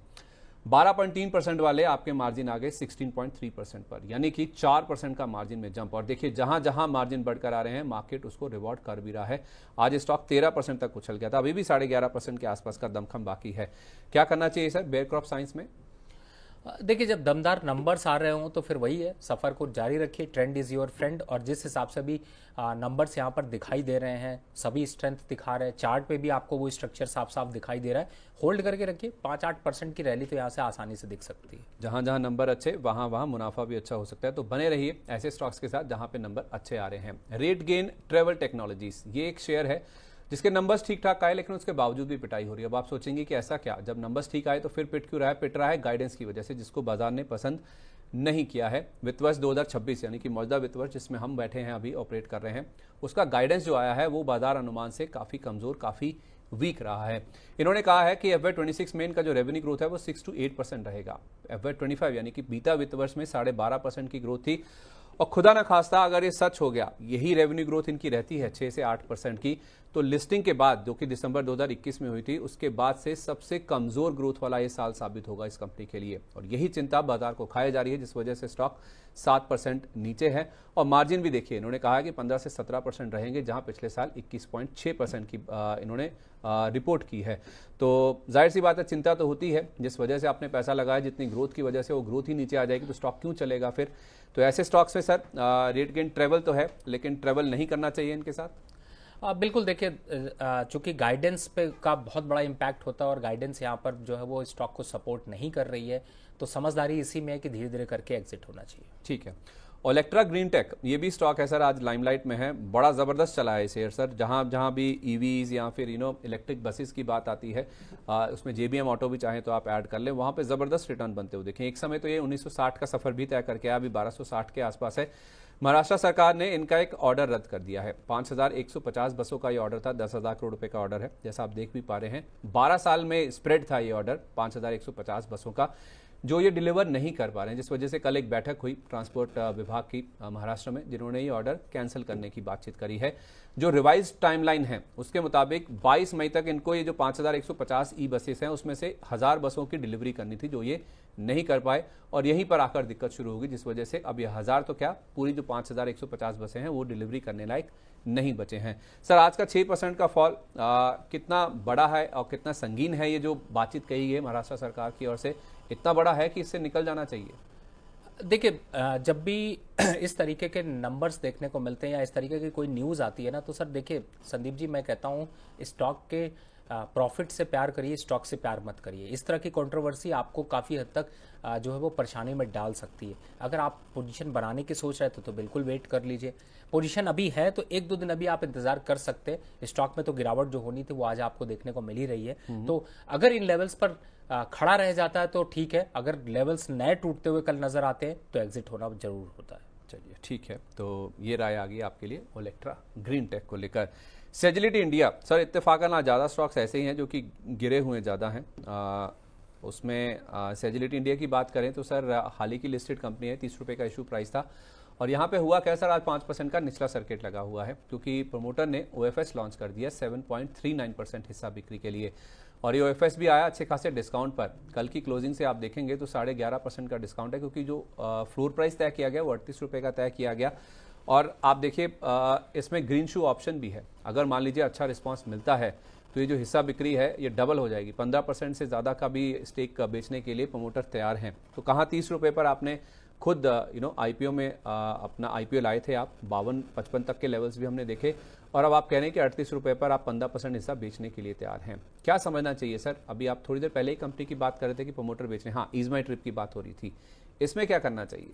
12.3% वाले आपके मार्जिन आ गए 16.3% पर, यानी कि 4% का मार्जिन में जंप। और देखिए जहां जहां मार्जिन बढ़कर आ रहे हैं, मार्केट उसको रिवॉर्ड कर भी रहा है। आज स्टॉक 13% तक उछल गया था, अभी भी 11.5% के आसपास का दमखम बाकी है। क्या करना चाहिए सर बेयर क्रॉप साइंस में? देखिए, जब दमदार नंबर्स आ रहे हों तो फिर वही है, सफ़र को जारी रखिए, ट्रेंड इज़ योर फ्रेंड। और जिस हिसाब से भी नंबर्स यहाँ पर दिखाई दे रहे हैं, सभी स्ट्रेंथ दिखा रहे हैं, चार्ट पे भी आपको वो स्ट्रक्चर साफ साफ दिखाई दे रहा है, होल्ड करके रखिए। 5-8% की रैली तो यहाँ से आसानी से दिख सकती है। जहां जहां नंबर अच्छे वहां वहां मुनाफा भी अच्छा हो सकता है, तो बने रहिए ऐसे स्टॉक्स के साथ जहां पे नंबर अच्छे आ रहे हैं। रेट गेन ट्रेवल टेक्नोलॉजीज, ये एक शेयर है जिसके नंबर्स ठीक ठाक आए, लेकिन उसके बावजूद भी पिटाई हो रही है। अब आप सोचेंगे कि ऐसा क्या, जब नंबर्स ठीक आए तो फिर पिट क्यों रहा है? पिट रहा है गाइडेंस की वजह से, जिसको बाजार ने पसंद नहीं किया है। वित्त वर्ष 2026 यानी कि मौजूदा वित्त वर्ष जिसमें हम बैठे हैं अभी ऑपरेट कर रहे हैं, उसका गाइडेंस जो आया है वो बाजार अनुमान से काफी कमजोर, काफी वीक रहा है। इन्होंने कहा है कि FY26 में इनका जो रेवेन्यू ग्रोथ है वो 6 to 8% रहेगा। FY25 यानी कि बीता वित्त वर्ष में 12.5% की ग्रोथ थी, और खुदा न खास्ता अगर ये सच हो गया, यही रेवेन्यू ग्रोथ इनकी रहती है 6 से 8% की, तो लिस्टिंग के बाद जो कि दिसंबर 2021 में हुई थी, उसके बाद से सबसे कमजोर ग्रोथ वाला ये साल साबित होगा इस कंपनी के लिए। और यही चिंता बाजार को खाए जा रही है, जिस वजह से स्टॉक 7% नीचे है। और मार्जिन भी देखिए, इन्होंने कहा है कि 15 से 17% रहेंगे, जहां पिछले साल 21.6% की इन्होंने रिपोर्ट की है। तो जाहिर सी बात है, चिंता तो होती है, जिस वजह से आपने पैसा लगाया, जितनी ग्रोथ की वजह से वो ग्रोथ ही नीचे आ जाएगी तो स्टॉक क्यों चलेगा फिर? तो ऐसे स्टॉक्स में सर रेट गेन ट्रेवल तो है, लेकिन ट्रेवल नहीं करना चाहिए इनके साथ। बिल्कुल, देखिए, चूंकि गाइडेंस पे का बहुत बड़ा इम्पैक्ट होता है और गाइडेंस यहाँ पर जो है वो स्टॉक को सपोर्ट नहीं कर रही है, तो समझदारी इसी में है कि धीरे धीरे करके एग्जिट होना चाहिए। ठीक है। ओलेक्ट्रा ग्रीन टेक, ये भी स्टॉक है सर, आज लाइमलाइट में है, बड़ा जबरदस्त चला है शेयर सर। जहां जहां भी ईवीज या फिर इलेक्ट्रिक बसेस की बात आती है, उसमें JBM ऑटो भी चाहे तो आप ऐड कर लें, वहां पे जबरदस्त रिटर्न बनते हुए देखें। एक समय तो ये 1960 का सफर भी तय करके आया, अभी 1260 के आसपास है। महाराष्ट्र सरकार ने इनका एक ऑर्डर रद्द कर दिया है। 5150 बसों का ये ऑर्डर था, 10,000 करोड़ रुपए का ऑर्डर है, जैसा आप देख भी पा रहे हैं। 12 साल में स्प्रेड था ये ऑर्डर 5150 बसों का, जो ये डिलीवर नहीं कर पा रहे हैं, जिस वजह से कल एक बैठक हुई ट्रांसपोर्ट विभाग की महाराष्ट्र में, जिन्होंने ये ऑर्डर कैंसिल करने की बातचीत करी है। जो रिवाइज टाइमलाइन है उसके मुताबिक 22 मई तक इनको ये जो 5150 ई बसेस हैं उसमें से 1000 बसों की डिलीवरी करनी थी, जो ये नहीं कर पाए, और यहीं पर आकर दिक्कत शुरू होगी, जिस वजह से अब ये 1000 तो क्या, पूरी जो 5150 बसें हैं वो डिलीवरी करने लायक नहीं बचे हैं। सर, आज का 6% का फॉल कितना बड़ा है और कितना संगीन है? ये जो बातचीत कही है महाराष्ट्र सरकार की ओर से, इतना बड़ा है कि इससे निकल जाना चाहिए? देखिए, जब भी इस तरीके के नंबर्स देखने को मिलते हैं या इस तरीके की कोई न्यूज़ आती है ना, तो सर देखिए संदीप जी, मैं कहता हूँ स्टॉक के प्रॉफिट से प्यार करिए, स्टॉक से प्यार मत करिए। इस तरह की कंट्रोवर्सी आपको काफ़ी हद तक जो है वो परेशानी में डाल सकती है। अगर आप पोजीशन बनाने की सोच रहे थे तो बिल्कुल वेट कर लीजिए। पोजीशन अभी है तो 1-2 दिन अभी आप इंतजार कर सकते हैं। स्टॉक में तो गिरावट जो होनी थी वो आज आपको देखने को मिल ही रही है। तो अगर इन लेवल्स पर खड़ा रह जाता है तो ठीक है, अगर लेवल्स नए टूटते हुए कल नजर आते हैं तो एग्जिट होना जरूर होता है। चलिए ठीक है, तो ये राय आ गई आपके लिए ओलेक्ट्रा ग्रीन टेक को लेकर। सेजिलिटी इंडिया, सर इत्तेफाकन आज ज़्यादा स्टॉक्स ऐसे ही हैं जो कि गिरे हुए ज़्यादा हैं। उसमें सेजिलिटी इंडिया की बात करें तो सर हाल ही की लिस्टेड कंपनी है, 30 रुपये का इशू प्राइस था, और यहाँ पे हुआ क्या सर, आज 5% का निचला सर्किट लगा हुआ है, क्योंकि प्रमोटर ने OFS लॉन्च कर दिया 7.39% हिस्सा बिक्री के लिए, और ये OFS भी आया अच्छे खासे डिस्काउंट पर। कल की क्लोजिंग से आप देखेंगे तो 11.5% का डिस्काउंट है, क्योंकि जो फ्लोर प्राइस तय किया गया वो 38 रुपये का तय किया गया। और आप देखिए इसमें ग्रीन शू ऑप्शन भी है, अगर मान लीजिए अच्छा रिस्पांस मिलता है तो ये जो हिस्सा बिक्री है ये डबल हो जाएगी। 15% से ज़्यादा का भी स्टेक बेचने के लिए प्रमोटर तैयार हैं। तो कहाँ 30 रुपये पर आपने खुद IPO में अपना IPO लाए थे आप, 52-55 तक के लेवल्स भी हमने देखे, और अब आप कह रहे हैं कि 38 रुपये पर आप 15% हिस्सा बेचने के लिए तैयार हैं। क्या समझना चाहिए सर? अभी आप थोड़ी देर पहले ही कंपनी की बात कर रहे थे कि प्रमोटर बेच रहे हैं, हाँ ईज माई ट्रिप की बात हो रही थी, इसमें क्या करना चाहिए?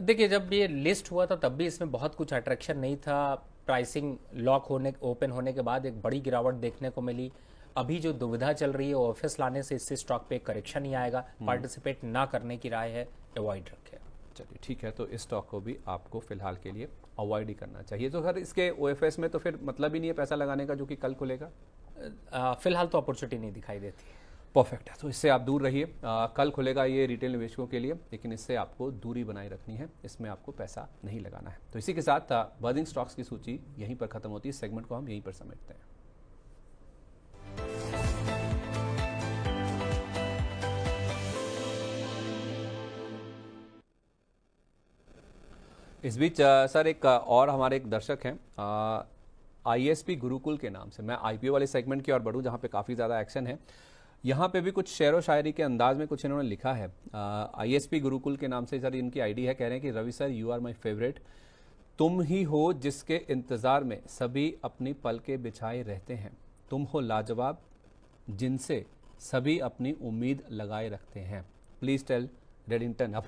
देखिए, जब ये लिस्ट हुआ था तब भी इसमें बहुत कुछ अट्रैक्शन नहीं था। प्राइसिंग लॉक होने ओपन होने के बाद एक बड़ी गिरावट देखने को मिली। अभी जो दुविधा चल रही है ऑफिस लाने से इससे स्टॉक पे करेक्शन ही आएगा। पार्टिसिपेट ना करने की राय है, अवॉइड रखें। चलिए ठीक है, तो इस स्टॉक को भी आपको फिलहाल के लिए अवॉइड ही करना चाहिए। तो सर इसके ओएफएस में तो फिर मतलब ही नहीं है पैसा लगाने का, जो कि कल खुलेगा। फिलहाल तो अपॉर्चुनिटी नहीं दिखाई देती। परफेक्ट है, तो इससे आप दूर रहिए। कल खुलेगा ये रिटेल निवेशकों के लिए, लेकिन इससे आपको दूरी बनाए रखनी है, इसमें आपको पैसा नहीं लगाना है। तो इसी के साथ बर्निंग स्टॉक्स की सूची यहीं पर खत्म होती है। इस सेगमेंट को हम यहीं पर समेटते हैं। इस बीच सर एक और हमारे एक दर्शक हैं आईएसपी गुरुकुल के नाम से। मैं आईपीओ वाले सेगमेंट की ओर बढ़ूं जहां पे काफ़ी ज़्यादा एक्शन है। यहाँ पे भी कुछ शेर व शायरी के अंदाज में कुछ इन्होंने लिखा है। आईएसपी गुरुकुल के नाम से सर इनकी आईडी है। कह रहे हैं कि Ravi sir, you are my favourite. तुम ही हो जिसके इंतज़ार में सभी अपनी पलकें बिछाए रहते हैं। तुम हो लाजवाब जिनसे सभी अपनी उम्मीद लगाए रखते हैं। प्लीज़ टेल रेडिंगटन अब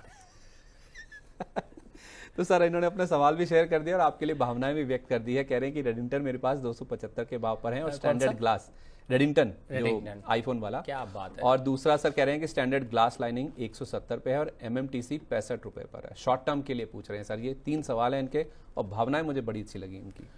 तो सर इन्होंने अपना सवाल भी शेयर कर दिया और आपके लिए भावनाएं भी व्यक्त कर दी है। कह रहे हैं कि रेडिंगटन मेरे पास 275 के भाव पर है और स्टैंडर्ड ग्लास रेडिंगटन जो आईफोन वाला, क्या बात है। और दूसरा सर कह रहे हैं कि स्टैंडर्ड ग्लास लाइनिंग 170 पे है और एमएमटीसी 65 रुपए पर है। शॉर्ट टर्म के लिए पूछ रहे हैं सर। ये 3 सवाल हैं इनके और भावनाएं मुझे बड़ी अच्छी लगी इनकी।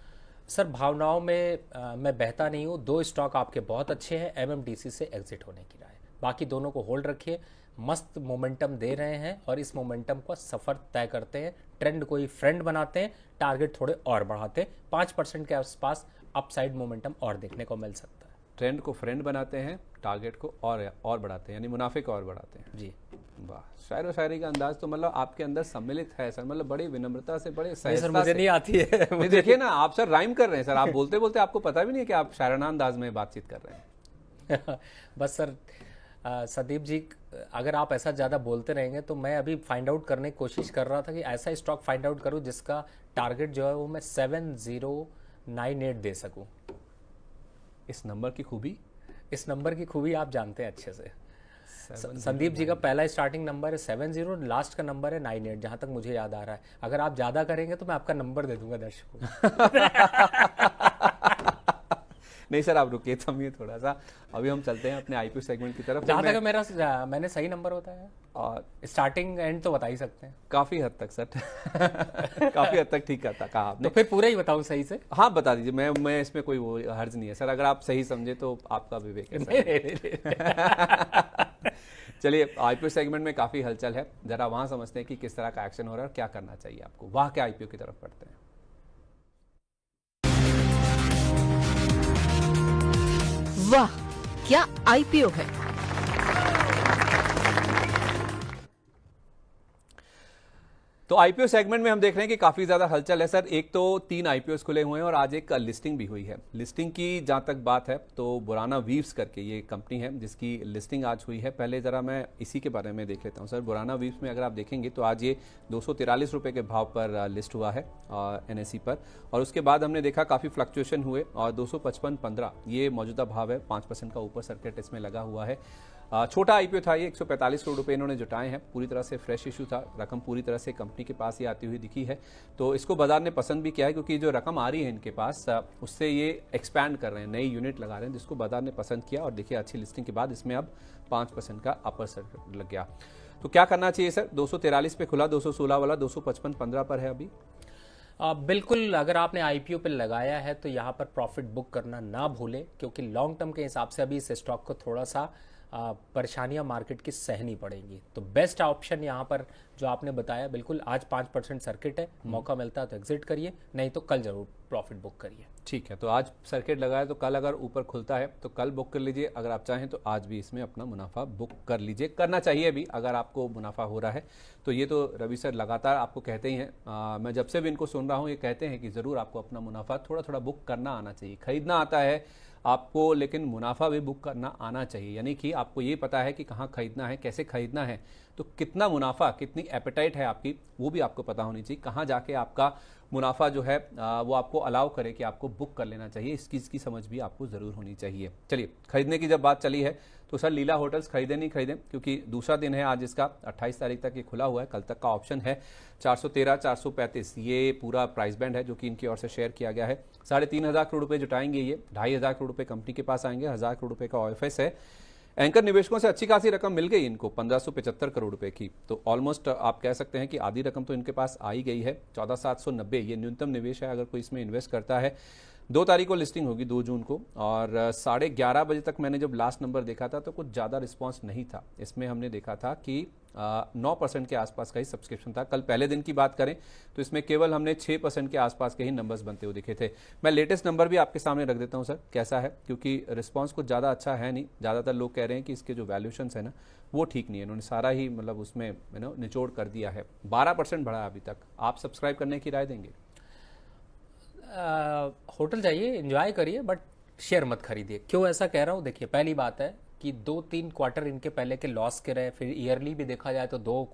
सर भावनाओं में मैं बहता नहीं हूँ। 2 स्टॉक आपके बहुत अच्छे हैं, एमएमटीसी से एग्जिट होने की राय। बाकी दोनों को होल्ड रखिए। मस्त मोमेंटम दे रहे हैं और इस मोमेंटम का सफ़र तय करते हैं। ट्रेंड कोई फ्रेंड बनाते हैं, टारगेट थोड़े और बढ़ाते हैं। 5% के आसपास अपसाइड मोमेंटम और देखने को मिल सकता है। ट्रेंड को फ्रेंड बनाते हैं, टारगेट को और बढ़ाते हैं, यानी मुनाफे को और बढ़ाते हैं। जी वाह, शायर व शायरी का अंदाज तो मतलब आपके अंदर सम्मिलित है सर। मतलब बड़ी विनम्रता से, बड़े सर सहजता मुझे से। नहीं आती है। नहीं देखिए ना, आप सर राइम कर रहे हैं सर। आप बोलते बोलते आपको पता भी नहीं है कि आप शायराना अंदाज में बातचीत कर रहे हैं। बस सर संदीप जी, अगर आप ऐसा ज़्यादा बोलते रहेंगे तो मैं अभी फाइंड आउट करने की कोशिश कर रहा था कि ऐसा स्टॉक फाइंड आउट करूं जिसका टारगेट जो है वो मैं 7098 दे सकूं। इस नंबर की खूबी, इस नंबर की खूबी आप जानते हैं अच्छे से। संदीप जी का पहला स्टार्टिंग नंबर है 70, लास्ट का नंबर है 98, जहां तक मुझे याद आ रहा है। अगर आप ज़्यादा करेंगे तो मैं आपका नंबर दे दूंगा दर्शकों को। नहीं सर आप रुकिए, थमिए थोड़ा सा। अभी हम चलते हैं अपने आईपीओ सेगमेंट की तरफ। जहाँ तक मैंने सही नंबर बताया और स्टार्टिंग एंड तो बता ही सकते हैं। काफी हद तक सर काफी हद तक ठीक कहा आपने। तो फिर पूरा ही बताऊं सही से? हाँ बता दीजिए। मैं इसमें कोई वो हर्ज नहीं है सर। अगर आप सही समझे तो आपका विवेक है सर। चलिए, आईपीओ सेगमेंट में काफी हलचल है। जरा वहां समझते हैं कि किस तरह का एक्शन हो रहा है और क्या करना चाहिए आपको। वाह के आईपीओ की तरफ बढ़ते हैं। वाह क्या आईपीओ है। तो आईपीओ सेगमेंट में हम देख रहे हैं कि काफी ज्यादा हलचल है सर। एक तो 3 आईपीओ खुले हुए हैं और आज एक लिस्टिंग भी हुई है। लिस्टिंग की जहां तक बात है तो बुराना वीव्स करके ये कंपनी है जिसकी लिस्टिंग आज हुई है। पहले जरा मैं इसी के बारे में देख लेता हूं सर। बुराना वीव्स में अगर आप देखेंगे तो आज ये 243 रुपए के भाव पर लिस्ट हुआ है एनएसई पर, और उसके बाद हमने देखा काफी फ्लक्चुएशन हुए और 255.15 ये मौजूदा भाव है। 5% का ऊपर सर्किट इसमें लगा हुआ है। छोटा आईपीओ था ये, 145 करोड़ रुपए इन्होंने जुटाए हैं। पूरी तरह से फ्रेश इशू था, रकम पूरी तरह से कंपनी के पास ही आती हुई दिखी है। तो इसको बाजार ने पसंद भी किया है क्योंकि जो रकम आ रही है इनके पास उससे ये एक्सपैंड कर रहे हैं, नई यूनिट लगा रहे हैं, जिसको बाजार ने पसंद किया। और देखिए अच्छी लिस्टिंग के बाद इसमें अब 5% का अपर सर्किट लग गया। तो क्या करना चाहिए सर? 243 पे खुला, 216 वाला 255.15 पर है अभी। बिल्कुल, अगर आपने आईपीओ पे लगाया है तो यहाँ पर प्रॉफिट बुक करना ना भूलें, क्योंकि लॉन्ग टर्म के हिसाब से अभी इस स्टॉक को थोड़ा सा परेशानियां मार्केट की सहनी पड़ेंगी। तो बेस्ट ऑप्शन यहाँ पर जो आपने बताया, बिल्कुल आज 5% सर्किट है, मौका मिलता है तो एग्जिट करिए, नहीं तो कल जरूर प्रॉफिट बुक करिए। ठीक है, तो आज सर्किट लगाया तो कल अगर ऊपर खुलता है तो कल बुक कर लीजिए। अगर आप चाहें तो आज भी इसमें अपना मुनाफा बुक कर लीजिए। करना चाहिए भी अगर आपको मुनाफा हो रहा है तो। ये तो रवि सर लगातार आपको कहते ही हैं। मैं जब से भी इनको सुन रहा हूँ ये कहते हैं कि ज़रूर आपको अपना मुनाफा थोड़ा थोड़ा बुक करना आना चाहिए। खरीदना आता है आपको, लेकिन मुनाफा भी बुक करना आना चाहिए। यानी कि आपको ये पता है कि कहाँ खरीदना है, कैसे खरीदना है, तो कितना मुनाफा, कितनी एपेटाइट है आपकी, वो भी आपको पता होनी चाहिए। कहाँ जाके आपका मुनाफा जो है वो आपको अलाउ करे कि आपको बुक कर लेना चाहिए, इसकी समझ भी आपको ज़रूर होनी चाहिए। चलिए, खरीदने की जब बात चली है तो सर लीला होटल्स खरीदें नहीं खरीदें, क्योंकि दूसरा दिन है आज इसका, 28 तारीख तक ये खुला हुआ है, कल तक का ऑप्शन है। 413 435 ये पूरा प्राइस बैंड है जो कि इनकी ओर से शेयर किया गया है। 3,500 करोड़ रुपए जुटाएंगे ये, 2,500 करोड़ रुपए कंपनी के पास आएंगे, 1,000 करोड़ रुपए का OFS है। एंकर निवेशकों से अच्छी खासी रकम मिल गई इनको, 1575 करोड़ रुपए की, तो ऑलमोस्ट आप कह सकते हैं कि आधी रकम तो इनके पास आ ही गई है। 14,790 ये न्यूनतम निवेश है अगर कोई इसमें इन्वेस्ट करता है। 2 तारीख को लिस्टिंग होगी, 2 जून को, और 11:30 बजे तक मैंने जब लास्ट नंबर देखा था तो कुछ ज़्यादा रिस्पांस नहीं था इसमें। हमने देखा था कि 9% के आसपास का ही सब्सक्रिप्शन था। कल पहले दिन की बात करें तो इसमें केवल हमने 6% के आसपास के ही नंबर्स बनते हुए दिखे थे। मैं लेटेस्ट नंबर भी आपके सामने रख देता हूं सर, कैसा है, क्योंकि रिस्पांस कुछ ज़्यादा अच्छा है नहीं। ज़्यादातर लोग कह रहे हैं कि इसके जो वैल्यूशन है ना वो ठीक नहीं है, इन्होंने सारा ही मतलब उसमें निचोड़ कर दिया है। 12% बढ़ा अभी तक। आप सब्सक्राइब करने की राय देंगे? होटल जाइए, एंजॉय करिए, बट शेयर मत खरीदिए। क्यों ऐसा कह रहा हूँ, देखिए पहली बात है कि 2-3 क्वार्टर इनके पहले के लॉस के रहे, फिर ईयरली भी देखा जाए तो 2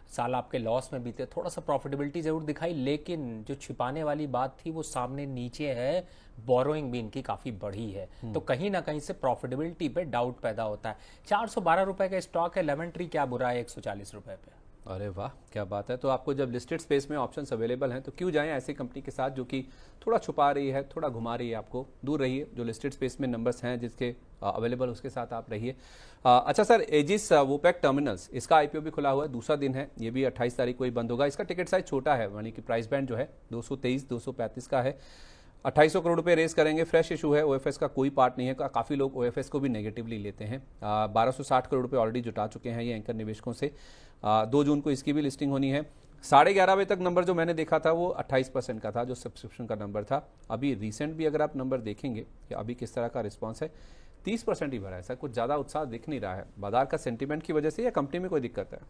साल आपके लॉस में बीते। थोड़ा सा प्रॉफिटेबिलिटी जरूर दिखाई, लेकिन जो छिपाने वाली बात थी वो सामने नीचे है। बोरोइंग भी इनकी काफ़ी बढ़ी है, तो कहीं ना कहीं से प्रॉफिटेबिलिटी पे डाउट पैदा होता है। 412 रुपए का स्टॉक है, लेमन ट्री क्या बुरा है 140 रुपए पे। अरे वाह, क्या बात है। तो आपको जब लिस्टेड स्पेस में ऑप्शंस अवेलेबल हैं तो क्यों जाएं ऐसी कंपनी के साथ जो कि थोड़ा छुपा रही है, थोड़ा घुमा रही है आपको। दूर रहिए, जो लिस्टेड स्पेस में नंबर्स हैं जिसके अवेलेबल उसके साथ आप रहिए। अच्छा सर, एजिस वोपेक टर्मिनल्स, इसका IPO भी खुला हुआ है, दूसरा दिन है, ये भी 28 तारीख को ही बंद होगा। इसका टिकट साइज छोटा है, यानी कि प्राइस बैंड जो है 223-235 का है। 2800 करोड़ रुपए रेस करेंगे, फ्रेश इशू है, OFS का कोई पार्ट नहीं है। काफ़ी लोग OFS को भी नेगेटिवली लेते हैं। 1260 करोड़ रुपए ऑलरेडी जुटा चुके हैं ये एंकर निवेशकों से। 2 जून को इसकी भी लिस्टिंग होनी है। 11:30 बजे तक नंबर जो मैंने देखा था वो 28% का था, जो सब्सक्रिप्शन का नंबर था। अभी रिसेंट भी अगर आप नंबर देखेंगे कि अभी किस तरह का रिस्पॉन्स है, 30% ही भरा है सर। कुछ ज़्यादा उत्साह दिख नहीं रहा है, बाजार का सेंटीमेंट की वजह से या कंपनी में कोई दिक्कत है?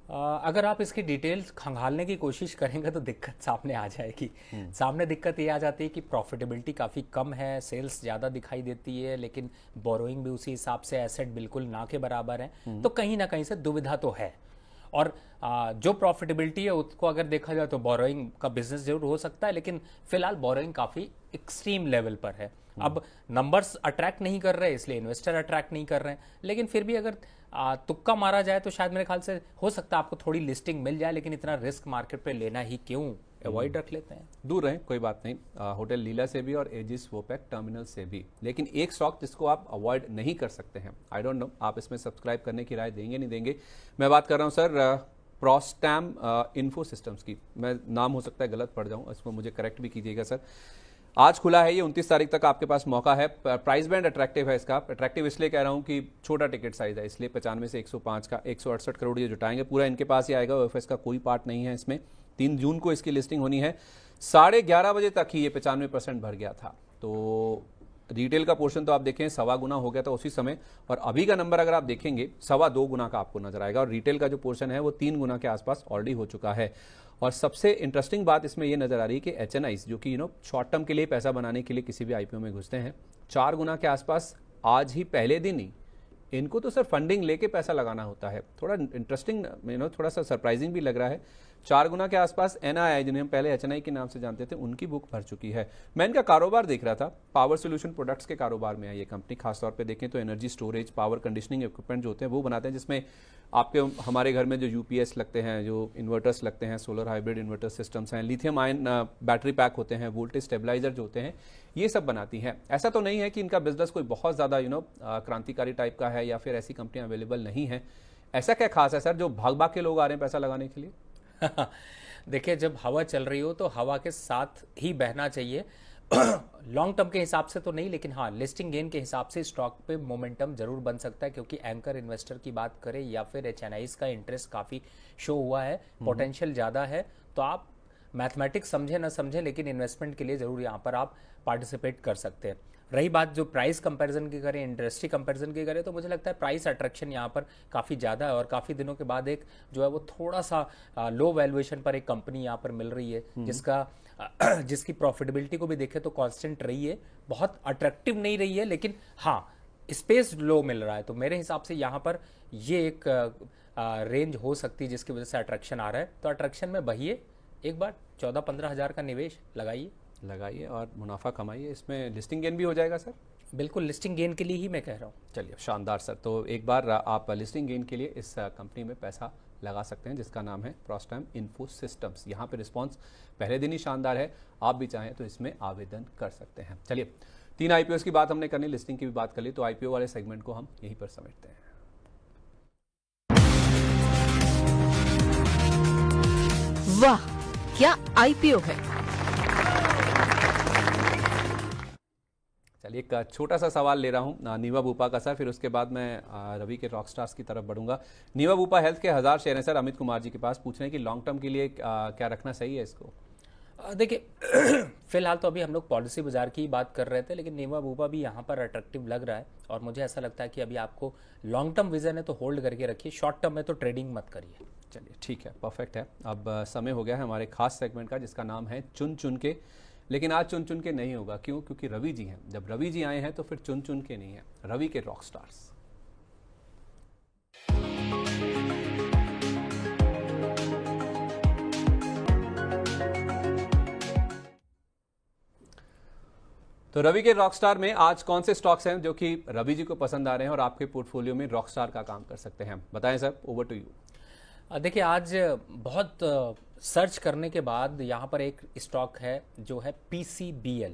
अगर आप इसकी डिटेल्स खंगालने की कोशिश करेंगे तो दिक्कत सामने आ जाएगी। सामने दिक्कत ये आ जाती है कि प्रॉफिटेबिलिटी काफ़ी कम है, सेल्स ज़्यादा दिखाई देती है, लेकिन बोरोइंग भी उसी हिसाब से, एसेट बिल्कुल ना के बराबर है। तो कहीं ना कहीं से दुविधा तो है। और जो प्रॉफिटेबिलिटी है उसको अगर देखा जाए तो बोरोइंग का बिजनेस जरूर हो सकता है, लेकिन फिलहाल बोरोइंग काफ़ी एक्सट्रीम लेवल पर है। अब नंबर्स अट्रैक्ट नहीं कर रहे, इसलिए इन्वेस्टर अट्रैक्ट नहीं कर रहे हैं, लेकिन फिर भी अगर तुक्का मारा जाए तो शायद मेरे ख्याल से हो सकता है आपको थोड़ी लिस्टिंग मिल जाए, लेकिन इतना रिस्क मार्केट पे लेना ही क्यों, अवॉइड रख लेते हैं। दूर रहें, कोई बात नहीं। होटल लीला से भी और एजिस वोपेक टर्मिनल से भी। लेकिन एक स्टॉक जिसको आप अवॉइड नहीं कर सकते हैं, आई डोंट नो आप इसमें सब्सक्राइब करने की राय देंगे नहीं देंगे। मैं बात कर रहा हूँ सर प्रोस्टैम इन्फो सिस्टम्स की। मैं नाम हो सकता है गलत पढ़ जाऊँ, इसको मुझे करेक्ट भी कीजिएगा सर। आज खुला है ये, 29 तारीख तक आपके पास मौका है। प्राइस बैंड अट्रैक्टिव है इसका। अट्रैक्टिव इसलिए कह रहा हूँ कि छोटा टिकट साइज है, इसलिए 95 से 105 का 168 करोड़ ये जुटाएंगे, पूरा इनके पास ही आएगा। OFS का कोई पार्ट नहीं है इसमें। 3 जून को इसकी लिस्टिंग होनी है। 11:30 बजे तक ही ये 95% भर गया था। तो रिटेल का पोर्शन तो आप देखें 1.25 गुना हो गया था उसी समय, और अभी का नंबर अगर आप देखेंगे 2.25 गुना का आपको नजर आएगा, और रिटेल का जो पोर्शन है वो 3 गुना के आसपास ऑलरेडी हो चुका है। और सबसे इंटरेस्टिंग बात इसमें ये नजर आ रही है कि HNIs जो कि शॉर्ट टर्म के लिए पैसा बनाने के लिए किसी भी IPO में घुसते हैं, 4 गुना के आसपास आज ही पहले दिन ही। इनको तो सर फंडिंग लेके पैसा लगाना होता है। थोड़ा इंटरेस्टिंग, थोड़ा सा सरप्राइजिंग भी लग रहा है। 4 गुना के आसपास NII, जिन्हें हम पहले HNI के नाम से जानते थे, उनकी बुक भर चुकी है। मैं इनका कारोबार देख रहा था, पावर सोल्यूशन प्रोडक्ट्स के कारोबार में है ये कंपनी। खासतौर पे देखें तो energy storage, power conditioning equipment जो होते हैं वो बनाते हैं, जिसमें आपके हमारे घर में जो UPS लगते हैं, जो इन्वर्टर्स लगते हैं, सोलर हाइब्रिड इन्वर्टर सिस्टम्स हैं, लिथियम आयन बैटरी पैक होते हैं, वोल्टेज स्टेबलाइजर जो होते हैं, ये सब बनाती हैं। ऐसा तो नहीं है कि इनका बिजनेस कोई बहुत ज़्यादा क्रांतिकारी टाइप का है या फिर ऐसी कंपनियां अवेलेबल नहीं है। ऐसा क्या खास है सर जो भाग भाग के लोग आ रहे हैं पैसा लगाने के लिए? देखिए, जब हवा चल रही हो तो हवा के साथ ही बहना चाहिए। लॉन्ग टर्म के हिसाब से तो नहीं, लेकिन हाँ लिस्टिंग गेन के हिसाब से स्टॉक पे मोमेंटम जरूर बन सकता है, क्योंकि एंकर इन्वेस्टर की बात करें या फिर HNIs का इंटरेस्ट काफ़ी शो हुआ है, पोटेंशियल ज़्यादा है। तो आप मैथमेटिक्स समझे ना समझे, लेकिन इन्वेस्टमेंट के लिए ज़रूर यहाँ पर आप पार्टिसिपेट कर सकते हैं। रही बात जो प्राइस कंपैरिजन की करें, इंडस्ट्री कंपैरिजन की करें, तो मुझे लगता है प्राइस अट्रैक्शन यहाँ पर काफ़ी ज़्यादा है, और काफ़ी दिनों के बाद एक जो है वो थोड़ा सा लो वैल्यूएशन पर एक कंपनी यहाँ पर मिल रही है, जिसकी प्रॉफिटेबिलिटी को भी देखें तो कांस्टेंट रही है, बहुत अट्रैक्टिव नहीं रही है, लेकिन हाँ स्पेस लो मिल रहा है। तो मेरे हिसाब से यहाँ पर ये एक रेंज हो सकती है जिसकी वजह से अट्रैक्शन आ रहा है। तो अट्रैक्शन में बहिए, एक बार 14-15 हज़ार का निवेश लगाइए और मुनाफा कमाइए। इसमें लिस्टिंग गेन भी हो जाएगा सर? बिल्कुल लिस्टिंग गेन के लिए ही मैं कह रहा हूँ। चलिए शानदार सर। तो एक बार आप लिस्टिंग गेन के लिए इस कंपनी में पैसा लगा सकते हैं जिसका नाम है प्रोस्टेम इन्फो सिस्टम्स। यहाँ पे रिस्पांस पहले दिन ही शानदार है, आप भी चाहें तो इसमें आवेदन कर सकते हैं। चलिए 3 आईपीओ की बात हमने करनी, लिस्टिंग की भी बात कर ली, तो आईपीओ वाले सेगमेंट को हम यहीं पर समेटते हैं। वाह क्या आईपीओ है। चलिए एक छोटा सा सवाल ले रहा हूँ नीवा बूपा का सर, फिर उसके बाद मैं रवि के रॉकस्टार्स की तरफ बढ़ूंगा। नीवा बूपा हेल्थ के 1000 शेयर हैं सर, अमित कुमार जी के पास, पूछ रहे हैं कि लॉन्ग टर्म के लिए क्या रखना सही है इसको? देखिए फिलहाल तो अभी हम लोग पॉलिसी बाजार की बात कर रहे थे, लेकिन नीवा बूपा भी यहाँ पर अट्रैक्टिव लग रहा है और मुझे ऐसा लगता है कि अभी आपको लॉन्ग टर्म विजन है तो होल्ड करके रखिए, शॉर्ट टर्म में तो ट्रेडिंग मत करिए। चलिए ठीक है, परफेक्ट है। अब समय हो गया है हमारे खास सेगमेंट का जिसका नाम है चुन चुन के। लेकिन आज चुन चुन के नहीं होगा, क्यों? क्योंकि रवि जी हैं। जब रवि जी आए हैं तो फिर चुन चुन के नहीं है, रवि के रॉक स्टार्स। तो रवि के रॉकस्टार में आज कौन से स्टॉक्स हैं जो कि रवि जी को पसंद आ रहे हैं और आपके पोर्टफोलियो में रॉकस्टार का काम कर सकते हैं? बताएं सर, ओवर टू यू। देखिए आज बहुत सर्च करने के बाद यहाँ पर एक स्टॉक है जो है PCBL,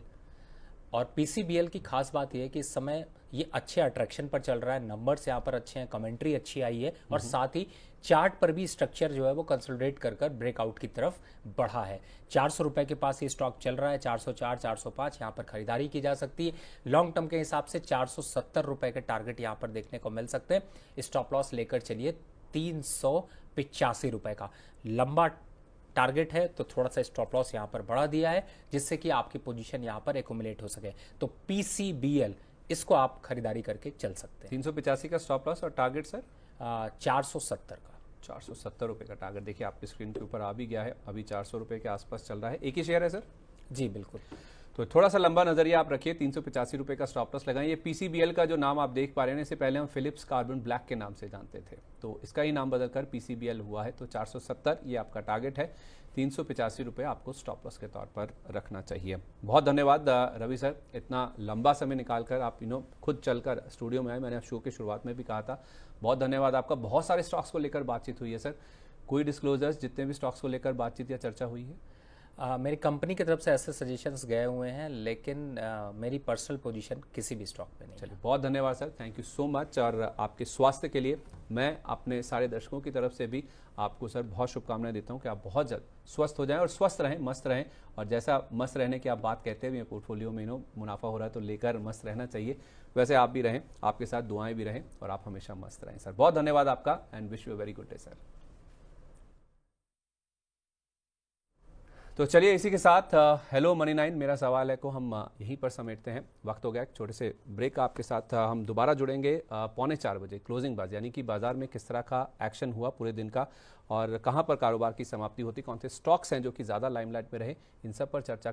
और PCBL की खास बात यह है कि इस समय ये अच्छे अट्रैक्शन पर चल रहा है, नंबर्स यहाँ पर अच्छे हैं, कमेंट्री अच्छी आई है और साथ ही चार्ट पर भी स्ट्रक्चर जो है वो कंसोलिडेट कर कर ब्रेकआउट की तरफ बढ़ा है। 400 रुपए के पास ये स्टॉक चल रहा है, 404 405 यहाँ पर खरीदारी की जा सकती है। लॉन्ग टर्म के हिसाब से 470 रुपए के टारगेट यहाँ पर देखने को मिल सकते हैं। स्टॉप लॉस लेकर चलिए 385 रुपए का लंबा टारगेट है, तो थोड़ा सा स्टॉप लॉस यहाँ पर बढ़ा दिया है जिससे कि आपकी पोजीशन यहाँ पर एकुमुलेट हो सके। तो PCBL इसको आप खरीदारी करके चल सकते हैं। 385 का स्टॉप लॉस और टारगेट सर 470 का। 470 रुपए का टारगेट देखिए आपकी स्क्रीन के ऊपर आ भी गया है, अभी 400 रुपए के आसपास चल रहा है। एक ही शेयर है सर? जी बिल्कुल। तो थोड़ा सा लंबा नजरिया आप रखिए, 385 रुपए का स्टॉप लॉस लगाएं। ये PCBL का जो नाम आप देख पा रहे हैं, इससे पहले हम फिलिप्स कार्बन ब्लैक के नाम से जानते थे, तो इसका ही नाम बदलकर PCBL हुआ है। तो 470 ये आपका टारगेट है, 385 रुपये आपको स्टॉप लॉस के तौर पर रखना चाहिए। बहुत धन्यवाद रवि सर, इतना लंबा समय निकालकर आप खुद चलकर स्टूडियो में आए। मैंने शो की शुरुआत में भी कहा था, बहुत धन्यवाद आपका। बहुत सारे स्टॉक्स को लेकर बातचीत हुई है सर, कोई डिस्क्लोजर्स जितने भी स्टॉक्स को लेकर बातचीत या चर्चा हुई है? मेरी कंपनी की तरफ से ऐसे सजेशंस गए हुए हैं, लेकिन मेरी पर्सनल पोजीशन किसी भी स्टॉक पे नहीं। चलिए बहुत धन्यवाद sir, thank you so much. और आपके स्वास्थ्य के लिए मैं अपने सारे दर्शकों की तरफ से भी आपको सर बहुत शुभकामनाएं देता हूं कि आप बहुत जल्द स्वस्थ हो जाएं और स्वस्थ रहें, मस्त रहें। और जैसा मस्त रहने की आप बात कहते भी हैं, पोर्टफोलियो में मुनाफा हो रहा है तो लेकर मस्त रहना चाहिए, वैसे आप भी रहें, आपके साथ दुआएं भी रहें और आप हमेशा मस्त रहें सर। बहुत धन्यवाद आपका and wish you very good day sir. तो चलिए इसी के साथ हेलो मनी 9 मेरा सवाल है को हम यहीं पर समेटते हैं। वक्त हो गया एक छोटे से ब्रेक का। आपके साथ हम दोबारा जुड़ेंगे 3:45 बजे क्लोजिंग बाजार, यानी कि बाजार में किस तरह का एक्शन हुआ पूरे दिन का और कहां पर कारोबार की समाप्ति होती, कौन से स्टॉक्स हैं जो कि ज़्यादा लाइमलाइट में रहे, इन सब पर चर्चा